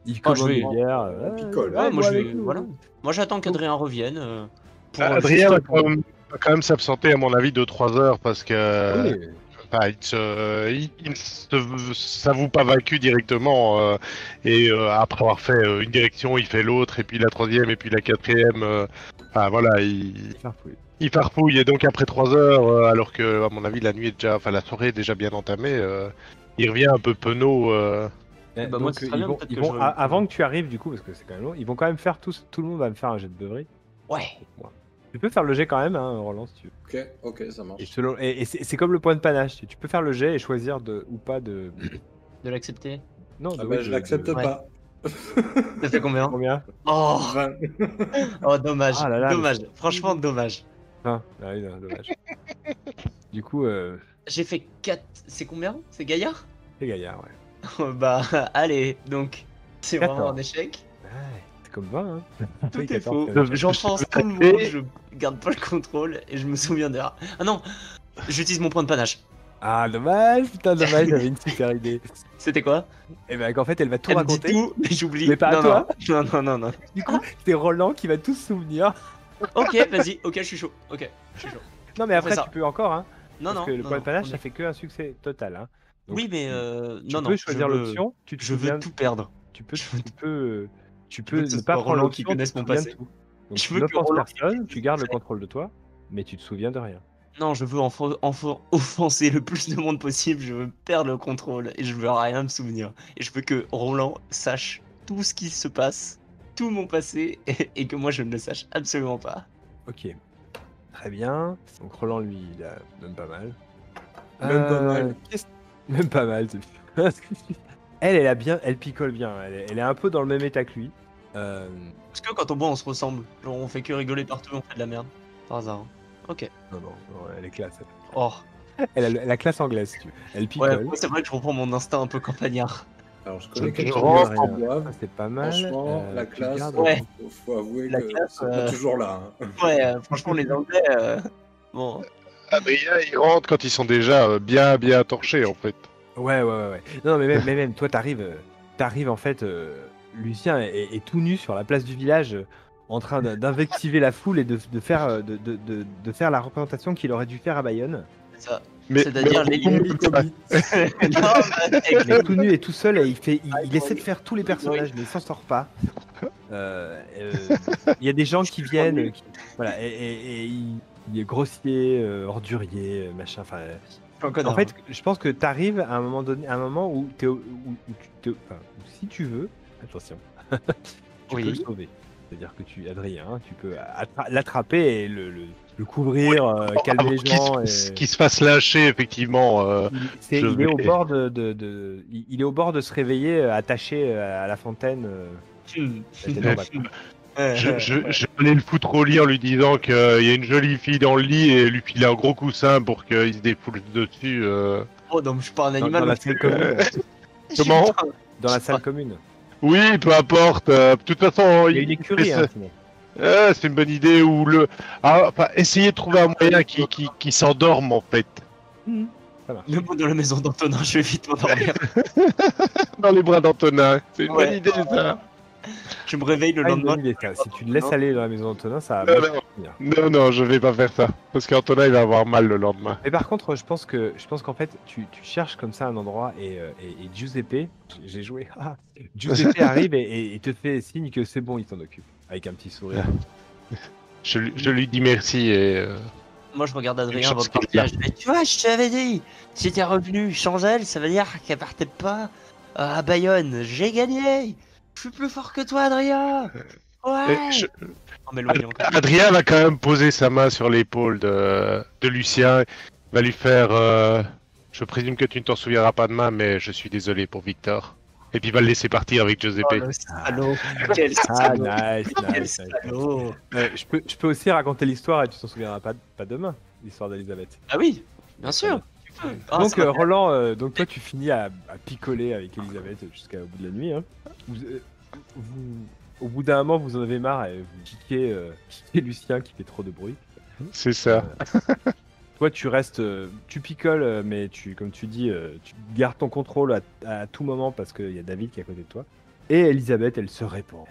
ils Ah, je commandent vais- une bière. on picole. Ouais, moi bois je avec vais. nous. Voilà. Moi j'attends qu'Adrien revienne. Adrien juste pour- va quand même s'absenter à mon avis de 3 heures parce que Oui. enfin, il ne s'avoue pas vaincu directement et après avoir fait une direction il fait l'autre et puis la troisième et puis la quatrième enfin voilà il farfouille et donc après 3 heures alors que à mon avis la nuit est déjà enfin la soirée est déjà bien entamée il revient un peu penaud Eh, Bah, moi, donc, ce serait bien, peut-être que je- avant que tu arrives, du coup, parce que c'est quand même long, ils vont quand même faire tout le monde va me faire un jet de beuverie. Ouais. Tu peux faire le jet quand même, hein, Roland, si tu veux. Ok, ça Et, marche. et c'est comme le point de panache. Tu peux faire le jet et choisir ou pas de. De l'accepter. Non, Ah de, bah, oui, je l'accepte Ouais. pas. Ça fait combien? Combien? Oh, 20. oh dommage, Ah là là, mais dommage. c'est- Franchement, dommage. Ah, oui, non, dommage. Du coup, J'ai fait 4. C'est combien? C'est Gaillard? c'est Gaillard, ouais. Bah, allez, donc. C'est vraiment 14. un échec. Ouais, c'est comme 20, hein. Tout Oui, est 14, faux. c'est un échec. J'enfonce tout le monde, je garde pas le contrôle et je me souviens de rien. Ah non, j'utilise mon point de panache. Ah, dommage, putain, dommage, j'avais une super idée. C'était quoi? Et ben, qu'en fait, elle va tout Elle me dit raconter. tout, mais j'oublie. Mais pas à non, toi. non, non, non, non. Du coup, c'est Roland qui va tout se souvenir. Ok, vas-y, ok, je suis chaud. Ok, je suis chaud. Non, mais On après, fait ça. tu peux encore, hein. Non, Parce non. que le non, point de panache, on ça est- fait que un succès total, hein. Donc, Oui, mais tu non, peux non. choisir je veux- l'option. Tu te Je souviens. veux tout perdre. Tu peux, je veux- tu veux peux que ce ne pas soit prendre Roland qui l'option, tu connaisse te mon souviens de passé. tout. Donc, Je tu veux que n'offenses Roland- personne, tu gardes le contrôle de toi, mais tu te souviens de rien. Non, je veux offenser le plus de monde possible. Je veux perdre le contrôle et je veux rien me souvenir. Et je veux que Roland sache tout ce qui se passe, tout mon passé, et que moi je ne le sache absolument pas. Ok. Très bien. Donc Roland, lui, il a même pas mal. Même pas mal. Même pas mal. Elle a bien, elle picole bien. Elle est un peu dans le même état que lui. Parce que quand on boit, on se ressemble. Genre, on fait que rigoler partout, on fait de la merde. Par hasard. hein. Ok. Non, elle est classe. Oh. Elle a la classe anglaise, si tu veux. Elle Ouais, picole. moi, c'est vrai que je reprends mon instinct un peu campagnard. Alors, je connais Je quelqu'un rentre qui en boive. Ça, c'est pas mal. Franchement, la tu classe, gardes- Ouais. faut avouer La que classe, c'est pas toujours là. hein. Ouais, franchement, les Anglais. Bon. Adrien, ils rentrent quand ils sont déjà bien torchés, en fait. Ouais. Non, mais même toi, t'arrives en fait. Lucien est tout nu sur la place du village, en train d'invectiver la foule et de faire la représentation qu'il aurait dû faire à Bayonne. C'est ça. Mais, C'est-à-dire mais- les non, mais avec Il est les- tout nu et tout seul et il essaie de faire tous les personnages, mais il s'en sort pas. Il y a des gens qui viennent, voilà, et il est grossier, ordurier, machin. Enfin, Je suis un connard. en fait, je pense que tu arrives à un moment donné, à un moment où où si tu veux, attention, tu Oui. peux le sauver. C'est-à-dire que Adrien, tu peux l'attraper et le couvrir, calmer les gens. Qui, qui se fasse lâcher, effectivement. Il est au bord il est au bord de se réveiller, attaché à la fontaine. C'est normal. Je vais aller le foutre au lit en lui disant qu'il y a une jolie fille dans le lit et lui filer un gros coussin pour qu'il se défoule dessus. Oh non, mais je suis pas un Dans animal. la salle commune. Comment Dans la salle commune. Oui, peu importe. De toute façon, Il y a une écurie, hein, sinon. c'est une bonne idée. Ou essayer de trouver un moyen qui s'endorme, en fait. Ça marche. Même moi dans la maison d'Antonin, je vais vite m'endormir. Dans les bras d'Antonin. C'est une Ouais. bonne idée, ça. Je me réveille le Ah, une lendemain. bonne idée, ça. Si tu le laisses aller dans la maison d'Antonin, ça Non, va non. finir. Non, je vais pas faire ça. Parce qu'Antonin, il va avoir mal le lendemain. Mais par contre, je pense qu'en fait, tu cherches comme ça un endroit et Giuseppe, j'ai joué. Giuseppe arrive et te fait signe que c'est bon, il s'en occupe. Avec un petit sourire. Je lui dis merci et... Moi, je regarde Une Adrien chance avant de qu'il partir. y a. Je dis, tu vois, je t'avais dit, si t'es revenu sans elle, ça veut dire qu'elle partait pas à Bayonne. J'ai gagné. Je suis plus fort que toi, Adrien. Ouais. Oh, mais loin, encore. Adrien va quand même poser sa main sur l'épaule de Lucien. Il va lui faire... Je présume que tu ne t'en souviendras pas demain, mais je suis désolé pour Victor. Et puis il va le laisser partir avec Giuseppe. Oh, le salaud. Quel Ah, salaud. nice. Quel salaud. Je peux aussi raconter l'histoire et tu t'en souviendras pas demain, l'histoire d'Elisabeth. Ah oui, bien sûr. Tu peux. Ah, Donc ça va. Roland, donc toi tu finis à picoler avec Elisabeth jusqu'au bout de la nuit. Hein. Au bout d'un moment vous en avez marre et vous kickez Lucien qui fait trop de bruit. C'est ça. Toi tu restes, tu picoles mais comme tu dis, tu gardes ton contrôle à tout moment parce qu'il y a David qui est à côté de toi. Et Elisabeth elle se répand.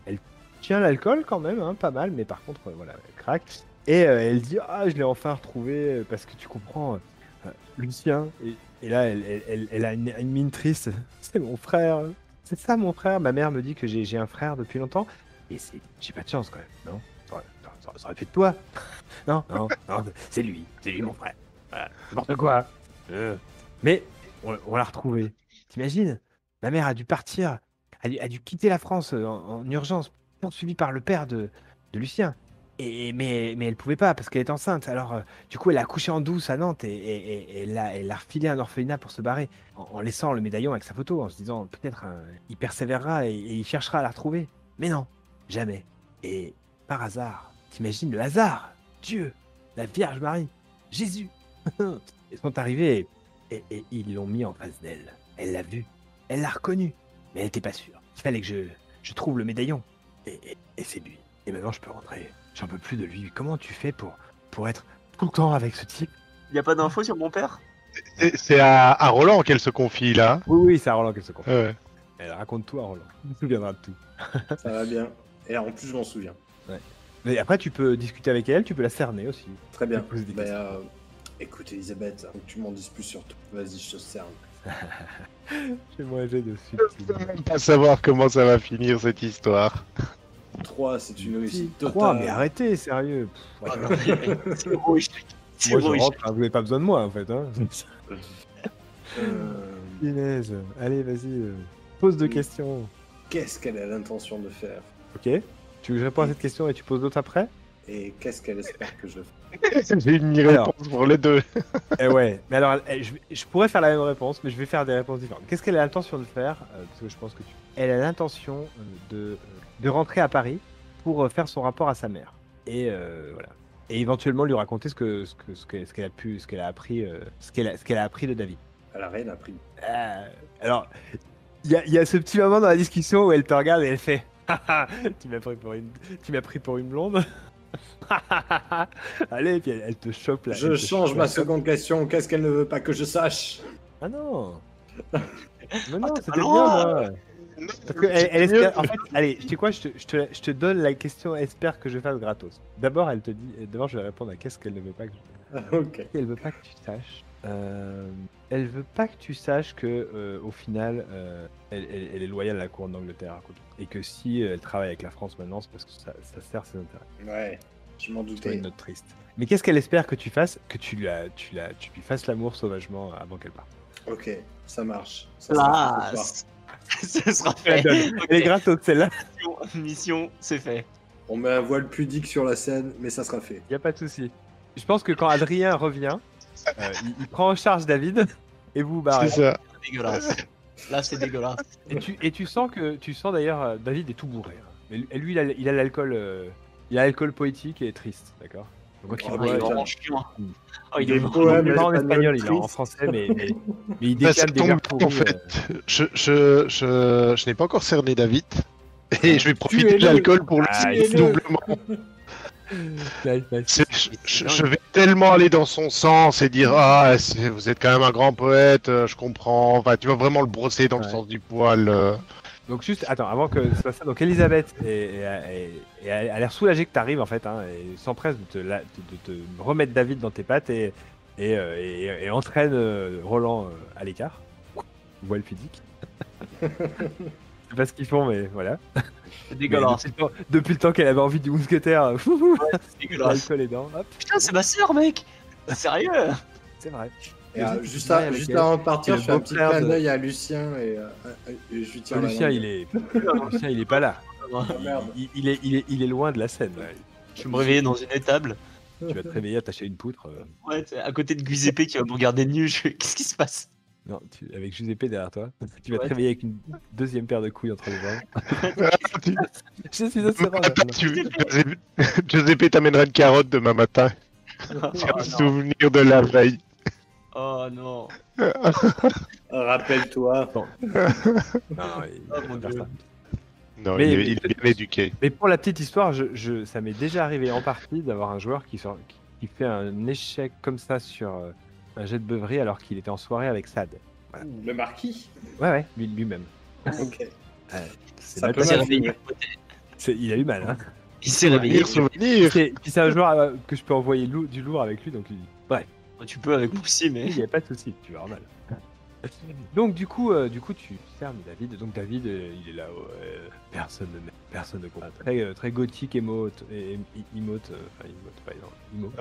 Elle tient l'alcool quand même, hein, pas mal, mais par contre voilà, elle craque. Et elle dit je l'ai enfin retrouvé parce que tu comprends. Lucien, et là elle a une mine triste. C'est mon frère, c'est ça mon frère. Ma mère me dit que j'ai un frère depuis longtemps et j'ai pas de chance quand même, non? Ça aurait fait de toi. Non, c'est lui mon frère. Voilà, n'importe quoi. Mais on l'a retrouvé. T'imagines? Ma mère a dû partir, a dû quitter la France en urgence, poursuivie par le père de Lucien. Mais elle pouvait pas parce qu'elle est enceinte. Alors, du coup, elle a accouché en douce à Nantes et elle a refilé un orphelinat pour se barrer en laissant le médaillon avec sa photo, en se disant peut-être il persévérera et il cherchera à la retrouver. Mais non, jamais. Et par hasard, t'imagines le hasard, Dieu, la Vierge Marie, Jésus, ils sont arrivés et ils l'ont mis en face d'elle. Elle l'a vu, elle l'a reconnu, mais elle n'était pas sûre. Il fallait que je trouve le médaillon et c'est lui. Et maintenant, je peux rentrer. J'en peux plus de lui. Comment tu fais pour être tout le temps avec ce type? Y a pas d'infos sur mon père? C'est à Roland qu'elle se confie là. Oui, c'est à Roland qu'elle se confie. Ouais. Elle raconte tout à Roland. Il se souviendra de tout. Ça va bien. Et en plus, je m'en souviens. Mais après, tu peux discuter avec elle, tu peux la cerner aussi. Très bien. Tu poses des Bah, questions. écoute, Elisabeth, faut que tu m'en dises plus sur tout. Vas-y, je te cerne. Fais-moi un jet de Je veux même pas savoir comment ça va finir cette histoire. 3, c'est une réussite Trois, mais totale. arrêtez, sérieux. Pff, ouais. C'est héroïque. C'est Moi, je héroïque. rentre, hein, vous n'avez pas besoin de moi, en fait. Hein. Euh, Punaise. Allez, vas-y. Pose deux Oui. questions. Qu'est-ce qu'elle a l'intention de faire? Ok. Tu veux que je réponde à cette question et tu poses d'autres après? Et qu'est-ce qu'elle espère que je fasse? J'ai une réponse pour les deux. Eh ouais, mais alors, je pourrais faire la même réponse, mais je vais faire des réponses différentes. Qu'est-ce qu'elle a l'intention de faire? Parce que je pense que elle a l'intention de rentrer à Paris pour faire son rapport à sa mère. Et voilà. Et éventuellement lui raconter ce qu'elle a appris, ce qu'elle a appris de David. Elle a rien appris. Alors, il y a ce petit moment dans la discussion où elle te regarde et elle fait Haha, tu m'as pris pour une blonde. Allez, puis elle te chope là. Je change ma seconde question. Qu'est-ce qu'elle ne veut pas que je sache? Ah non. Mais non, t'es c'était pas bien. loin. Moi. Parce que elle espère. En fait, allez, tu sais quoi, je te donne la question. Espère que je fasse gratos. D'abord, elle te dit. D'abord, je vais répondre à qu'est-ce qu'elle ne veut pas que je. Ok. Elle veut pas que tu saches. Elle veut pas que tu saches que au final, elle est loyale à la couronne d'Angleterre à côté. Et que si elle travaille avec la France maintenant, c'est parce que ça sert ses intérêts. Ouais, je m'en C'est doutais. une note triste. Mais qu'est-ce qu'elle espère que tu fasses? Que tu lui fasses l'amour sauvagement avant qu'elle parte. Ok, ça marche. Ça sera fait ce soir. Ce sera Elle fait. donne. Ok. Elle est gratos celle-là. Mission, c'est fait. On met un voile pudique sur la scène, mais ça sera fait. Y a pas de souci. Je pense que quand Adrien revient, il prend en charge David et vous vous barrez. C'est ça. C'est dégueulasse. Là, c'est dégueulasse. Et tu sens d'ailleurs David est tout bourré. Hein. Et lui il a l'alcool poétique et triste, d'accord. Donc quand il Oh, boit, il est déjà. vraiment chiant. Oh, il Des est poèmes. vraiment... il est pas en espagnol, il est en triste. français, mais il Bah, ça décale des tombe vers bien, pourris. en fait. Je n'ai pas encore cerné David. Et je vais profiter de Tuez-le. l'alcool pour le Ah, signer tuez-le. doublement. Nice. Je vais tellement aller dans son sens et dire ah vous êtes quand même un grand poète, je comprends. Enfin, tu vas vraiment le brosser dans le Ouais. sens du poil. Donc juste, attends, avant que ce soit ça, donc Elisabeth a l'air soulagée que tu arrives en fait, hein, et s'empresse de te remettre David dans tes pattes et entraîne Roland à l'écart. Voile pudique. Je sais pas ce qu'ils font, mais voilà. C'est dégueulasse. Depuis le temps qu'elle avait envie du mousquetaire, C'est dégueulasse. l'alcool est dedans, hop, Putain, c'est ma sœur, mec. Sérieux. c'est vrai. Et, Vas-y, juste tu avec juste elle. avant de partir, Le je fais un petit beau-frère clin de- d'œil à Lucien et je lui tiens la Lucien, langue. Lucien, il est pas là. Ah, merde. Il est loin de la scène. Là. Je vais me réveiller dans une étable. Tu vas te réveiller, attacher une poutre. Ouais, c'est à côté de Giuseppe qui va me regarder de nu. Qu'est-ce qui se passe? Non, avec Giuseppe derrière toi. Tu vas te Ouais. réveiller avec une deuxième paire de couilles entre les jambes. Tu- Je suis au sérum. Giuseppe t'amènera une carotte demain matin. C'est un souvenir de la veille. Oh non. Rappelle-toi. Non, il Oh, il mon va faire Dieu. ça. Non, Mais- il est bien éduqué. Mais pour la petite histoire, ça m'est déjà arrivé en partie d'avoir un joueur qui fait un échec comme ça sur un jet de beuverie alors qu'il était en soirée avec Sad. Le marquis. Ouais, lui-même. Ok. C'est Ça mal peut Il s'est passé. mal réveillé. Il a eu mal. Hein. Il s'est réveillé. Souvenir. Puis c'est un joueur que je peux envoyer du lourd avec lui, donc bref. Tu peux avec moi aussi, mais. Il n'y a pas de souci, tu vas avoir mal. Donc du coup, tu cernes David. Donc David, il est là, personne ne comprend. Très gothique, emote, emote, pas énorme, emo.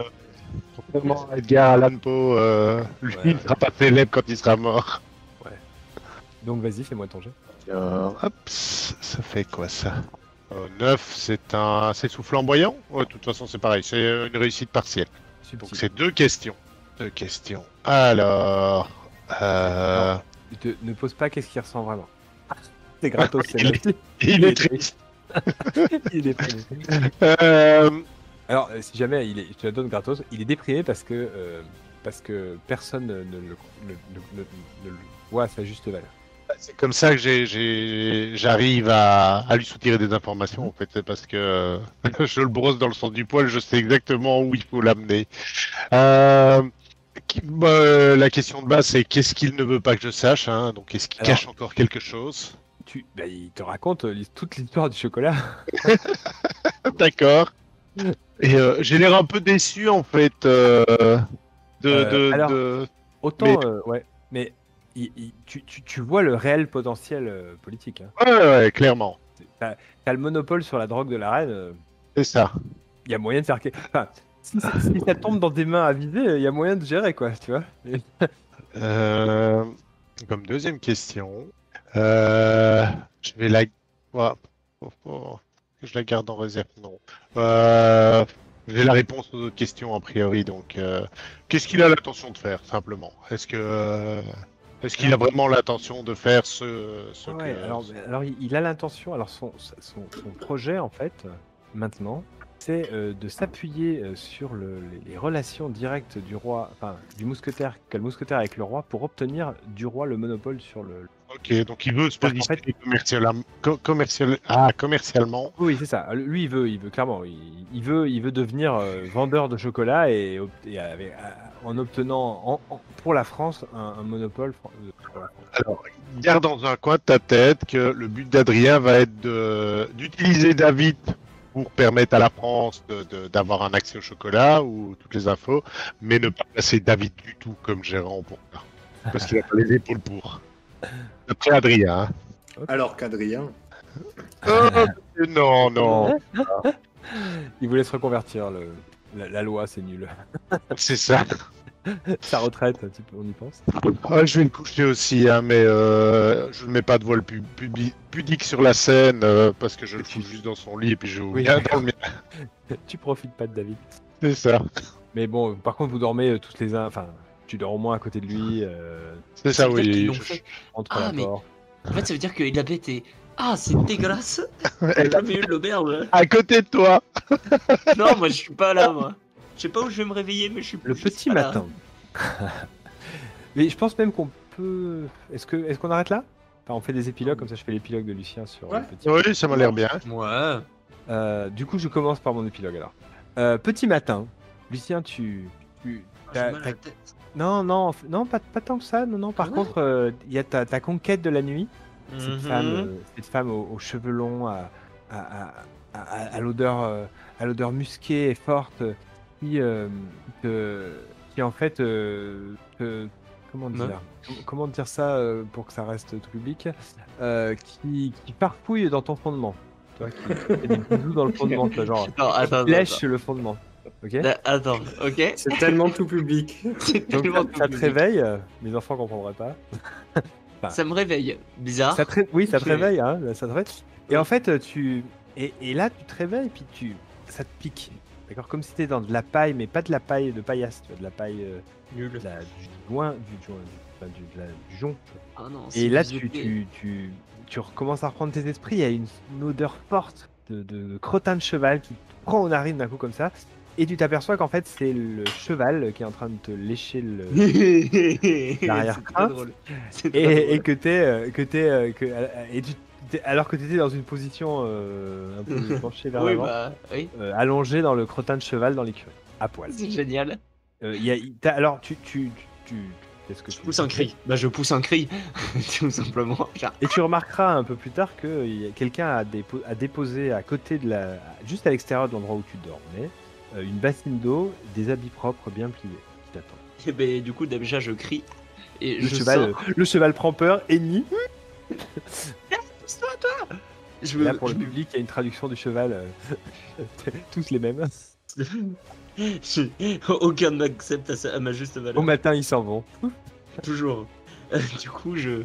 Contrairement à Edgar Allan Poe, lui Ouais. il ne sera pas célèbre quand il sera mort. Donc vas-y, fais-moi ton jet. Alors, hop, ça fait quoi ça? 9, c'est sous flamboyant? Ouais, de toute façon, c'est pareil, c'est une réussite partielle. Donc Subtil. c'est 2 questions. 2 questions. Alors, Ne pose pas qu'est-ce qu'il ressent vraiment. C'est gratos, c'est là. il est triste. Il est déprimé. Euh, Alors, si jamais je te la donne gratos, il est déprimé parce que personne ne le voit à sa juste valeur. C'est comme ça que j'arrive à lui soutirer des informations, en fait, c'est parce que je le brosse dans le sens du poil, je sais exactement où il faut l'amener. La question de base, c'est qu'est-ce qu'il ne veut pas que je sache, hein, donc est-ce qu'il Alors- cache encore quelque chose? Il te raconte toute l'histoire du chocolat. D'accord. Et j'ai l'air un peu déçu, en fait, Alors- de... Autant, Mais- ouais, mais tu vois le réel potentiel politique. Hein. Ouais, clairement. T'as le monopole sur la drogue de la reine. C'est ça. Il y a moyen de faire. Enfin, si ça tombe dans des mains avisées, il y a moyen de gérer, quoi, tu vois. Comme deuxième question, je vais la... Ouais, je la garde en réserve, non. J'ai la réponse aux autres questions a priori, donc qu'est-ce qu'il a l'intention de faire, simplement? Est-ce qu'il a vraiment l'intention de faire ce Ouais, que... alors il a l'intention, alors son projet en fait, maintenant, c'est de s'appuyer sur les relations directes du roi, enfin du mousquetaire, qu'a le mousquetaire avec le roi, pour obtenir du roi le monopole sur le. Ok, donc il veut se En fait- positionner commercialement. Oui, c'est ça. Lui, il veut clairement, il veut devenir vendeur de chocolat en obtenant pour la France un monopole pour la France. Alors, garde dans un coin de ta tête que le but d'Adrien va être d'utiliser David pour permettre à la France d'avoir un accès au chocolat ou toutes les infos, mais ne pas placer David du tout comme gérant pour ça. Parce qu'il n'a pas les épaules pour. D'après Adrien. Hein. Alors qu'Adrien, Oh, non. Il voulait se reconvertir. La loi, c'est nul. C'est ça. Sa retraite, on y pense. Ah, je vais le coucher aussi, hein, mais je ne mets pas de voile pudique sur la scène parce que je le fous juste dans son lit et puis je Oui. viens dans le mien. Tu profites pas de David. C'est ça. Mais bon, par contre, vous dormez tous les uns. Enfin, tu dors au moins à côté de lui. C'est ça, C'est-à-dire qu'ils oui. l'ont fait. Entre Ah, la mais- porte. En fait, ça veut dire qu'Elisabeth est. Ah, c'est dégueulasse! Elle J'ai jamais eu de l'auberge! À côté de toi. Non, moi je suis pas là, moi! Je sais pas où je vais me réveiller, mais je suis Le juste petit pas là. matin. Mais je pense même qu'on peut. Est-ce qu'on arrête là? Enfin, on fait des épilogues, comme ça je fais l'épilogue de Lucien sur Ouais. le petit. Oui, ça m'a l'air bien. Ouais. Du coup, je commence par mon épilogue alors. Petit matin. Lucien, J'ai t'as- mal à la tête. Non, pas tant que ça. Non. Par Ah ouais contre, il y a ta conquête de la nuit. Cette Mhm. femme aux cheveux longs, à l'odeur musquée et forte, qui en fait, Meuf. comment dire ça pour que ça reste tout public, qui farfouille dans ton fondement. Tu vois, qui fait des bisous dans le fondement, tu vois, genre, Non, attends, lèche le fondement. Ok. attends, ok? c'est tellement tout public. C'est Donc tellement ça te réveille, mes enfants comprendraient pas. Ça me réveille. Bizarre. Oui, ça te Ok. réveille, hein, ça te réveille. Et en fait, et là, tu te réveilles, puis ça te pique. D'accord, comme si t'étais dans de la paille, mais pas de la paille de paillasse, tu vois, de la paille, Nul. du jonc, tu vois. Ah non, Et là, tu recommences à reprendre tes esprits. Il y a une odeur forte de crottin de cheval qui te prend aux narines d'un coup comme ça. Et tu t'aperçois qu'en fait, c'est le cheval qui est en train de te lécher l'arrière-train. C'est drôle. C'est très Et drôle. que alors que tu étais dans une position un peu penchée vers Oui, l'avant, bah, oui. allongé dans le crottin de cheval dans l'écurie, à poil. C'est génial. Alors, qu'est-ce que Je tu pousse un cri. Bah, je pousse un cri. Tout simplement. Et tu remarqueras un peu plus tard que quelqu'un a déposé à côté juste à l'extérieur de l'endroit où tu dormais, une bassine d'eau, des habits propres bien pliés qui t'attendent. Et ben, du coup, déjà, je crie. Et Le je le cheval prend peur et nie. Pousse-toi, toi. Je Là, pour le public, il y a une traduction du cheval, tous les mêmes. Aucun n'accepte à ma juste valeur. Au matin, ils s'en vont. Toujours. Du coup, je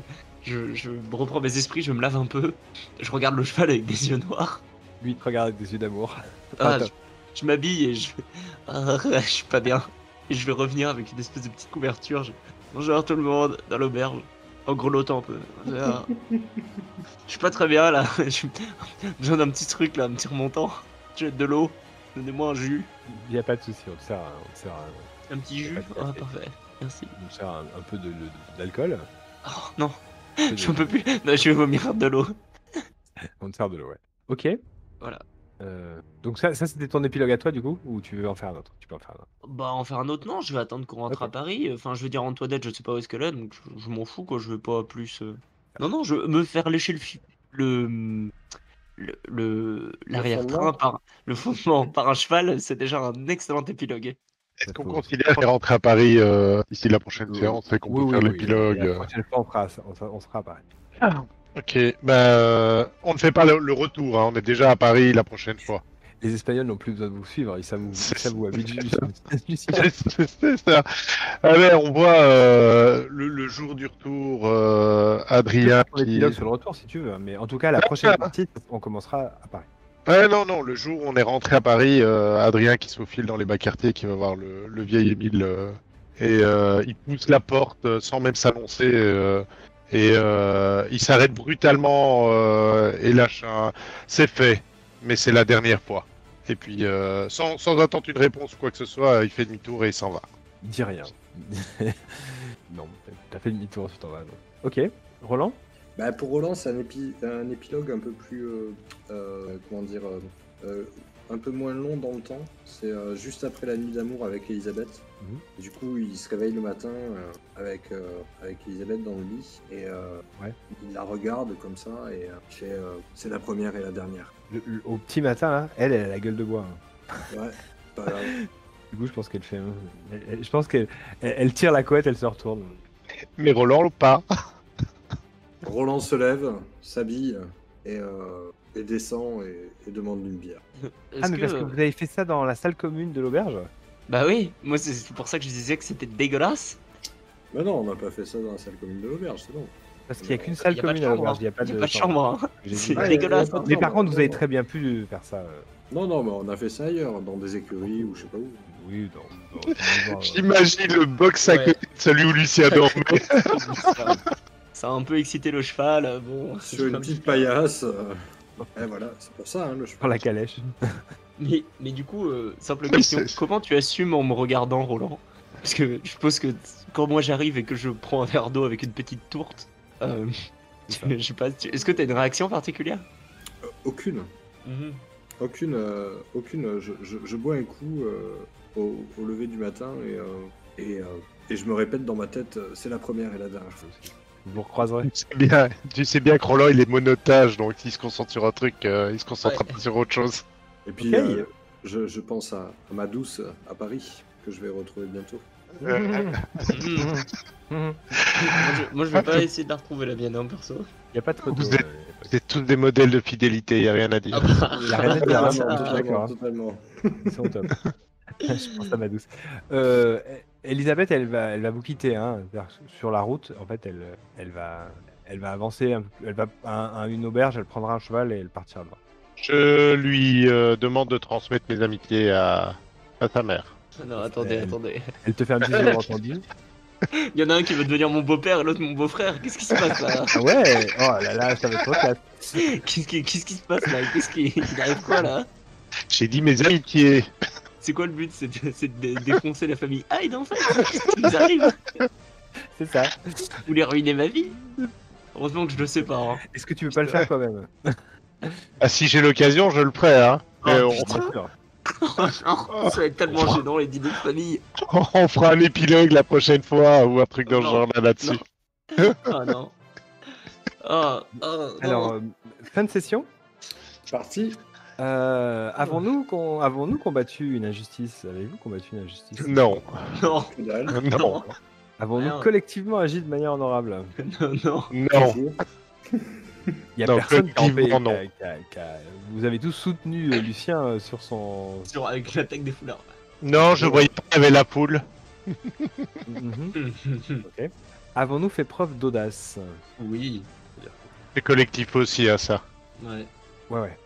me reprends mes esprits, je me lave un peu. Je regarde le cheval avec des yeux noirs. Lui, il te regarde avec des yeux d'amour. Ah, Attends. je m'habille et je suis pas bien. Et je vais revenir avec une espèce de petite couverture. Bonjour tout le monde dans l'auberge. En grelottant un peu. Je suis pas très bien là. J'ai besoin d'un petit truc là, un petit remontant. Je vais de l'eau. Donnez-moi un jus. Il n'y a pas de souci, on te sert, Un petit jus. pas de Ah, café. parfait. Merci. on te sert un peu d'alcool. Oh non, Un peu je de- peux plus. Non, je vais vomir de l'eau. On te sert de l'eau, ouais. Ok. Voilà. Donc ça c'était ton épilogue à toi du coup, ou tu veux en faire un autre? Tu peux en faire un autre. Bah, en faire un autre, non. Je vais attendre qu'on rentre Ok. à Paris. Enfin, je veux dire, Antoinette, je sais pas où est-ce qu'elle est, donc je m'en fous quoi. Je vais pas plus. Non, non, je veux me faire lécher le l'arrière-train fondement par le fondement par un cheval, c'est déjà un excellent épilogue. Est-ce qu'on Faut- considère qu'elle rentre à Paris d'ici la prochaine séance et qu'on peut faire l'épilogue La prochaine fois, on sera à Paris. Ok, on ne fait pas le retour, hein, on est déjà à Paris la prochaine fois. Les Espagnols n'ont plus besoin de vous suivre, ils savent où habite Lucien. C'est ça. Allez, on voit le jour du retour, Adrien On qui... épilogue sur le retour si tu veux, mais en tout cas la prochaine partie, on commencera à Paris. Non, le jour où on est rentré à Paris, Adrien qui se faufile dans les bas quartiers, qui va voir le vieil Émile, et il pousse la porte sans même s'annoncer, et il s'arrête brutalement et lâche un « c'est fait, mais c'est la dernière fois ». Et puis, sans attendre une réponse ou quoi que ce soit, il fait demi-tour et il s'en va. Il dit rien. Non, t'as fait demi-tour, tu t'en vas. donc. Ok, Roland? Bah, pour Roland, c'est un épilogue un peu plus, comment dire, un peu moins long dans le temps. C'est juste après la nuit d'amour avec Elisabeth. Mhm. Du coup, il se réveille le matin avec Elisabeth dans le lit et Ouais. il la regarde comme ça et il fait c'est la première et la dernière. Au petit matin, là, elle a la gueule de bois. hein. Ouais, pas grave. Du coup, je pense qu'elle fait. Je pense qu'elle tire la couette, elle se retourne. Mais Roland, pas. Roland se lève, s'habille et descend et demande une bière. Ah, mais parce que vous avez fait ça dans la salle commune de l'auberge? Bah oui, moi c'est pour ça que je disais que c'était dégueulasse. Mais non, on n'a pas fait ça dans la salle commune de l'auberge, c'est bon. Parce qu'il n'y a qu'une salle Y a pas de commune à chambre, l'auberge, hein. il n'y a pas Y a de pas de chambre, hein. J'ai dit- C'est Ouais, dégueulasse. y a pas de Mais par chambre, contre, vous avez non. très bien pu faire ça. Non, mais on a fait ça ailleurs, dans des écuries ou je sais pas où. Oui, dans J'imagine le box à Ouais. côté de celui où Lucien dormait. Ça a un peu excité le cheval, bon. Sur une petite paillasse. Et voilà, c'est pour ça, hein, le dans cheval. la calèche. Mais du coup, simple question, comment tu assumes en me regardant, Roland? Parce que je suppose que quand moi j'arrive et que je prends un verre d'eau avec une petite tourte, je sais pas, est-ce que t'as une réaction particulière? Aucune. Aucune. Je bois un coup au lever du matin et je me répète dans ma tête, c'est la première et la dernière fois. Vous vous recroiserez. Tu sais bien que Roland il est monotage, donc s'il se concentre sur un truc, il se concentre Ouais. pas sur autre chose. Et puis, Ok. je pense à ma douce à Paris, que je vais retrouver bientôt. Moi je vais pas essayer de la retrouver la mienne, hein, perso. Il n'y a pas de photo. Vous êtes- Vous êtes tous des modèles de fidélité, y a rien à dire. Il y a rien à dire, hein, Totalement, je suis d'accord, hein. totalement. Ils sont top. Je pense à ma douce. Elisabeth, elle va vous quitter, hein, c'est-à-dire sur la route. En fait, elle va avancer, elle va à une auberge, elle prendra un cheval et elle partira devant. Je lui demande de transmettre mes amitiés à sa mère. Non, attendez. Elle te fait un petit jeu entendu. Il y en a un qui veut devenir mon beau-père et l'autre mon beau-frère. Qu'est-ce qui se passe là? Ah ouais, oh là là, ça va être trop classe. Qu'est-ce qui se passe là? Il arrive quoi là? J'ai dit mes amitiés. C'est quoi le but? C'est de défoncer la famille Hyde en fait? Qu'est-ce qui nous arrive? C'est ça. Vous voulez ruiner ma vie? Heureusement que je le sais pas. Hein. Est-ce que tu veux pas le faire toi-même? Ah, si j'ai l'occasion, je le ferai. Hein. Mais Oh, on, putain. Bien sûr. Ça va être tellement gênant les dîners de famille. on fera un épilogue la prochaine fois ou un truc dans le Non, genre là-dessus. Ah non. Ah, Alors, fin de session. Parti. Avons-nous combattu une injustice? Avez-vous combattu une injustice? Non. non, Que dalle. Non. Avons-nous Rien. collectivement agi de manière honorable? non. Non. Toujours. Il y a Non, personne qui a collectivement, empêché- Vous avez tous soutenu Lucien sur son. Avec l'attaque des foulards. Non, je voyais pas qu'il y avait la poule. Mhm. Ok. Avons-nous fait preuve d'audace? Oui. C'est collectif aussi, à ça. Ouais. Ouais.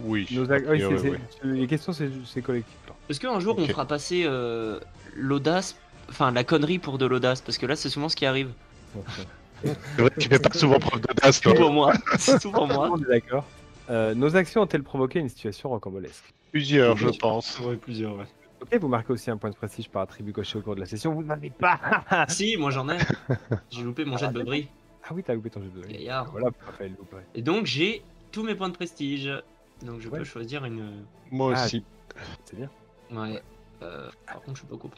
Oui. Nos a ac- oui, priori, oui. les questions, c'est collectif. là. Est-ce qu'un jour on Ok. fera passer l'audace, enfin la connerie pour de l'audace? Parce que là, c'est souvent ce qui arrive. C'est vrai que tu fais pas souvent preuve d'audace, Tout toi. pour moi. C'est tout pour Tout le moi. monde est d'accord. Nos actions ont-elles provoqué une situation rocambolesque? Plusieurs, je pense. Ouais, plusieurs, ouais. Ok, vous marquez aussi un point de prestige par attribut coché au cours de la session. Vous n'avez pas. Si, moi j'en ai. J'ai loupé mon jet de beuverie. Ah oui, t'as loupé ton jeu de Gaillard. Voilà, Raphaël loupé. Et donc j'ai tous mes points de prestige. Donc je Ouais. peux choisir une. Moi Ah, aussi. C'est bien. Ouais. Par contre, je suis pas au courant.